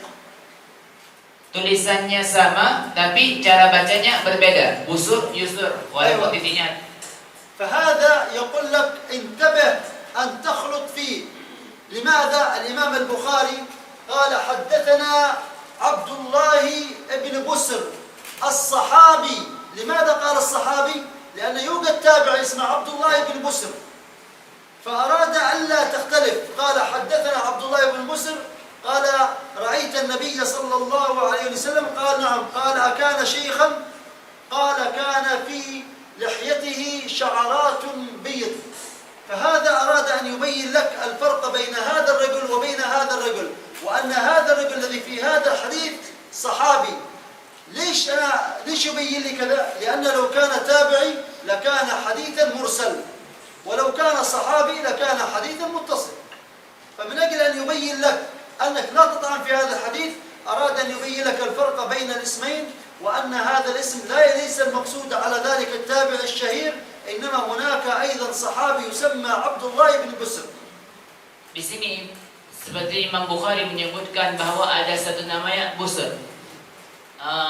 Tulisannya sama, tapi cara bacanya berbeda. Busur, yusur, walaupun titiknya. فهذا يقول لك انتبه أن تخلط فيه. لماذا؟ الإمام البخاري قال حدثنا عبد الله بن بسر الصحابي. لماذا قال الصحابي؟ لأن يوجد تابع اسمه عبد الله بن بسر، فأراد أن لا تختلف. قال حدثنا عبد الله بن بسر، قال رأيت النبي صلى الله عليه وسلم، قال نعم، قال أكان شيخا، قال كان في لحيته شعرات بيض. فهذا أراد أن يبين لك الفرق بين هذا الرجل وبين هذا الرجل، وأن هذا الرجل الذي في هذا الحديث صحابي. ليش يبين لي كذا؟ لأن لو كان تابعي لكان حديثا مرسل، ولو كان صحابي لكان حديثا متصل. فمن أجل أن يبين لك أنك لا تطعن في هذا الحديث، أراد أن يبين لك الفرق بين الاسمين، وأن هذا الاسم ليس المقصود على ذلك التابع الشهير، إنما هناك أيضا صحابي يسمى عبد الله بن بسر. Di sini seperti Imam Bukhari menyebutkan bahwa ada satu namanya Busr.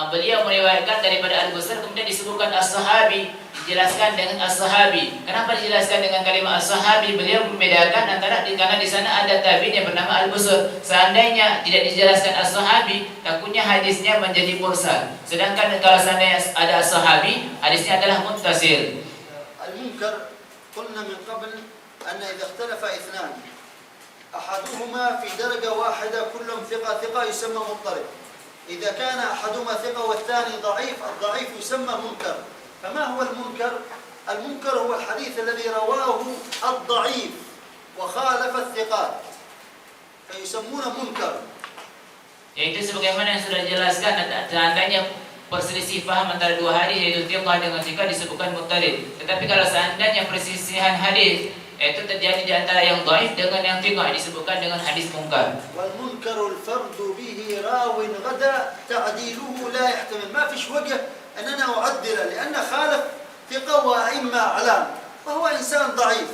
Beliau meriwayatkan daripada Al-Busr, kemudian disebutkan As-Sahabi, dijelaskan dengan As-Sahabi. Kenapa dijelaskan dengan kalimat As-Sahabi? Beliau membedakan antara karena di sana ada tabi'in yang bernama Al-Busr. Seandainya tidak dijelaskan As-Sahabi, takutnya hadisnya menjadi mursal. Sedangkan kalau seandainya ada As-Sahabi, hadisnya adalah muttasil. المنكر قلنا من قبل أن إذا اختلف اثنان أحدهما في درجة واحدة كلهم ثقة يسمى مضطرب. إذا كان أحدهما ثقة والثاني ضعيف، الضعيف يسمى منكر. فما هو المنكر؟ المنكر هو الحديث الذي رواه الضعيف وخالف الثقات، فيسمونه منكر. Yaitu sebagaimana yang sudah dijelaskan, seandainya perselisih paham antara dua hadis, yaitu thiqah dengan thiqah, disebutkan muttalib. Tetapi kalau seandainya perselisihan hadis itu terjadi di antara yang dhaif dengan yang thiqah, disebutkan dengan hadis munkar. Wal munkarul fardu bihi rawin ghada ta'diluhu la yahtamil. ما فيش وجه أن أنا أعدله لأن خالف ثقة وأئمة أعلام وهو إنسان ضعيف،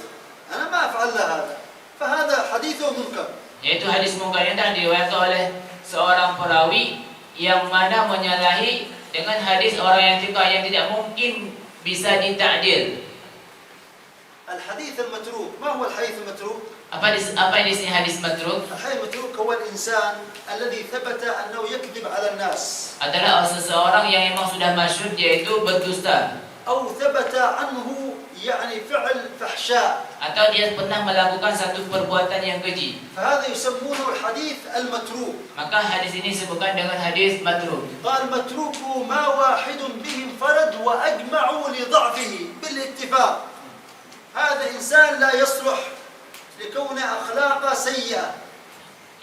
أنا ما أفعل له هذا، فهذا حديثه منكر. Yaitu hadis munkar yang telah diriwayatkan oleh seorang perawi yang mana menyalahi dengan hadis orang yang thiqah yang tidak mungkin bisa ditakdil. الحديث المتروك، ما هو الحديث المتروك؟ Apa ini sini hadis matruk? الحديث المتروك هو الإنسان الذي ثبت أنه يكذب على الناس. Adalah seseorang yang memang sudah masyhur yaitu berdusta. أو ثبت عنه يعني فعل فحشاء. Atau dia pernah melakukan satu perbuatan yang keji. فهذا يسمونه الحديث المتروك. Maka hadis ini disebutkan dengan hadis matruk. قال متروكه ما واحد به انفرد وأجمعوا لضعفه بالاتفاق. هذا إنسان لا يصلح لكون أخلاقه سيئة.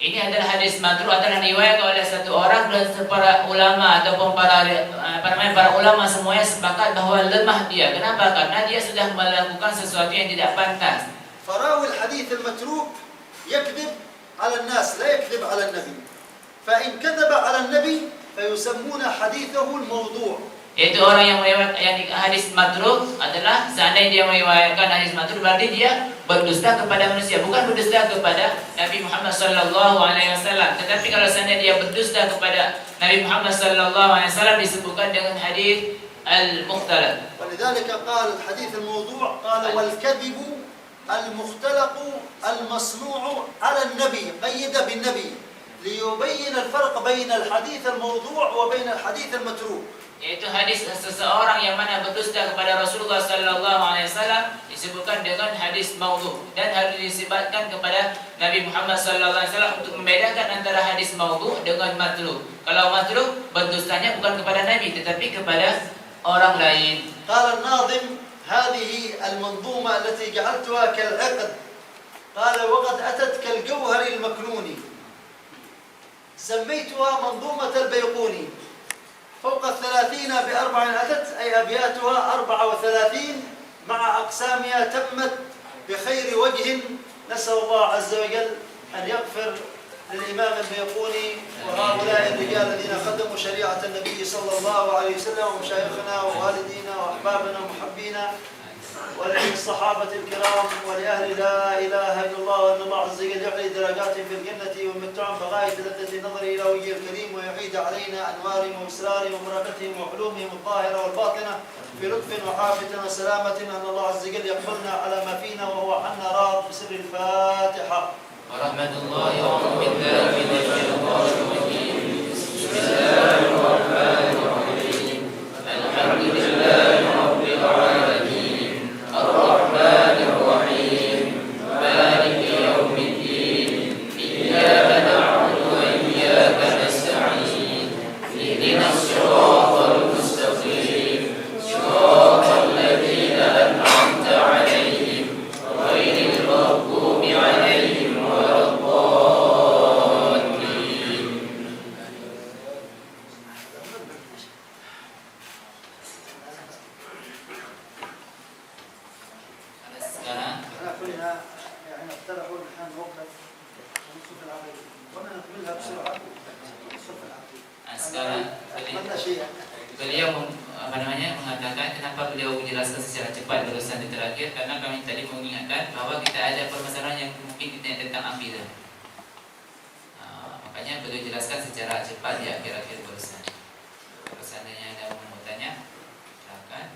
Ini adalah hadis matruk, adalah riwayat oleh satu orang dan para ulama ataupun para ulama semuanya sepakat bahwa lemah dia. Kenapa? Karena dia sudah melakukan sesuatu yang tidak pantas. فراوي الحديث المتروك يكذب على الناس لا يكذب على النبي. فإن كذب على النبي فيسمون حديثه الموضوع. Yaitu orang yang meriwayatkan hadis matruk adalah seandainya dia meriwayatkan hadis matruk berarti dia berdusta kepada manusia, bukan berdusta kepada Nabi Muhammad sallallahu alaihi wasallam. Tetapi kalau seandainya dia berdusta kepada Nabi Muhammad sallallahu alaihi wasallam disebutkan dengan hadis al-mukhtalaq. ولذلك قال الحديث الموضوع قال والكذب المختلق المصنوع على النبي، قيد بالنبي ليبين الفرق بين الحديث الموضوع وبين الحديث المتروك. Yaitu hadis seseorang yang mana berdusta kepada Rasulullah sallallahu alaihi wasallam disebutkan dengan hadis maudhu dan harus disebutkan kepada Nabi Muhammad sallallahu alaihi wasallam untuk membedakan antara hadis maudhu dengan matruk. Kalau matruk berdustanya bukan kepada Nabi tetapi kepada orang lain. قال الناظم هذه المنظومة التي جعلتها كالعقد، قال وقد أتت كالجوهر المكنون. سميتها منظومة البيقوني. فوق 30 ب4 أتت، أي أبياتها 34 مع أقسامها تمت بخير وجه. نسأل الله عز وجل أن يغفر للإمام البيقوني وهؤلاء الرجال الذين خدموا شريعة النبي صلى الله عليه وسلم، ومشايخنا ووالدينا وأحبابنا ومحبينا، وللصحابة الكرام، ولأهل لا إله إلا الله، وأن الله عز وجل يعلي درجاتهم في الجنة ويمتعهم بغاية لذة النظر إلى وجهه الكريم، ويعيد علينا أنوارهم وأسرارهم وبركتهم وعلومهم الظاهرة والباطنة في لطف وعافية وسلامة، أن الله عز وجل يقبلنا على ما فينا وهو عنا راض. بسر الفاتحة. ورحمة الله وبركاته من الشيطان الرجيم. بسم الله الرحمن الرحيم. الحمد لله رب العالمين الرحمن الرحيم مالك يوم الدين إياك نعبد وإياك نستعين اهدنا الصراط المستقيم صراط الذين أنعمت عليهم غير المغضوب عليهم ولا الضالين. Sekarang احنا كلنا يعني اقترحوا ان احنا نوقف ونشوف العمل وانا نكملها بسرعه ونشوف العمل. sekarang اتمنى شيء beliau mengatakan kenapa beliau menjelaskan secara cepat urusan terakhir, karena kami tadi mengingatkan bahwa kita ada permasalahan yang mungkin kita tentang akidah. Makanya beliau jelaskan secara cepat di akhir-akhir urusan. Kalau seandainya ada yang mau tanya, silakan.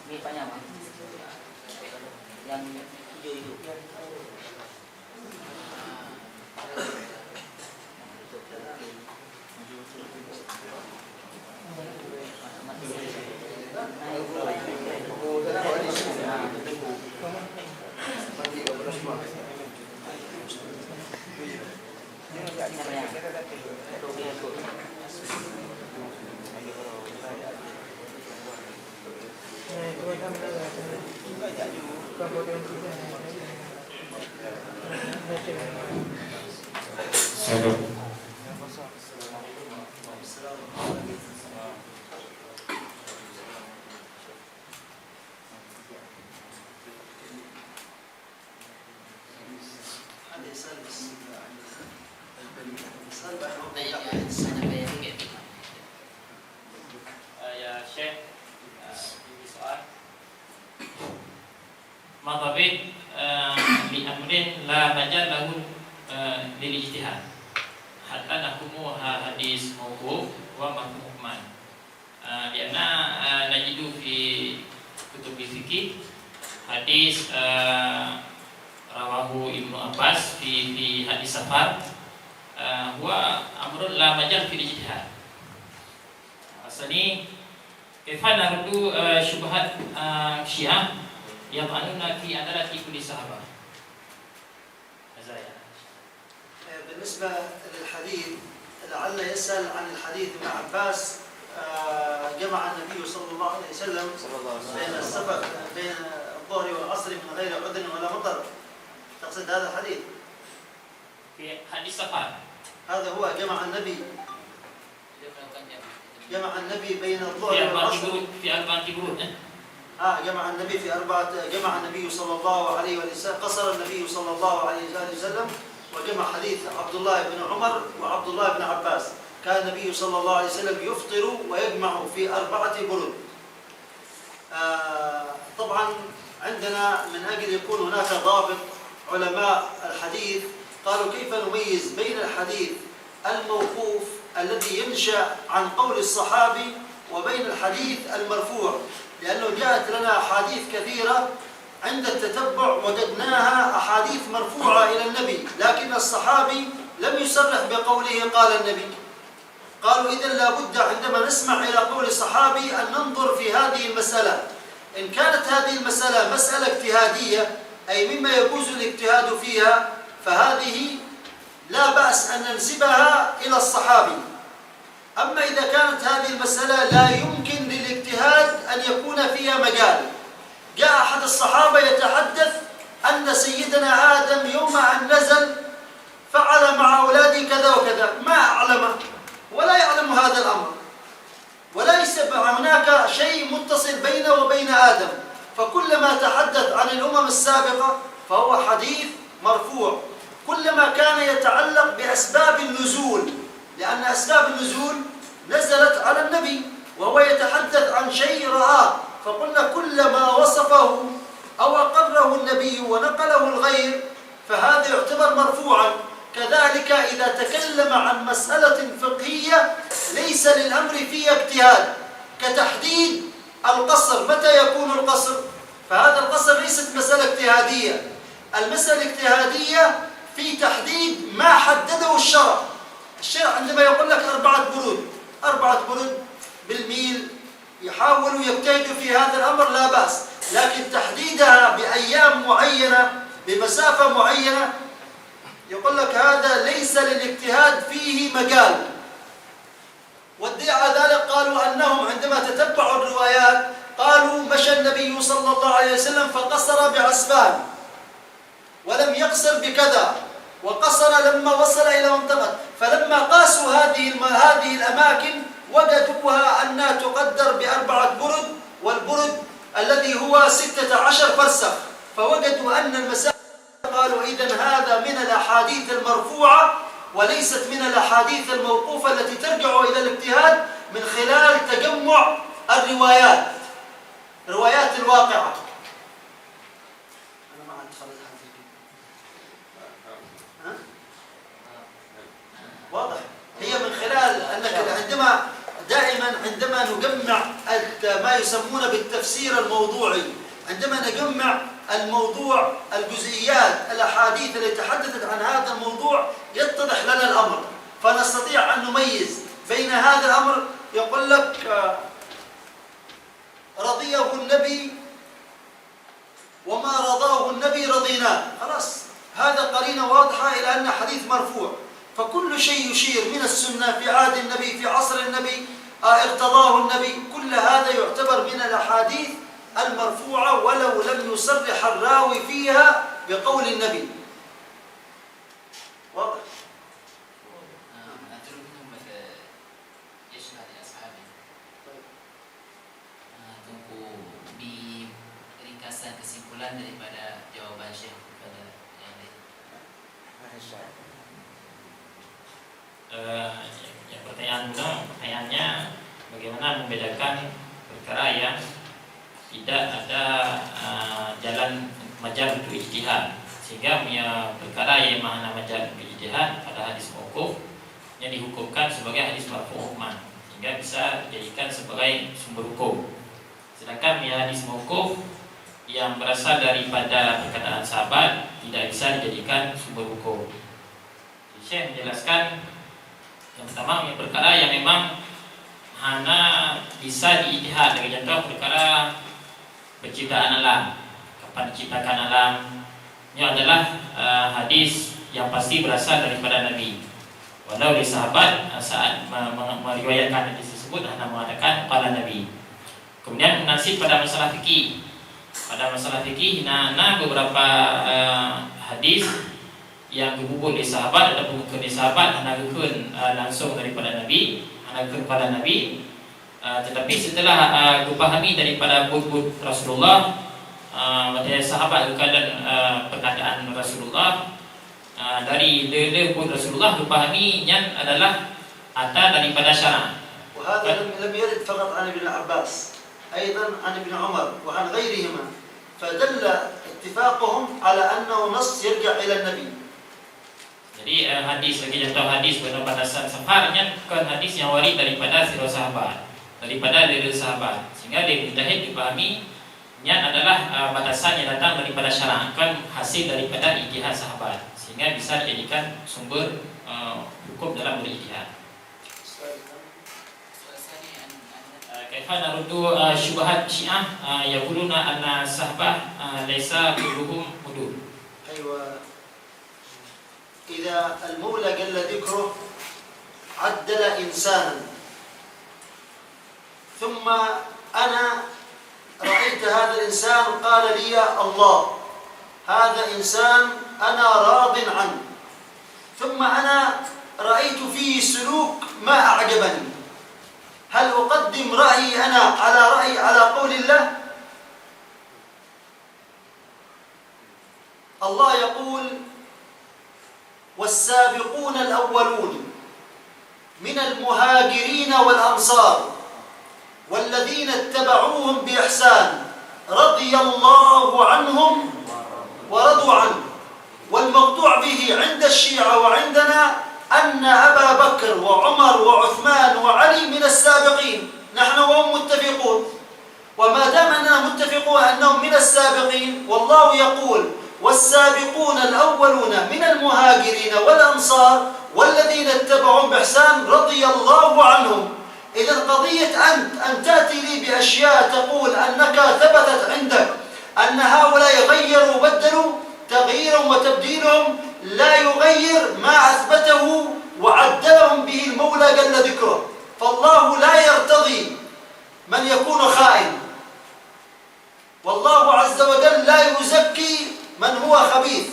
Ini panjang Bang. Yang hijau itu. Ya Syekh, ini soal madhabit li amrin la majal lahu lil ijtihad hatta nahkumuha hadis mawquf wa mahmuman lianna najidu fi kutub fikih hadis rawahu Ibnu Abbas fi hadis safar huwa amrun la majal fil ijtihad. Asani kaifa naruddu syubhat Syiah yang anuna fi adalati kulli sahabah. بالنسبة للحديث لعل يسأل عن الحديث ابن عباس جمع النبي صلى الله عليه وسلم بين السفر بين الظهر والعصر من غير عذر ولا مطر. تقصد هذا الحديث؟ في حديث سفر هذا هو جمع النبي بين الظهر في أربعة والعصر. برود جمع النبي في جمع النبي صلى الله عليه وسلم، قصر النبي صلى الله عليه وسلم، وجمع حديث عبد الله بن عمر وعبد الله بن عباس. كان النبي صلى الله عليه وسلم يفطر ويجمع في 4 برود. طبعا عندنا من أجل يكون هناك ضابط علماء الحديث قالوا كيف نميز بين الحديث الموقوف الذي ينشأ عن قول الصحابي وبين الحديث المرفوع، لأنه جاءت لنا أحاديث كثيرة عند التتبع وجدناها أحاديث مرفوعة إلى النبي، لكن الصحابي لم يصرح بقوله قال النبي. قالوا إذن لابد عندما نسمع إلى قول الصحابي أن ننظر في هذه المسألة. إن كانت هذه المسألة مسألة اجتهادية أي مما يجوز الاجتهاد فيها، فهذه لا بأس أن ننسبها إلى الصحابي. أما إذا كانت هذه المسألة لا يمكن للاجتهاد أن يكون فيها مجال، جاء أحد الصحابة يتحدث أن سيدنا آدم يوم أن نزل فعل مع أولاده كذا وكذا، ما أعلمه ولا يعلم هذا الأمر، وليس هناك شيء متصل بينه وبين آدم، فكلما تحدث عن الأمم السابقة فهو حديث مرفوع. كلما كان يتعلق بأسباب النزول، لأن أسباب النزول نزلت على النبي وهو يتحدث عن شيء رآه، فقلنا كلما وصفه أو أقره النبي ونقله الغير فهذا يعتبر مرفوعا. كذلك إذا تكلم عن مسألة فقهية ليس للأمر فيها اجتهاد، كتحديد القصر، متى يكون القصر؟ فهذا القصر ليست مسألة اجتهادية. المسألة الاجتهادية في تحديد ما حدده الشرع. الشرع عندما يقول لك 4 برود بالميل، يحاولوا يجتهدوا في هذا الأمر لا بأس، لكن تحديدها بأيام معينة بمسافة معينة يقول لك هذا ليس للاجتهاد فيه مجال. وادعى ذلك قالوا أنهم عندما تتبعوا الروايات قالوا مشى النبي صلى الله عليه وسلم فقصر بعسفان ولم يقصر بكذا، وقصر لما وصل إلى منطقة، فلما قاسوا هذه الأماكن وجدوها أنها تقدر ب4 برد، والبرد الذي هو 16 فرسخ، فوجدوا أن المسافة، قالوا إذن هذا من الأحاديث المرفوعة وليست من الأحاديث الموقوفة التي ترجع إلى الاجتهاد من خلال تجمع الروايات الواقعة. واضح؟ هي من خلال أنك عندما نجمع ما يسمونه بالتفسير الموضوعي، عندما نجمع الموضوع، الجزئيات، الأحاديث التي تحدثت عن هذا الموضوع يتضح لنا الأمر، فنستطيع أن نميز بين هذا الأمر. يقول لك رضيه النبي وما رضاه النبي رضيناه، خلاص هذا قرينة واضحة إلى أن حديث مرفوع. فكل شيء يشير من السنة في عهد النبي، في عصر النبي، ارتضاه النبي، كل هذا يعتبر من الأحاديث المرفوعة ولو لم يصرح الراوي فيها بقول النبي. واضح؟ kesimpulan daripada jawaban Syekh kepada yang lain. Yang pertanyaannya bagaimana membedakan perkara yang tidak ada jalan majal untuk ijtihad, sehingga punya perkara yang mana majal untuk ijtihad pada hadis mauquf yang dihukumkan sebagai hadis marfu' hukman, sehingga bisa dijadikan sebagai sumber hukum. Sedangkan punya hadis mauquf yang berasal daripada perkataan sahabat tidak bisa dijadikan sumber hukum. Syekh menjelaskan yang pertama, yang perkara yang memang hanya bisa diijtihad, sebagai contoh perkara penciptaan alam, kapan diciptakan alam, ini adalah hadis yang pasti berasal daripada Nabi. Walau di sahabat saat meriwayatkan hadis tersebut hanya mengatakan qala Nabi. Kemudian menasib pada masalah fikih. Pada masalah fikih, beberapa hadis yang dibubur di sahabat ataupun bukan di sahabat hanya langsung daripada Nabi, kepada Nabi, tetapi setelah dipahami daripada buku Rasulullah, maksudnya sahabat dan perkataan Rasulullah, dari buku Rasulullah dipahaminya adalah atas daripada syarak. وهذا لم يرد فقط عن ابن عباس، أيضا عن ابن عمر وعن غيرهما، فدل اتفاقهم على أنه نص يرجع إلى النبي. Jadi hadis, sebagai contoh hadis berbatasan safarnya bukan hadis yang warid daripada sahabat, daripada dari sahabat, sehingga dia mujtahid dipahaminya adalah batasan yang datang daripada syarak, kan hasil daripada ijtihad sahabat, sehingga bisa dijadikan sumber hukum dalam berijtihad. Kaifa naruddu syubhat Syiah yaquluna anna sahabah laysa kulluhum hudud. أيوة، إذا المولى جل ذكره عدل إنسانا ثم أنا رأيت هذا الإنسان قال لي الله هذا إنسان أنا راض عنه، ثم أنا رأيت فيه سلوك ما أعجبني، هل أقدم رأيي أنا على قول الله؟ الله يقول والسابقون الأولون من المهاجرين والأنصار والذين اتبعوهم بإحسان رضي الله عنهم ورضوا عنه. والمقطوع به عند الشيعة وعندنا أن أبا بكر وعمر وعثمان وعلي من السابقين، نحن وهم متفقون، وما دام أننا متفقون أنهم من السابقين، والله يقول والسابقون الأولون من المهاجرين والأنصار والذين اتبعوهم بإحسان رضي الله عنهم. إذا قضية أن تأتي لي بأشياء تقول أنك ثبتت عندك أن هؤلاء غيروا وبدلوا، تغييرهم وتبديلهم لا يغير ما أثبته وعدلهم به المولى جل ذكره. فالله لا يرتضي من يكون خائن، والله عز وجل لا يزكي من هو خبيث،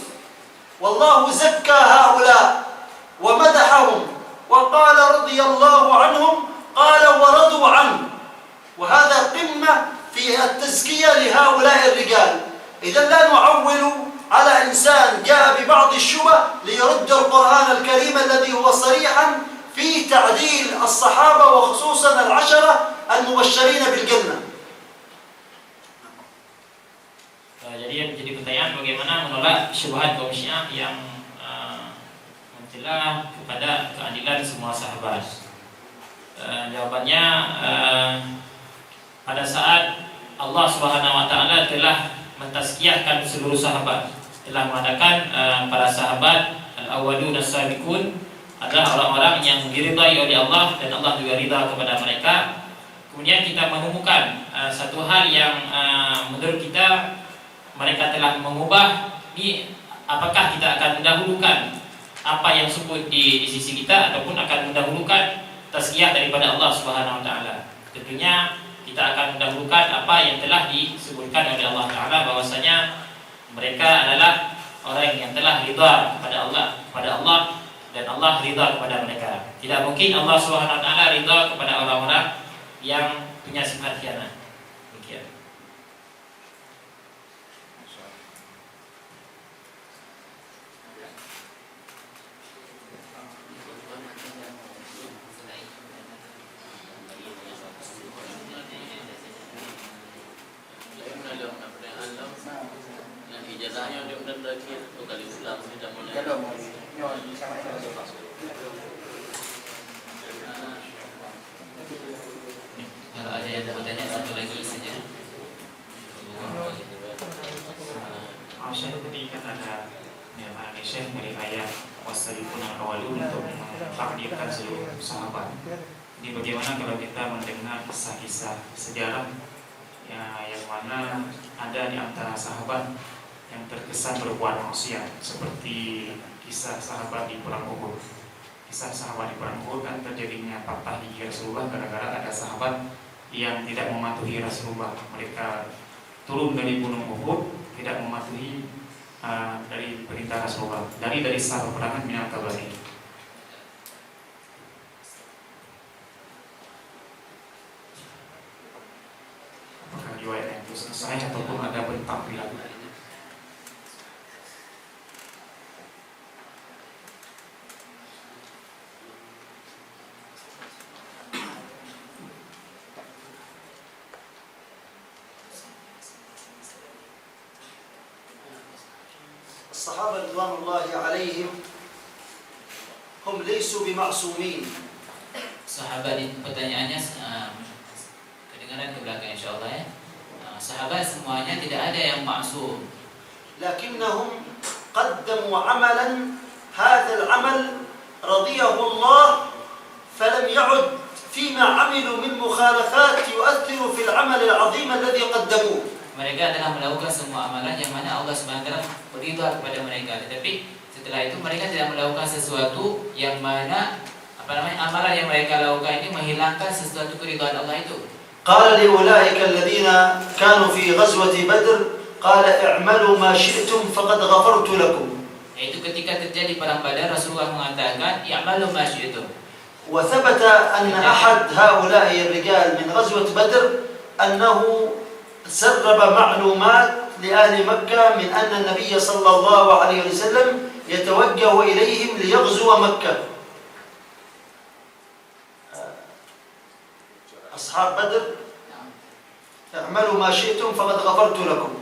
والله زكى هؤلاء ومدحهم وقال رضي الله عنهم، قال ورضوا عنه، وهذا قمة في التزكية لهؤلاء الرجال. إذا لا نعول على إنسان جاء ببعض الشبه ليرد القرآن الكريم الذي هو صريحا في تعديل الصحابة وخصوصا العشرة المبشرين بالجنة. Jadi yang menjadi pertanyaan bagaimana menolak syubhat kaum Syiah yang mencela kepada keadilan semua sahabat. Jawabannya pada saat Allah Subhanahu wa taala telah mentazkiyahkan seluruh sahabat, telah mengatakan para sahabat al-awwalun as-sabiqun adalah orang-orang yang diridai oleh Allah dan Allah juga ridha kepada mereka. Kemudian kita menemukan satu hal yang menurut kita mereka telah mengubah, ini apakah kita akan mendahulukan apa yang sebut di sisi kita ataupun akan mendahulukan tazkiyah daripada Allah Subhanahu wa taala. Tentunya kita akan mendahulukan apa yang telah disebutkan oleh Allah taala bahwasanya mereka adalah orang yang telah ridha kepada Allah dan Allah ridha kepada mereka. Tidak mungkin Allah Subhanahu wa taala ridha kepada orang-orang yang punya sifat khianat. Demikian. Kalau ada yang bertanya satu lagi saja. Syekh tadi kan ada Syekh dari ayat wasabiqun al-awwalun untuk mentakdirkan seluruh sahabat. Jadi bagaimana kalau kita mendengar kisah-kisah sejarah yang mana ada di antara sahabat yang terkesan berbuat maksiat, seperti kisah sahabat di perang Uhud. Kisah sahabat di perang Uhud kan terjadinya patah gigi Rasulullah gara-gara ada sahabat yang tidak mematuhi Rasulullah. Mereka turun dari gunung Uhud tidak mematuhi dari perintah Rasulullah dari sah peperangan Minal Kabari. Apakah riwayatnya itu selesai ataupun ada pentampilan? الصحابة رضوان الله عليهم هم ليسوا بمعصومين. Sahabat ini pertanyaannya kedengaran ke belakang insyaallah ya. Sahabat semuanya tidak ada yang maksum. لكنهم قدموا عملا هذا العمل رضيه الله فلم يعد فيما عملوا من مخالفات يؤثر في العمل العظيم الذي قدموه. Mereka adalah melakukan semua amalan yang mana Allah SWT beridha kepada mereka. Tetapi setelah itu mereka tidak melakukan sesuatu yang mana amalan yang mereka lakukan ini menghilangkan sesuatu keridhaan Allah itu. قال لأولئك الذين كانوا في غزوة بدر قال اعملوا ما شئتم فقد غفرت لكم. Yaitu ketika terjadi perang Badar, Rasulullah mengatakan i'malu ma syi'tum. وثبت أن أحد هؤلاء الرجال من غزوة بدر أنه سرب معلومات لأهل مكة من أن النبي صلى الله عليه وسلم يتوجه إليهم ليغزو مكة. أصحاب بدر اعملوا ما شئتم فقد غفرت لكم.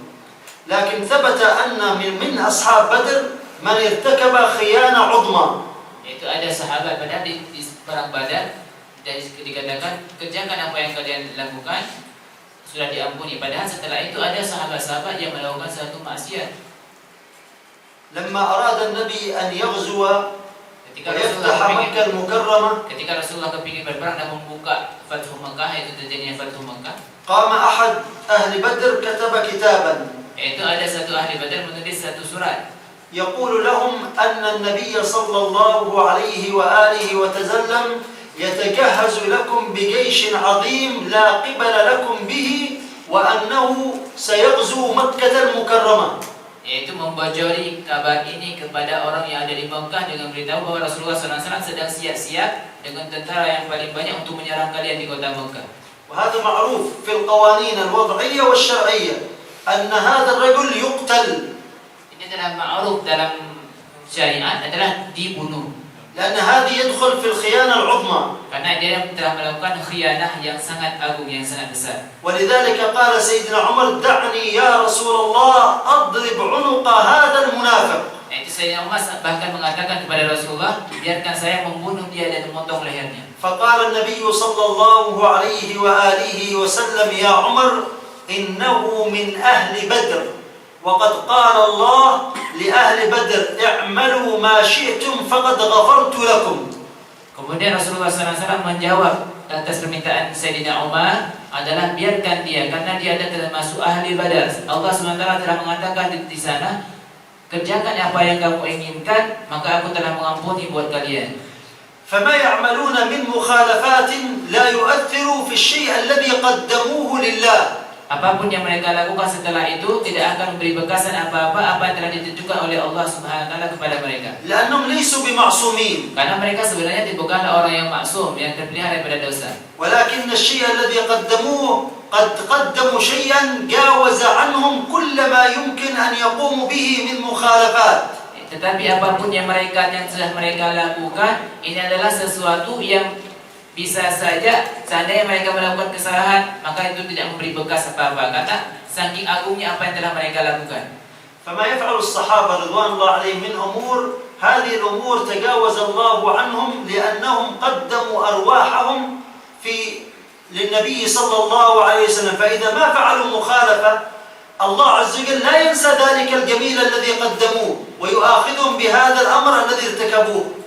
لكن ثبت أن من أصحاب بدر من ارتكب خيانة عظمى. Yaitu ada sahabat Badar di perang Badar, dan dikatakan kerjakan apa yang kalian lakukan sudah diampuni. Padahal setelah itu ada sahabat-sahabat yang melakukan satu maksiat. لما أراد النبي أن يغزو Ketika ويفتح مكة المكرمة Rasulullah kepingin berperang dan membuka Fathu Makkah, yaitu terjadinya Fathu Makkah, قام أحد أهل بدر كتب كتابا yaitu ada satu ahli Badar menulis satu surat يقول لهم أن النبي صلى الله عليه وآله وسلم يتجهز لكم بجيش عظيم لا قبل لكم به وأنه سيغزو مكة المكرمة. yaitu membojori kabar ini kepada orang yang ada di Mekah dengan beritahu bahwa Rasulullah SAW sedang siap-siap dengan tentara yang paling banyak untuk menyerang kalian di kota Mekah. وهذا معروف في القوانين الوضعية والشرعية أن هذا الرجل يقتل. Ini adalah ma'ruf dalam syariat, adalah dibunuh. لأن هذه يدخل في الخيانة العظمى. Karena dia telah melakukan khianah yang sangat agung, yang sangat besar. ولذلك قال سيدنا عمر دعني يا رسول الله أضرب عنق هذا المنافق. Itu Sayyidina Umar bahkan mengatakan kepada Rasulullah, biarkan saya membunuh dia dan memotong lehernya. فقال النبي صلى الله عليه وآله وسلم يا عمر إنه من أهل بدر وقد قال الله لأهل بدر اعملوا ما شئتم فقد غفرت لكم. Kemudian Rasulullah SAW menjawab atas permintaan Sayyidina Umar adalah biarkan dia, karena dia ada termasuk ahli Badar. Allah SWT telah mengatakan di sana, kerjakan apa yang kamu inginkan, maka aku telah mengampuni buat kalian. فما يعملون من مخالفات لا يؤثر في الشيء الذي قدموه لله. Apapun yang mereka lakukan setelah itu tidak akan memberi bekasan apa-apa yang telah ditentukan oleh Allah Subhanahu wa taala kepada mereka. لأنهم ليسوا بمعصومين. Karena mereka sebenarnya bukanlah orang yang maksum, yang terpelihara daripada dosa. ولكن الشيء الذي قدموه قد قدموا شيئا جاوز عنهم كل ما يمكن أن يقوموا به من مخالفات. Tetapi apapun yang sudah mereka lakukan, ini adalah sesuatu yang bisa saja seandainya mereka melakukan kesalahan, maka itu tidak memberi bekas apa-apa, karena saking agungnya apa yang telah mereka lakukan. فما يفعل الصحابة رضوان الله عليهم من أمور هذه الأمور تجاوز الله عنهم لأنهم قدموا أرواحهم للنبي صلى الله عليه وسلم. فإذا ما فعلوا مخالفة الله عز وجل لا ينسى ذلك الجميل الذي قدموه ويؤاخذهم بهذا الأمر الذي ارتكبوه.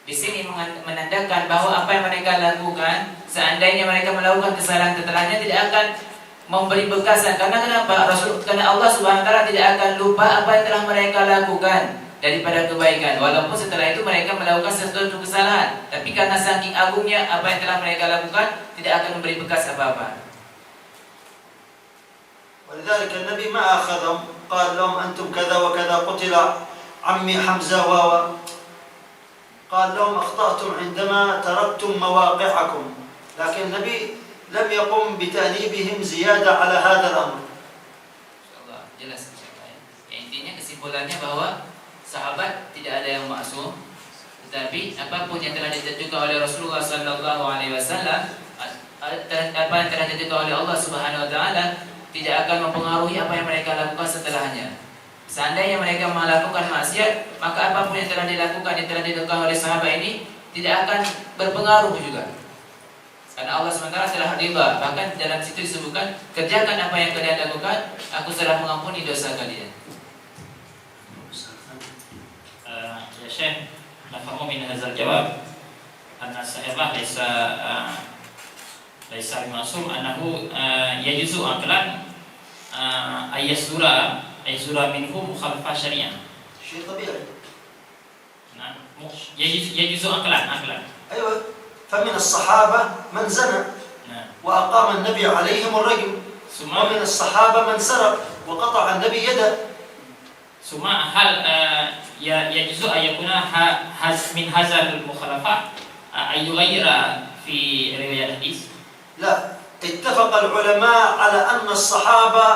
Di sini menandakan bahwa apa yang mereka lakukan, seandainya mereka melakukan kesalahan setelahnya, tidak akan memberi bekasan. Karena kenapa? Karena Allah Subhanahu wa taala tidak akan lupa apa yang telah mereka lakukan daripada kebaikan, walaupun setelah itu mereka melakukan sesuatu kesalahan. Tapi karena saking agungnya apa yang telah mereka lakukan, tidak akan memberi bekas apa-apa. ولذلك النبي ما أخذهم قال لهم أنتم كذا وكذا قتل عمي حمزة قال لهم أخطأتم عندما تركتم مواقعكم. لكن النبي لم يقم بتأنيبهم زيادة على هذا الأمر. InsyaAllah jelas insyaAllah. Intinya kesimpulannya bahwa sahabat tidak ada yang maksum, tetapi apapun yang telah ditentukan oleh Rasulullah SAW, apa yang telah ditentukan oleh Allah Subhanahu wa taala, tidak akan mempengaruhi apa yang mereka lakukan setelahnya. Seandainya mereka melakukan maksiat, maka apapun yang telah dilakukan, yang telah dilakukan oleh sahabat ini tidak akan berpengaruh juga. Karena Allah SWT telah ridha. Bahkan dalam situ disebutkan, kerjakan apa yang kalian lakukan, aku telah mengampuni dosa kalian. Ya Syekh, nafhamu min hadzal jawab anna sahibah laisa ma'sum annahu yajuzu aqlan ayasura minhu mukhalafah syariah. شيء طبيعي. Nah, yajuzu aqlan. أيوة. فمن الصحابة من زنى وأقام النبي عليهم الرجم، ومن الصحابة من سرق وقطع النبي يده. ثم هل يجوز أن يكون من هذا المخالفة أن يغير في رواية الحديث؟ لا، اتفق العلماء على أن الصحابة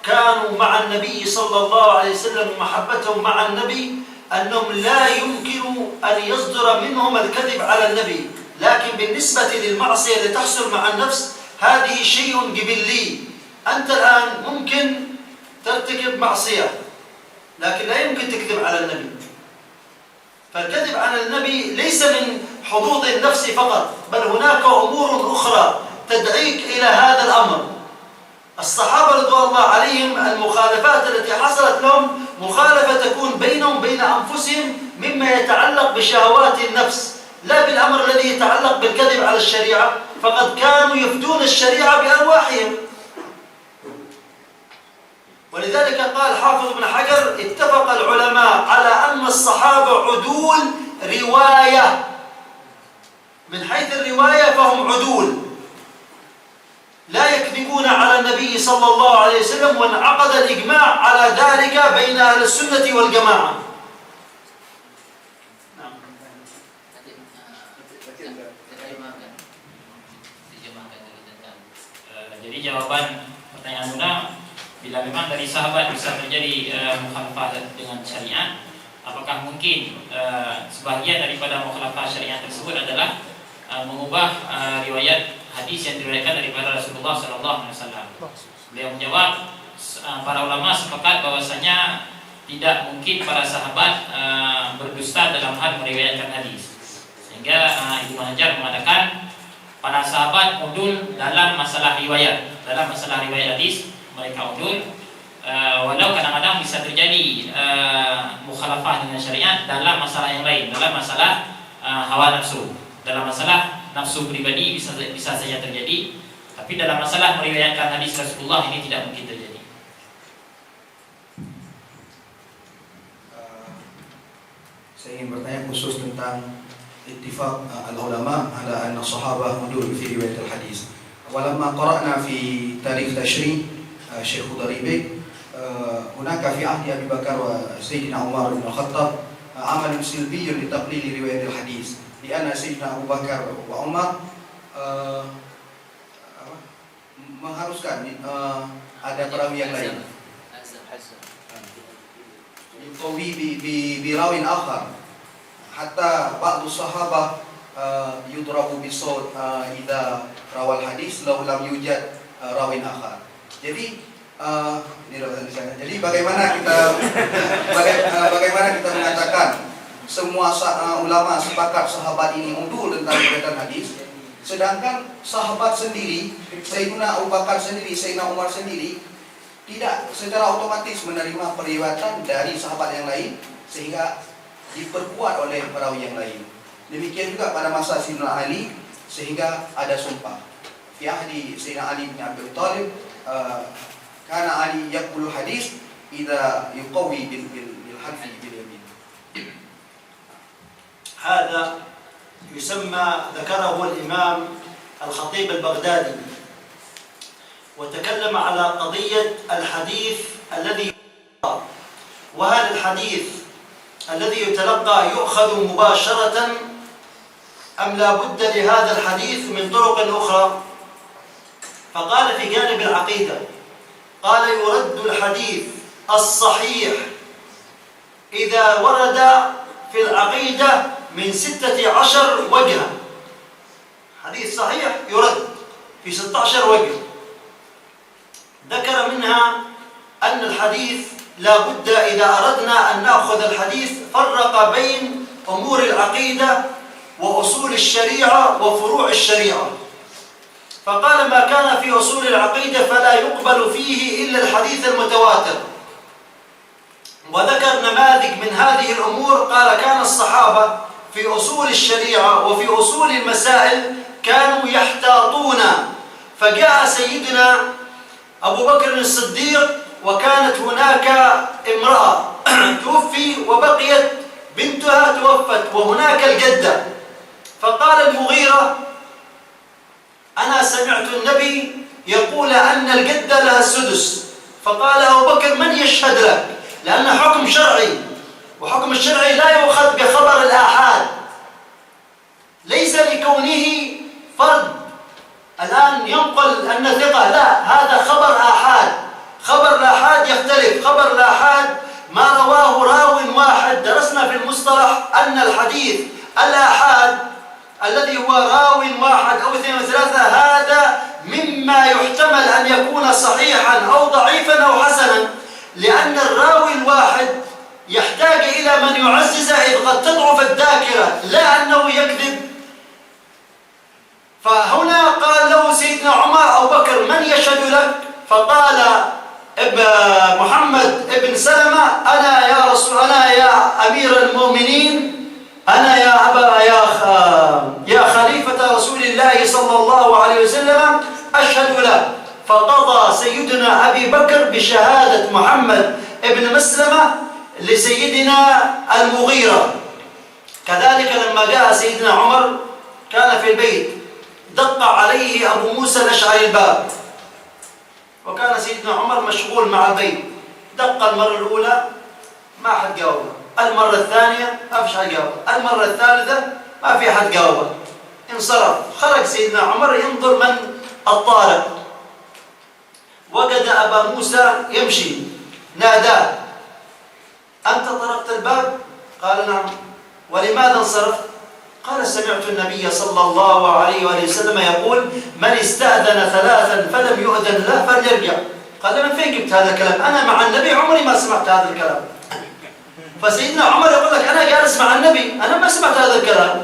كانوا مع النبي صلى الله عليه وسلم، محبتهم مع النبي أنهم لا يمكن أن يصدر منهم الكذب على النبي، لكن بالنسبة للمعصية التي تحصل مع النفس هذه شيء جبلي. أنت الآن ممكن ترتكب معصية لكن لا يمكن تكذب على النبي، فالكذب على النبي ليس من حظوظ النفس فقط، بل هناك أمور أخرى تدعيك إلى هذا الأمر. الصحابة رضوان الله عليهم المخالفات التي حصلت لهم مخالفة تكون بينهم بين أنفسهم مما يتعلق بشهوات النفس، لا بالأمر الذي يتعلق بالكذب على الشريعة، فقد كانوا يفدون الشريعة بأرواحهم. ولذلك قال حافظ ابن حجر: اتفق العلماء على أن الصحابة عدول رواية، من حيث الرواية فهم عدول لا يكذبون على النبي صلى الله عليه وسلم، وانعقد الإجماع على ذلك بين أهل السنة والجماعة. Jadi jawaban pertanyaan Muna, bila memang dari sahabat bisa terjadi mukhalafah dengan syariat, apakah mungkin sebahagian daripada mukhalafah syariat tersebut adalah mengubah riwayat hadis yang diriwayatkan daripada Rasulullah SAW? Beliau menjawab, para ulama sepakat bahwasanya tidak mungkin para sahabat berdusta dalam hal meriwayatkan hadis. Sehingga Ibnu Hajar mengatakan para sahabat udul dalam masalah riwayat. Dalam masalah riwayat hadis mereka udul, walau kadang-kadang bisa terjadi mukhalafah dengan syariat dalam masalah yang lain, dalam masalah hawa nafsu, dalam masalah nafsu pribadi bisa saja terjadi, tapi dalam masalah meriwayatkan hadis Rasulullah ini tidak mungkin terjadi. Saya ingin bertanya khusus tentang ittifaq al-ulama ala anna sahabah udul fi riwayat al-hadis. Walamma qara'na fi tarikh tashri' Syekh Khudari Bek, hunaka fi ahdi Abi Bakar wa Sayyidina Umar bin Al-Khattab amal silbi li taqlil riwayat al-hadis, di anna Sayyidina Abu Bakar wa Umar mengharuskan ada perawi yang lain yuqawi bi rawin akhar, hatta ba'du sahabah yudrabu bisawt idza rawal hadis law lam yujad rawin akhar. Jadi jadi bagaimana kita mengatakan semua ulama sepakat sahabat ini udul tentang riwayat hadis, sedangkan sahabat sendiri, Sayyidina Abu Bakar sendiri, Sayyidina Umar sendiri tidak secara otomatis menerima periwayatan dari sahabat yang lain sehingga diperkuat oleh perawi yang lain. Demikian juga pada masa Sayyidina Ali, sehingga ada sumpah. Fi ahdi Sayyidina Ali bin Abi Thalib, kana Ali yaqulu hadis idza yuqawi bil hadfi bil yamin. هذا يسمى، ذكره الإمام الخطيب البغدادي، وتكلم على قضية الحديث الذي يتلقى، وهل الحديث الذي يتلقى يؤخذ مباشرة أم لا بد لهذا الحديث من طرق أخرى؟ فقال في جانب العقيدة، قال يرد الحديث الصحيح إذا ورد في العقيدة من 16 وجها. حديث صحيح يرد في 16 وجه، ذكر منها أن الحديث لا بد إذا أردنا أن نأخذ الحديث فرق بين أمور العقيدة وأصول الشريعة وفروع الشريعة، فقال ما كان في أصول العقيدة فلا يقبل فيه إلا الحديث المتواتر، وذكر نماذج من هذه الأمور. قال كان الصحابة في أصول الشريعة وفي أصول المسائل كانوا يحتاطون، فجاء سيدنا أبو بكر الصديق وكانت هناك امرأة توفي وبقيت بنتها توفت وهناك الجدة، فقال المغيرة أنا سمعت النبي يقول أن الجدة لها السدس. فقال أبو بكر: من يشهد لك؟ لأن حكم شرعي، وحكم الشرعي لا يؤخذ بخبر الآحاد، ليس لكونه فرد الآن ينقل أن ثقة، لا، هذا خبر آحاد. خبر الآحاد يختلف. خبر الآحاد ما رواه راو واحد. درسنا في المصطلح أن الحديث الآحاد الذي هو راو واحد أو اثنين أو ثلاثة هذا مما يحتمل أن يكون صحيحا أو ضعيفا أو حسنا، لأن الراوي الواحد يحتاج إلى من يعززه، إذ قد تضعف الذاكرة، لا أنه يكذب. فهنا قال له سيدنا عمر: أبو بكر من يشهد لك؟ فقال محمد بن سلمة: أنا يا أمير المؤمنين، أنا يا خليفة رسول الله صلى الله عليه وسلم أشهد له. فقضى سيدنا أبي بكر بشهادة محمد بن مسلمة لسيدنا المغيرة. كذلك لما جاء سيدنا عمر كان في البيت، دق عليه أبو موسى الأشعري الباب، وكان سيدنا عمر مشغول مع البيت. دق المرة الأولى ما حد جاوبه، المرة الثانية ما فيش حد جاوبه، المرة الثالثة ما في حد جاوبه. انصرف. خرج سيدنا عمر ينظر من الطارق، وجد أبا موسى يمشي، ناداه: أنت طرقت الباب؟ قال: نعم. ولماذا انصرفت؟ قال: سمعت النبي صلى الله عليه وآله وسلم يقول: من استأذن ثلاثا فلم يؤذن له فليرجع. قال: من فين جبت هذا الكلام؟ أنا مع النبي عمري ما سمعت هذا الكلام. فسيدنا عمر يقول لك: أنا جالس مع النبي، أنا ما سمعت هذا الكلام،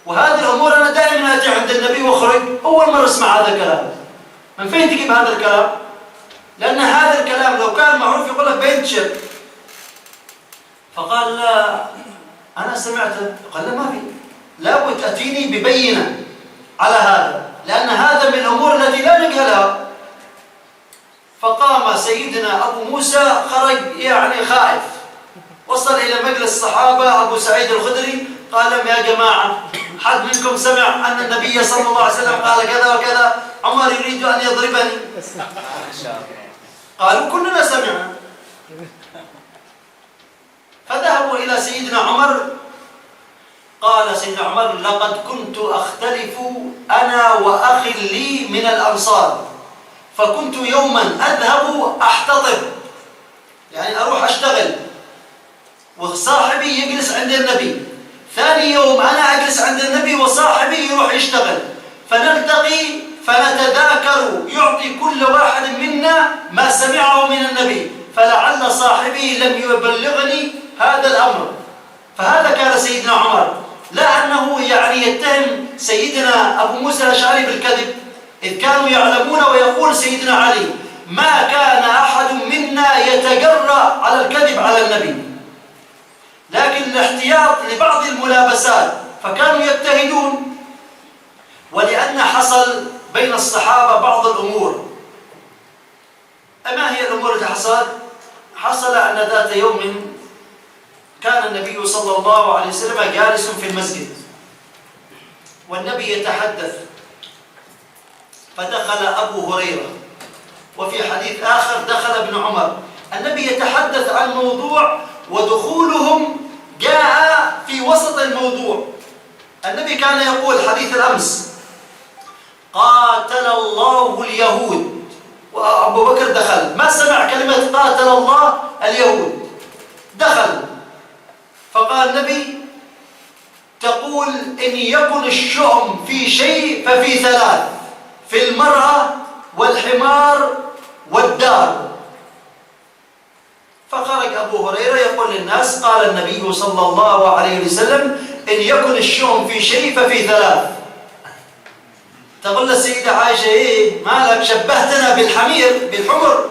وهذه الأمور أنا دائما أتي عند النبي وأخرج، أول مرة أسمع هذا الكلام. من فين تجيب هذا الكلام؟ لأن هذا الكلام لو كان معروف يقول لك بينتشر. فقال: لا، أنا سمعته. قال: لا، ما في، لابد تأتيني ببينة على هذا، لأن هذا من الأمور التي لا نجهلها. فقام سيدنا أبو موسى، خرج يعني خائف، وصل إلى مجلس الصحابة أبو سعيد الخدري، قال: يا جماعة، حد منكم سمع أن النبي صلى الله عليه وسلم قال كذا وكذا؟ عمر يريد أن يضربني. قالوا: كلنا سمعنا. فذهبوا إلى سيدنا عمر. قال سيدنا عمر: لقد كنت أختلف أنا وأخ لي من الأنصار، فكنت يوما أذهب أحتطب، يعني أروح أشتغل، وصاحبي يجلس عند النبي. ثاني يوم أنا أجلس عند النبي وصاحبي يروح يشتغل، فنلتقي فنتذاكر، يعطي كل واحد منا ما سمعه من النبي، فلعل صاحبي لم يبلغني هذا الأمر. فهذا كان سيدنا عمر، لا أنه يعني يتهم سيدنا أبو موسى الأشعري بالكذب، إذ كانوا يعلمون. ويقول سيدنا علي: ما كان أحد منا يتجرأ على الكذب على النبي، لكن الاحتياط لبعض الملابسات، فكانوا يجتهدون. ولأن حصل بين الصحابة بعض الأمور. أما هي الأمور التي حصل أن ذات يوم كان النبي صلى الله عليه وسلم جالس في المسجد، والنبي يتحدث، فدخل أبو هريرة، وفي حديث آخر دخل ابن عمر. النبي يتحدث عن موضوع، ودخولهم جاء في وسط الموضوع. النبي كان يقول حديث الأمس: قاتل الله اليهود، وأبو بكر دخل، ما سمع كلمة قاتل الله اليهود، دخل. فقال النبي: تقول إن يكن الشؤم في شيء ففي ثلاث: في المرأة والحمار والدار. فخرج أبو هريرة يقول للناس: قال النبي صلى الله عليه وسلم: إن يكن الشؤم في شيء ففي ثلاث. تقول السيدة عائشة: إيه مالك شبهتنا بالحمر؟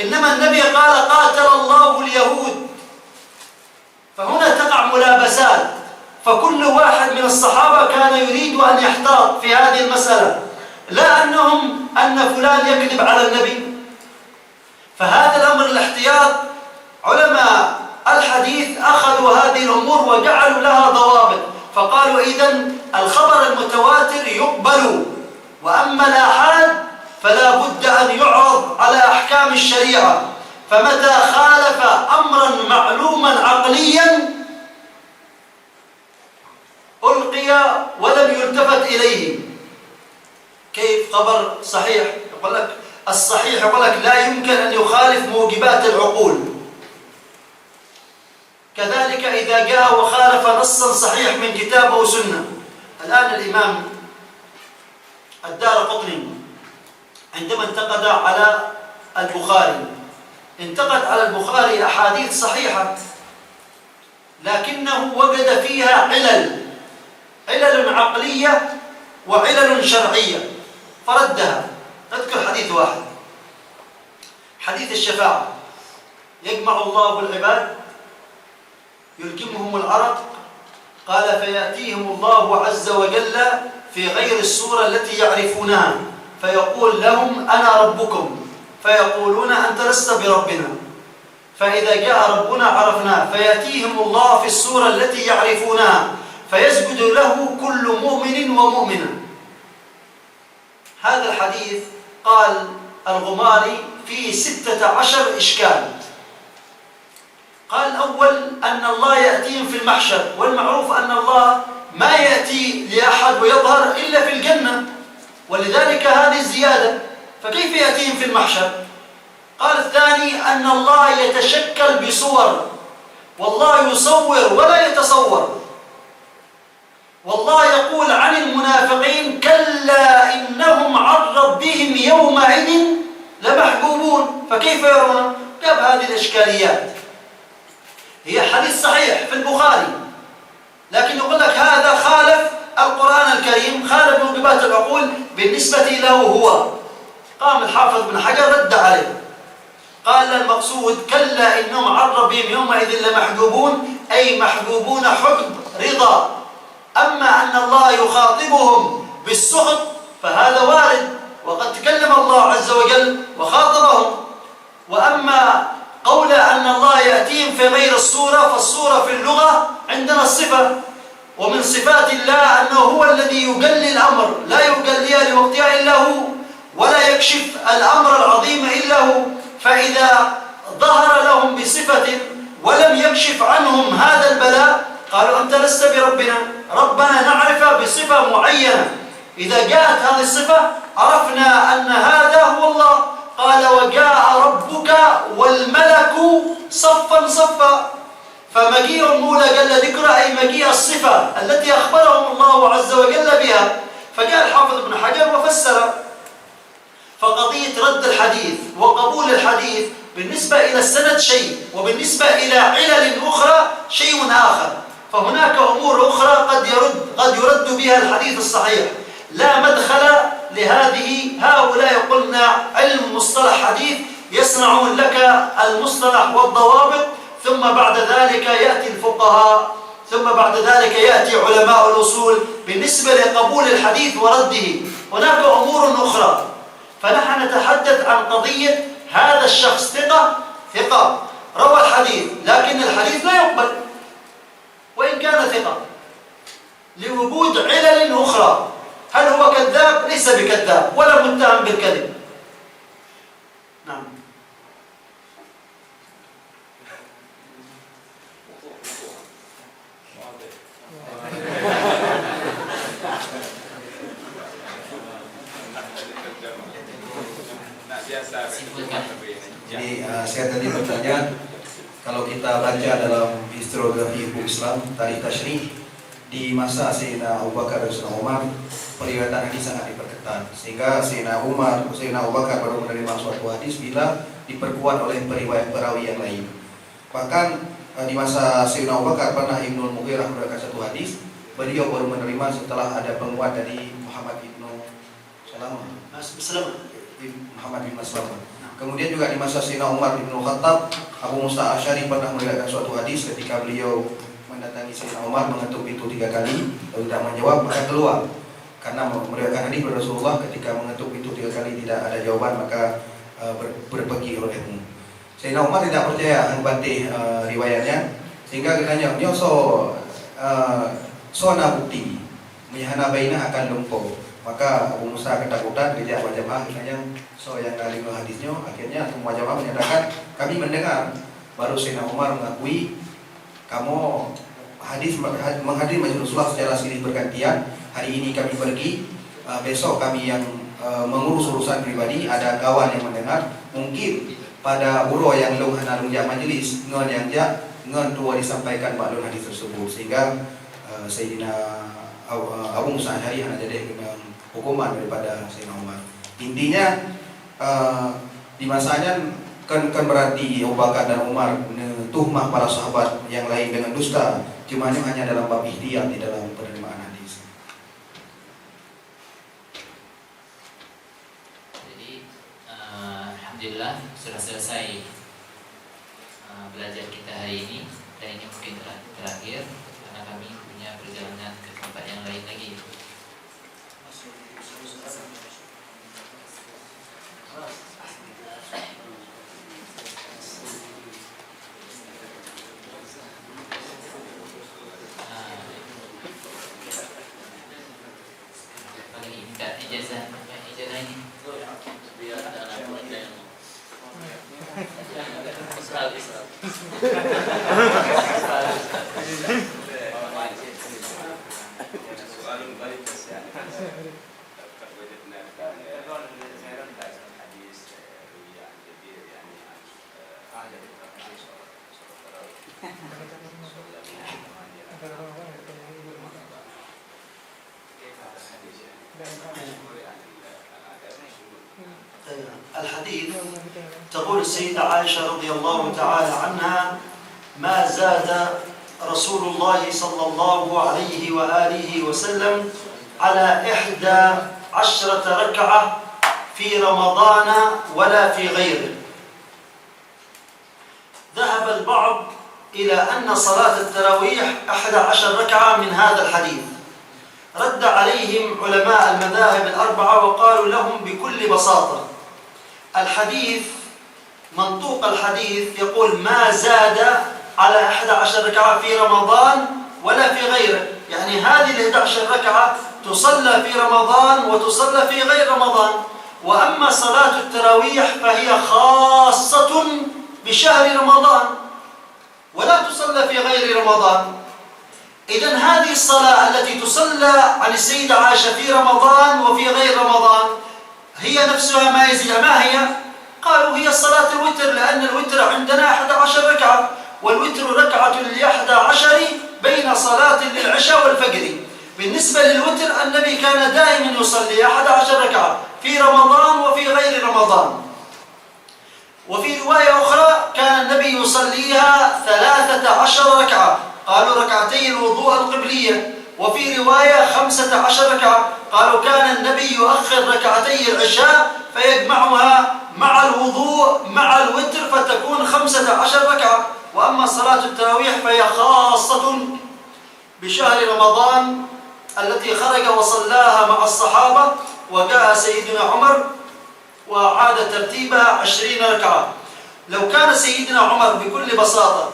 إنما النبي قال: قاتل الله اليهود. فهنا تقع ملابسات، فكل واحد من الصحابة كان يريد أن يحتاط في هذه المسألة، لا أن فلان يكذب على النبي. فهذا الأمر الاحتياط، علماء الحديث أخذوا هذه الأمور وجعلوا لها ضوابط، فقالوا: إذن الخبر المتواتر يقبل وأما الآحاد فلا بد أن يعرض على أحكام الشريعة، فمتى خالف أمرا معلوما عقليا ألقي ولم يلتفت إليه. كيف خبر صحيح يقول لك الصحيح يقول لك لا يمكن أن يخالف موجبات العقول، كذلك إذا جاء وخالف نصا صحيح من كتاب أو سنة. الآن الإمام الدارقطني عندما انتقد على البخاري انتقد على البخاري أحاديث صحيحة، لكنه وجد فيها علل عقلية وعلل شرعية فردها. نذكر حديث واحد، حديث الشفاعة: يجمع الله العباد يلكمهم العرق، قال فيأتيهم الله عز وجل في غير الصورة التي يعرفونها فيقول لهم أنا ربكم، فيقولون أنت لست بربنا، فإذا جاء ربنا عرفناه، فيأتيهم الله في الصورة التي يعرفونها فيسجد له كل مؤمن ومؤمنة. هذا الحديث قال الغماري فيه 16 إشكال. قال الأول أن الله يأتيهم في المحشر، والمعروف أن الله ما يأتي لأحد ويظهر إلا في الجنة، ولذلك هذه الزيادة، فكيف يأتيهم في المحشر؟ قال الثاني أن الله يتشكل بصور، والله يصور ولا يتصور، والله يقول عن المنافقين كلا إنهم عن ربهم يومئذ لمحجوبون، فكيف يرون؟ جاب هذه الإشكاليات. هي حديث صحيح في البخاري، لكن يقول لك هذا خالف القرآن الكريم، خالف موجبات العقول بالنسبة له هو. قام الحافظ بن حجر رد عليه، قال المقصود كلا إنهم عن ربهم يومئذ لمحجوبون، أي محجوبون حجب رضا. أما أن الله يخاطبهم بالسخط فهذا وارد، وقد تكلم الله عز وجل وخاطبهم. وأما قول أن الله يأتيهم في غير الصورة، فالصورة في اللغة عندنا الصفة، ومن صفات الله أنه هو الذي يجلي الأمر، لا يجليها لوقتها إلا هو، ولا يكشف الأمر العظيم إلا هو. فإذا ظهر لهم بصفة ولم يكشف عنهم هذا البلاء قالوا أنت لست بربنا، ربنا نعرف بصفة معينة، إذا جاءت هذه الصفة عرفنا أن هذا هو الله. قال وجاء ربك والملك صفا صفا، فمجيء المولى جل ذكره أي مجيء الصفة التي أخبرهم الله عز وجل بها. فجاء الحافظ ابن حجر وفسر. فقضية رد الحديث وقبول الحديث بالنسبة إلى السند شيء، وبالنسبة إلى علل أخرى شيء آخر. فهناك أمور أخرى قد يرد بها الحديث الصحيح، لا مدخل لهذه. هؤلاء قلنا علم مصطلح حديث يصنعون لك المصطلح والضوابط، ثم بعد ذلك يأتي الفقهاء، ثم بعد ذلك يأتي علماء الأصول بالنسبة لقبول الحديث ورده. هناك أمور أخرى، فنحن نتحدث عن قضية هذا الشخص ثقة روى الحديث، لكن الحديث لا يقبل وإن كان ثقة لوجود علل أخرى. هل هو كذاب؟ ليس بكذاب ولا متهم بالكذب. نعم. Jadi saya tadi bertanya, kalau kita baca dalam historiografi hukum Islam, tarikh tasyrih di masa Sayyidina Abu Bakar dan Sayyidina Umar, periwayatan hadis sangat diperketat, sehingga Sayyidina Abu Bakar baru menerima suatu hadis bila diperkuat oleh periwayat perawi yang lain. Bahkan di masa Sayyidina Abu Bakar pernah Ibnul Mughirah meriwayatkan satu hadis, beliau baru menerima setelah ada penguat dari Muhammad ibnu Muhammad bin Maslamah. Kemudian juga di masa Sayyidina Umar bin Khattab, Abu Musa Asy'ari pernah meriwayatkan suatu hadis ketika beliau mendatangi Sayyidina Umar, mengetuk pintu 3 kali, lalu tidak menjawab, maka keluar. Karena meriwayatkan hadis dari Rasulullah, ketika mengetuk pintu 3 kali tidak ada jawaban, maka berpergi olehmu. Sayyidina Umar tidak percaya bantih riwayatnya, sehingga katanya nyoso sona bukti menyahana bainah akan lumpuh. Maka Abu Musa ketakutan, dia jamaah akhirnya so yang dari hadisnya akhirnya semua jamaah menyatakan kami mendengar. Baru Sayyidina Umar mengakui kamu menghadiri majelis Rasulullah secara silih bergantian. Hari ini kami pergi, besok kami yang mengurus urusan pribadi. Ada kawan yang mendengar, mungkin pada uro yang long hanarung jak majelis ngon yang jak ngon tua disampaikan maklum hadis tersebut, sehingga Sayyidina Abu Musa Asy'ari hanya jadi hukuman daripada Sayyidina Umar. Intinya di masanya kan berarti Abu Bakar dan Umar tuhmah para sahabat yang lain dengan dusta, cuma hanya dalam bab ihtiyat, di dalam penerimaan hadis. Jadi alhamdulillah sudah selesai belajar kita hari ini, dan ini mungkin terakhir karena kami punya perjalanan ke tempat yang lain lagi. Ijazah ini biar ada anak muda yang الحديث تقول السيدة عائشة رضي الله تعالى عنها: ما زاد رسول الله صلى الله عليه وآله وسلم على 11 ركعة في رمضان ولا في غيره. ذهب البعض إلى أن صلاة التراويح 11 ركعة من هذا الحديث. رد عليهم علماء المذاهب الأربعة وقالوا لهم بكل بساطة الحديث، منطوق الحديث يقول ما زاد على 11 ركعة في رمضان ولا في غيره، يعني هذه 11 ركعة تصلى في رمضان وتصلى في غير رمضان. وأما صلاة التراويح فهي خاصة بشهر رمضان ولا تصلى في غير رمضان. إذن هذه الصلاة التي تصلى عن السيدة عائشة في رمضان وفي غير رمضان هي نفسها ما يزيد. ما هي؟ قالوا هي صلاة الوتر، لأن الوتر عندنا 11 ركعة، والوتر ركعة ل11 بين صلاة للعشاء والفجر. بالنسبة للوتر النبي كان دائما يصلي 11 ركعة في رمضان وفي غير رمضان. وفي رواية أخرى كان النبي يصليها 13 ركعة، قالوا ركعتي الوضوء القبلية. وفي رواية 15 ركعة، قالوا كان النبي يؤخر ركعتي العشاء فيجمعها مع الوضوء مع الوتر فتكون 15 ركعة. وأما صلاة التراويح فهي خاصة بشهر رمضان التي خرج وصلاها مع الصحابة، وجاء سيدنا عمر وعاد ترتيبها 20 ركعة. لو كان سيدنا عمر بكل بساطة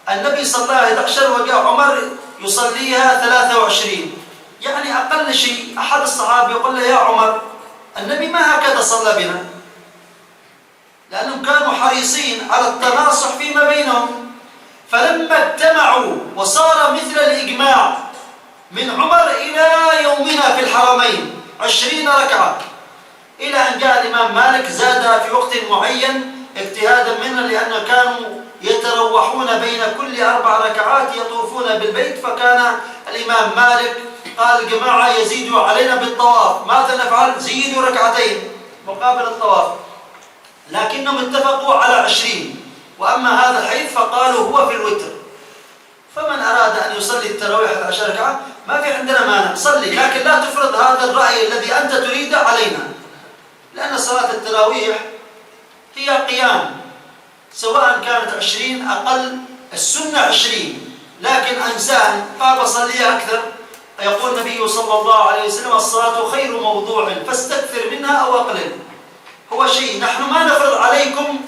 النبي صلى 11 وجاء عمر يصليها 23، يعني أقل شيء أحد الصحابة يقول له يا عمر النبي ما هكذا صلى بنا، لأنهم كانوا حريصين على التناصح فيما بينهم. فلما اجتمعوا وصار مثل الإجماع من عمر إلى يومنا في الحرمين 20 ركعة، إلى أن جاء الإمام مالك زاد في وقت معين اجتهادا منه، لأنه كانوا يتروحون بين كل 4 ركعات يطوفون بالبيت. فكان الإمام مالك قال جماعة يزيدوا علينا بالطواف، ماذا نفعل؟ زيدوا ركعتين مقابل الطواف، لكنهم اتفقوا على 20. وأما هذا الحديث فقالوا هو في الوتر. فمن أراد أن يصلي التراويح 11 ركعة ما في عندنا مانع، صلي، لكن لا تفرض هذا الرأي الذي أنت تريده علينا، لأن صلاة التراويح هي قيام، سواء كانت 20 أقل، السنة 20، لكن إنسان قال بصلي أكثر. يقول النبي صلى الله عليه وسلم الصلاة خير موضوع فاستكثر منها أو أقلل. هو شيء، نحن ما نفرض عليكم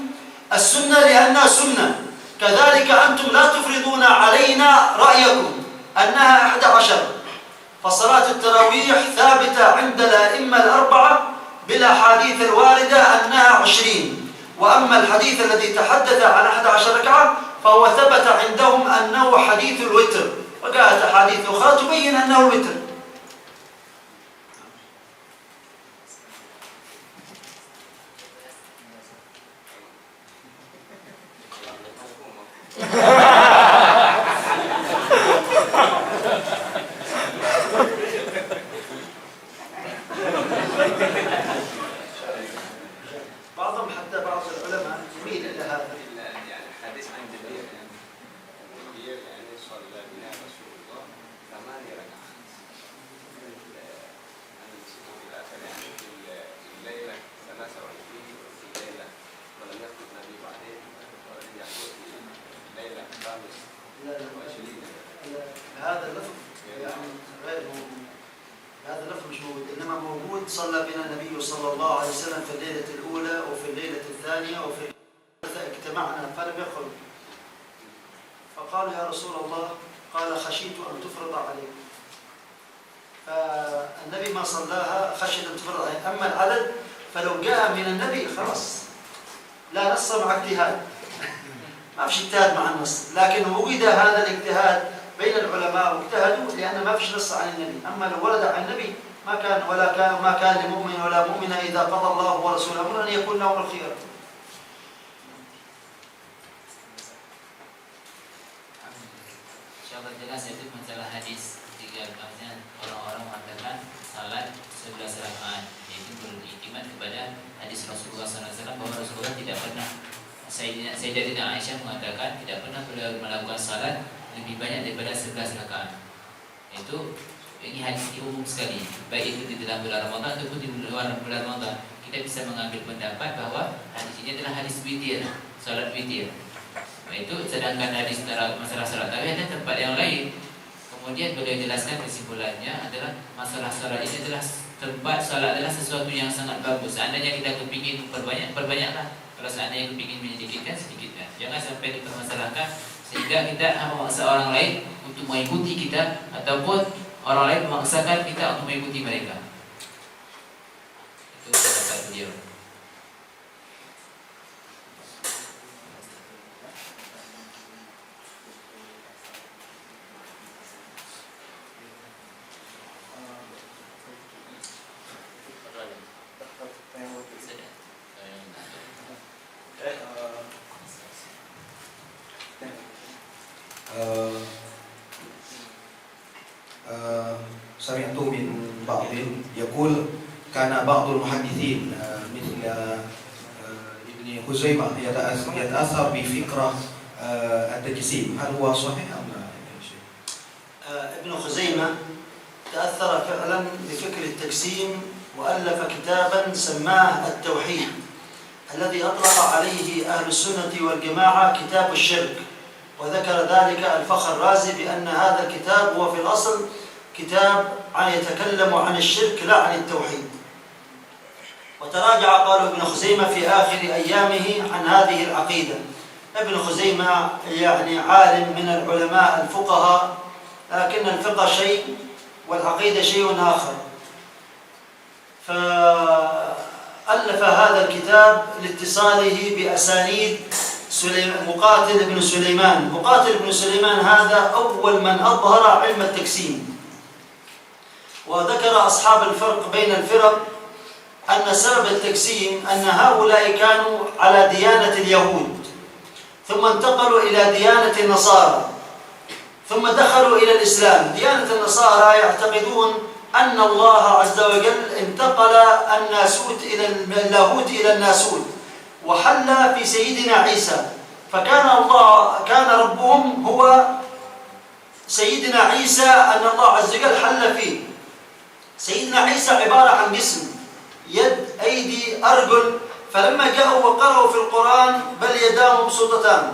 السنة لأنها سنة، كذلك أنتم لا تفرضون علينا رأيكم أنها 11. فصلاة التراويح ثابتة عند الأئمة الأربعة بالأحاديث الواردة أنها 20. وأما الحديث الذي تحدث عن 11 ركعة فهو ثبت عندهم أنه حديث الوتر، وجاءت أحاديث أخرى تبين أنه الوتر. بعضهم حتى بعض العلماء يميل إلى هذا. يعني حديث عن جبريل يعني صلى بنا رسول الله 8 ركعات. أنا نسيت في الآخر يعني في الليلة 23 في الليلة ولم يذكر النبي بعدين ولم يقول في الليلة 25. هذا اللفظ يعني غير موجود. هذا اللفظ مش موجود، إنما موجود صلى بنا النبي صلى الله عليه وسلم في الليلة الأولى وفي الليلة الثانية وفي الثالثة اجتمعنا فلم يخرج، فقال يا رسول الله، قال خشيت أن تفرض عليك، فالنبي ما صلاها خشيت أن تفرض عليك. أما العدد فلو جاء من النبي خلاص لا نص مع اجتهاد ما فيش اجتهاد مع النص، لكن وجد هذا الاجتهاد بين العلماء واجتهدوا لأن ما فيش نص عن النبي. أما لو ورد عن النبي ما كان لمؤمن ولا مؤمنة إذا قضى الله ورسوله أمرا أن يكون لهم الخيار. InsyaAllah jelas itu masalah hadis 3 orang-orang mengatakan salat 11 rakaat, yaitu beriktimat kepada hadis Rasulullah SAW bahwa Rasulullah tidak pernah, Sayyidatina Aisyah mengatakan tidak pernah beliau melakukan salat lebih banyak daripada 11 rakaat. Ini hadis ini umum sekali, baik itu di dalam bulan Ramadan ataupun di luar bulan Ramadan. Kita bisa mengambil pendapat bahwa hadis ini adalah hadis witir, salat witir. Sedangkan hadis masalah salat tarawih ada tempat yang lain. Kemudian beliau jelaskan kesimpulannya adalah masalah salat ini adalah tempat salat adalah sesuatu yang sangat bagus. Seandainya kita kepingin perbanyaklah. Kalau seandainya kepingin menyedikitkan, sedikitkan. Jangan sampai dipermasalahkan sehingga kita memaksa orang lain untuk mengikuti kita ataupun orang lain memaksakan kita untuk mengikuti mereka. Itu pendapat beliau. سمعت من بعض يقول كان بعض المحدثين مثل ابن خزيمة يتأثر بفكرة التجسيم، هل هو صحيح أم لا؟ ابن خزيمة تأثر فعلا بفكر التجسيم وألف كتابا سماه التوحيد الذي أطلق عليه أهل السنة والجماعة كتاب الشرك، وذكر ذلك الفخر الرازي بأن هذا الكتاب هو في الأصل كتاب يتكلم عن الشرك لا عن التوحيد. وتراجع قال ابن خزيمة في آخر أيامه عن هذه العقيدة. ابن خزيمة يعني عالم من العلماء الفقهاء، لكن الفقه شيء والعقيدة شيء آخر، فألف هذا الكتاب لاتصاله بأسانيد مقاتل بن سليمان. مقاتل بن سليمان هذا أول من أظهر علم التقسيم، وذكر أصحاب الفرق بين الفرق أن سبب التقسيم أن هؤلاء كانوا على ديانة اليهود ثم انتقلوا إلى ديانة النصارى ثم دخلوا إلى الإسلام. ديانة النصارى يعتقدون أن الله عز وجل انتقل اللاهوت إلى الناسوت وحل في سيدنا عيسى، كان ربهم هو سيدنا عيسى، أن الله عز وجل حل فيه. سيدنا عيسى عبارة عن جسم، يد، أيدي، أرجل، فلما جاءوا وقرأوا في القرآن بل يداه مبسوطتان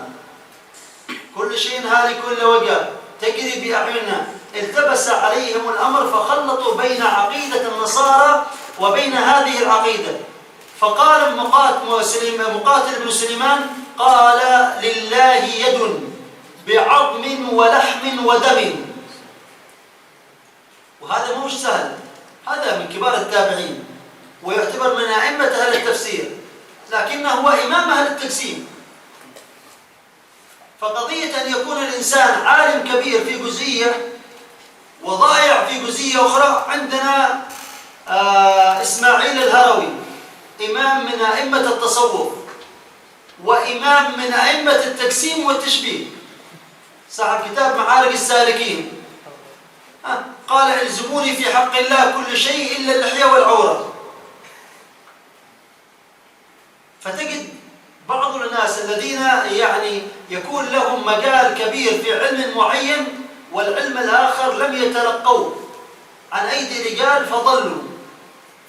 كل شيء هالك إلا وجهه تجري بأعيننا، التبس عليهم الأمر فخلطوا بين عقيدة النصارى وبين هذه العقيدة. فقال مقاتل بن سليمان قال لله يد بعظم ولحم ودم، هذا مو سهل، هذا من كبار التابعين ويعتبر من أئمة أهل التفسير، لكنه هو إمام أهل التقسيم. فقضية أن يكون الإنسان عالم كبير في جزئية وضائع في جزئية أخرى. عندنا إسماعيل الهروي، إمام من أئمة التصوف وإمام من أئمة التقسيم والتشبيه، صاحب كتاب معارج السالكين، قال الزموني في حق الله كل شيء إلا اللحية والعورة. فتجد بعض الناس الذين يعني يكون لهم مجال كبير في علم معين والعلم الآخر لم يتلقوه عن أيدي رجال فضلوا.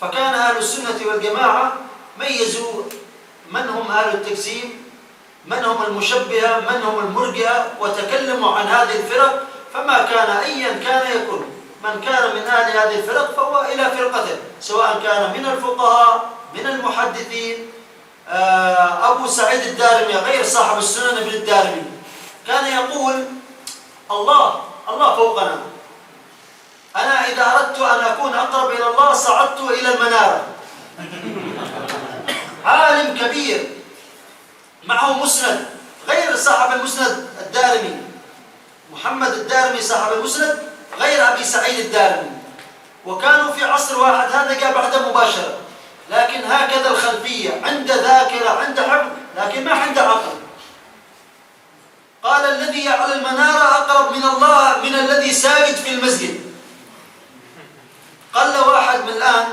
فكان أهل السنة والجماعة ميزوا من هم أهل التقسيم، من هم المشبهة، من هم المرجئة، وتكلموا عن هذه الفرق. فما كان أيا كان يكون من كان من أهل هذه الفرق فهو إلى فرقته، سواء كان من الفقهاء من المحدثين. أبو سعيد الدارمي غير صاحب السنن ابن الدارمي كان يقول الله فوقنا، أنا إذا أردت أن أكون أقرب إلى الله صعدت إلى المنارة. عالم كبير معه مسند غير صاحب المسند الدارمي، محمد الدارمي صاحب المسند غير أبي سعيد الدارمي، وكانوا في عصر واحد، هذا جاء بعده مباشرة، لكن هكذا الخلفية، عند ذاكرة، عند حفظ، لكن ما عنده عقل. قال الذي على المنارة أقرب من الله من الذي ساجد في المسجد. قال واحد من الآن،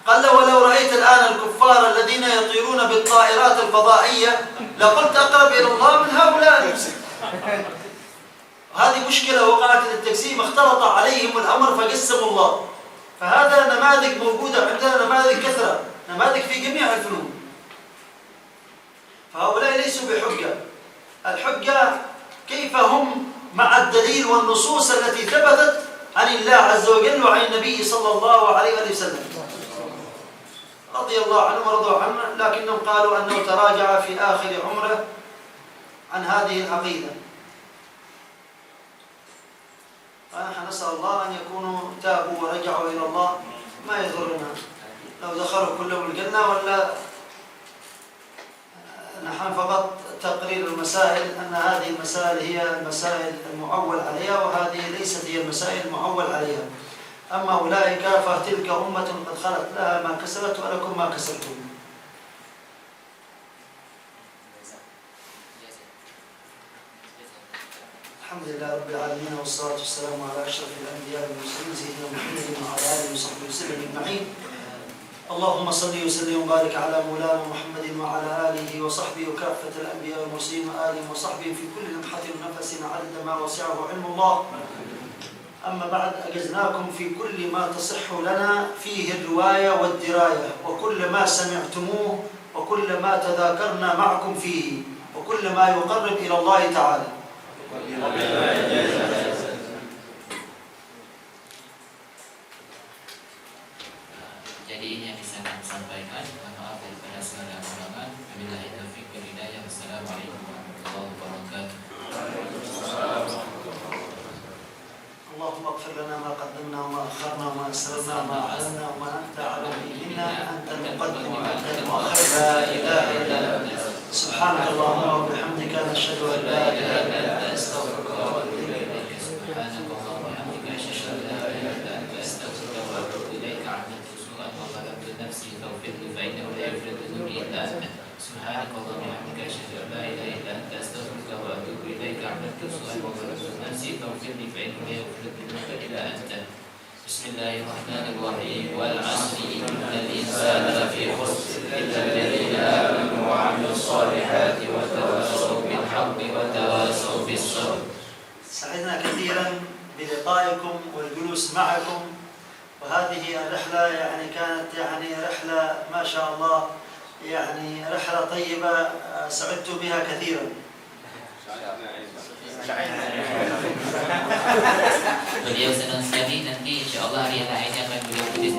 قال ولو رأيت الآن الكفار الذين يطيرون بالطائرات الفضائية لقلت أقرب إلى الله من هؤلاء. هذه مشكلة وقعت للتقسيم، اختلط عليهم الأمر فقسموا الله. فهذا نماذج موجودة عندنا، نماذج كثرة، نماذج في جميع الفنون. فهؤلاء ليسوا بحجة. الحجة كيف هم مع الدليل والنصوص التي ثبتت عن الله عز وجل وعن النبي صلى الله عليه وسلم رضي الله عنهم ورضوا عنه، لكنهم قالوا أنه تراجع في آخر عمره عن هذه العقيدة. فنحن نسأل الله أن يكونوا تابوا ورجعوا إلى الله، ما يضرنا لو دخلوا كلهم الجنة ولا. نحن فقط تقرير المسائل، أن هذه المسائل هي المسائل المعول عليها، وهذه ليست هي المسائل المعول عليها. أما أولئك فتلك أمة قد خلت، لها ما كسبت ولكم ما كسبتم. الحمد لله رب العالمين، والصلاة والسلام على أشرف الأنبياء والمرسلين سيدنا محمد وعلى آله وصحبه وسلم أجمعين. اللهم صل وسلم وبارك على مولانا محمد وعلى آله وصحبه وكافة الأنبياء والمرسلين وآلهم وصحبه في كل لمحة ونفس عدد ما وسعه علم الله. أما بعد، أجزناكم في كل ما تصح لنا فيه الرواية والدراية، وكل ما سمعتموه، وكل ما تذاكرنا معكم فيه، وكل ما يقرب إلى الله تعالى. Jadi ini yang bisa kami sampaikan. Mohon maaf daripada segala kekurangan. Wabillahi taufiq wal hidayah. Wassalamualaikum warahmatullahi wabarakatuh. اللهم اغفر لنا ما قدمنا وما أخرنا وما أسررنا وما أعلنا وما أنت أعلم منا، أنت المقدم وأنت المؤخر، لا إله إلا أنت. سبحانك اللهم وبحمدك، نشهد أن لا إله إلا أنت، أستغفرك وأتوب إليك. سبحانك اللهم وبحمدك، أشهد أن لا إله إلا أنت، أستغفرك وأتوب إليك. عملت سوءا وظلمت نفسي فاغفر لي فإنه لا يغفر الذنوب إلا أنت. سبحانك اللهم وبحمدك، أشهد أن لا إله إلا أنت، أستغفرك وأتوب إليك. عملت سوءا وظلمت نفسي فاغفر لي فإنه لا يغفر الذنوب إلا أنت. بسم الله الرحمن الرحيم. والعصر إن الإنسان لفي خسر إلا الذين آمنوا وعملوا الصالحات وتواصوا بالحق وتواصوا بالصبر. سعدنا كثيرا بلقائكم والجلوس معكم، وهذه الرحلة يعني كانت يعني رحلة ما شاء الله، يعني رحلة طيبة سعدت بها كثيرا. Beliau senang sekali, nanti insya Allah hari yang lainnya akan beliau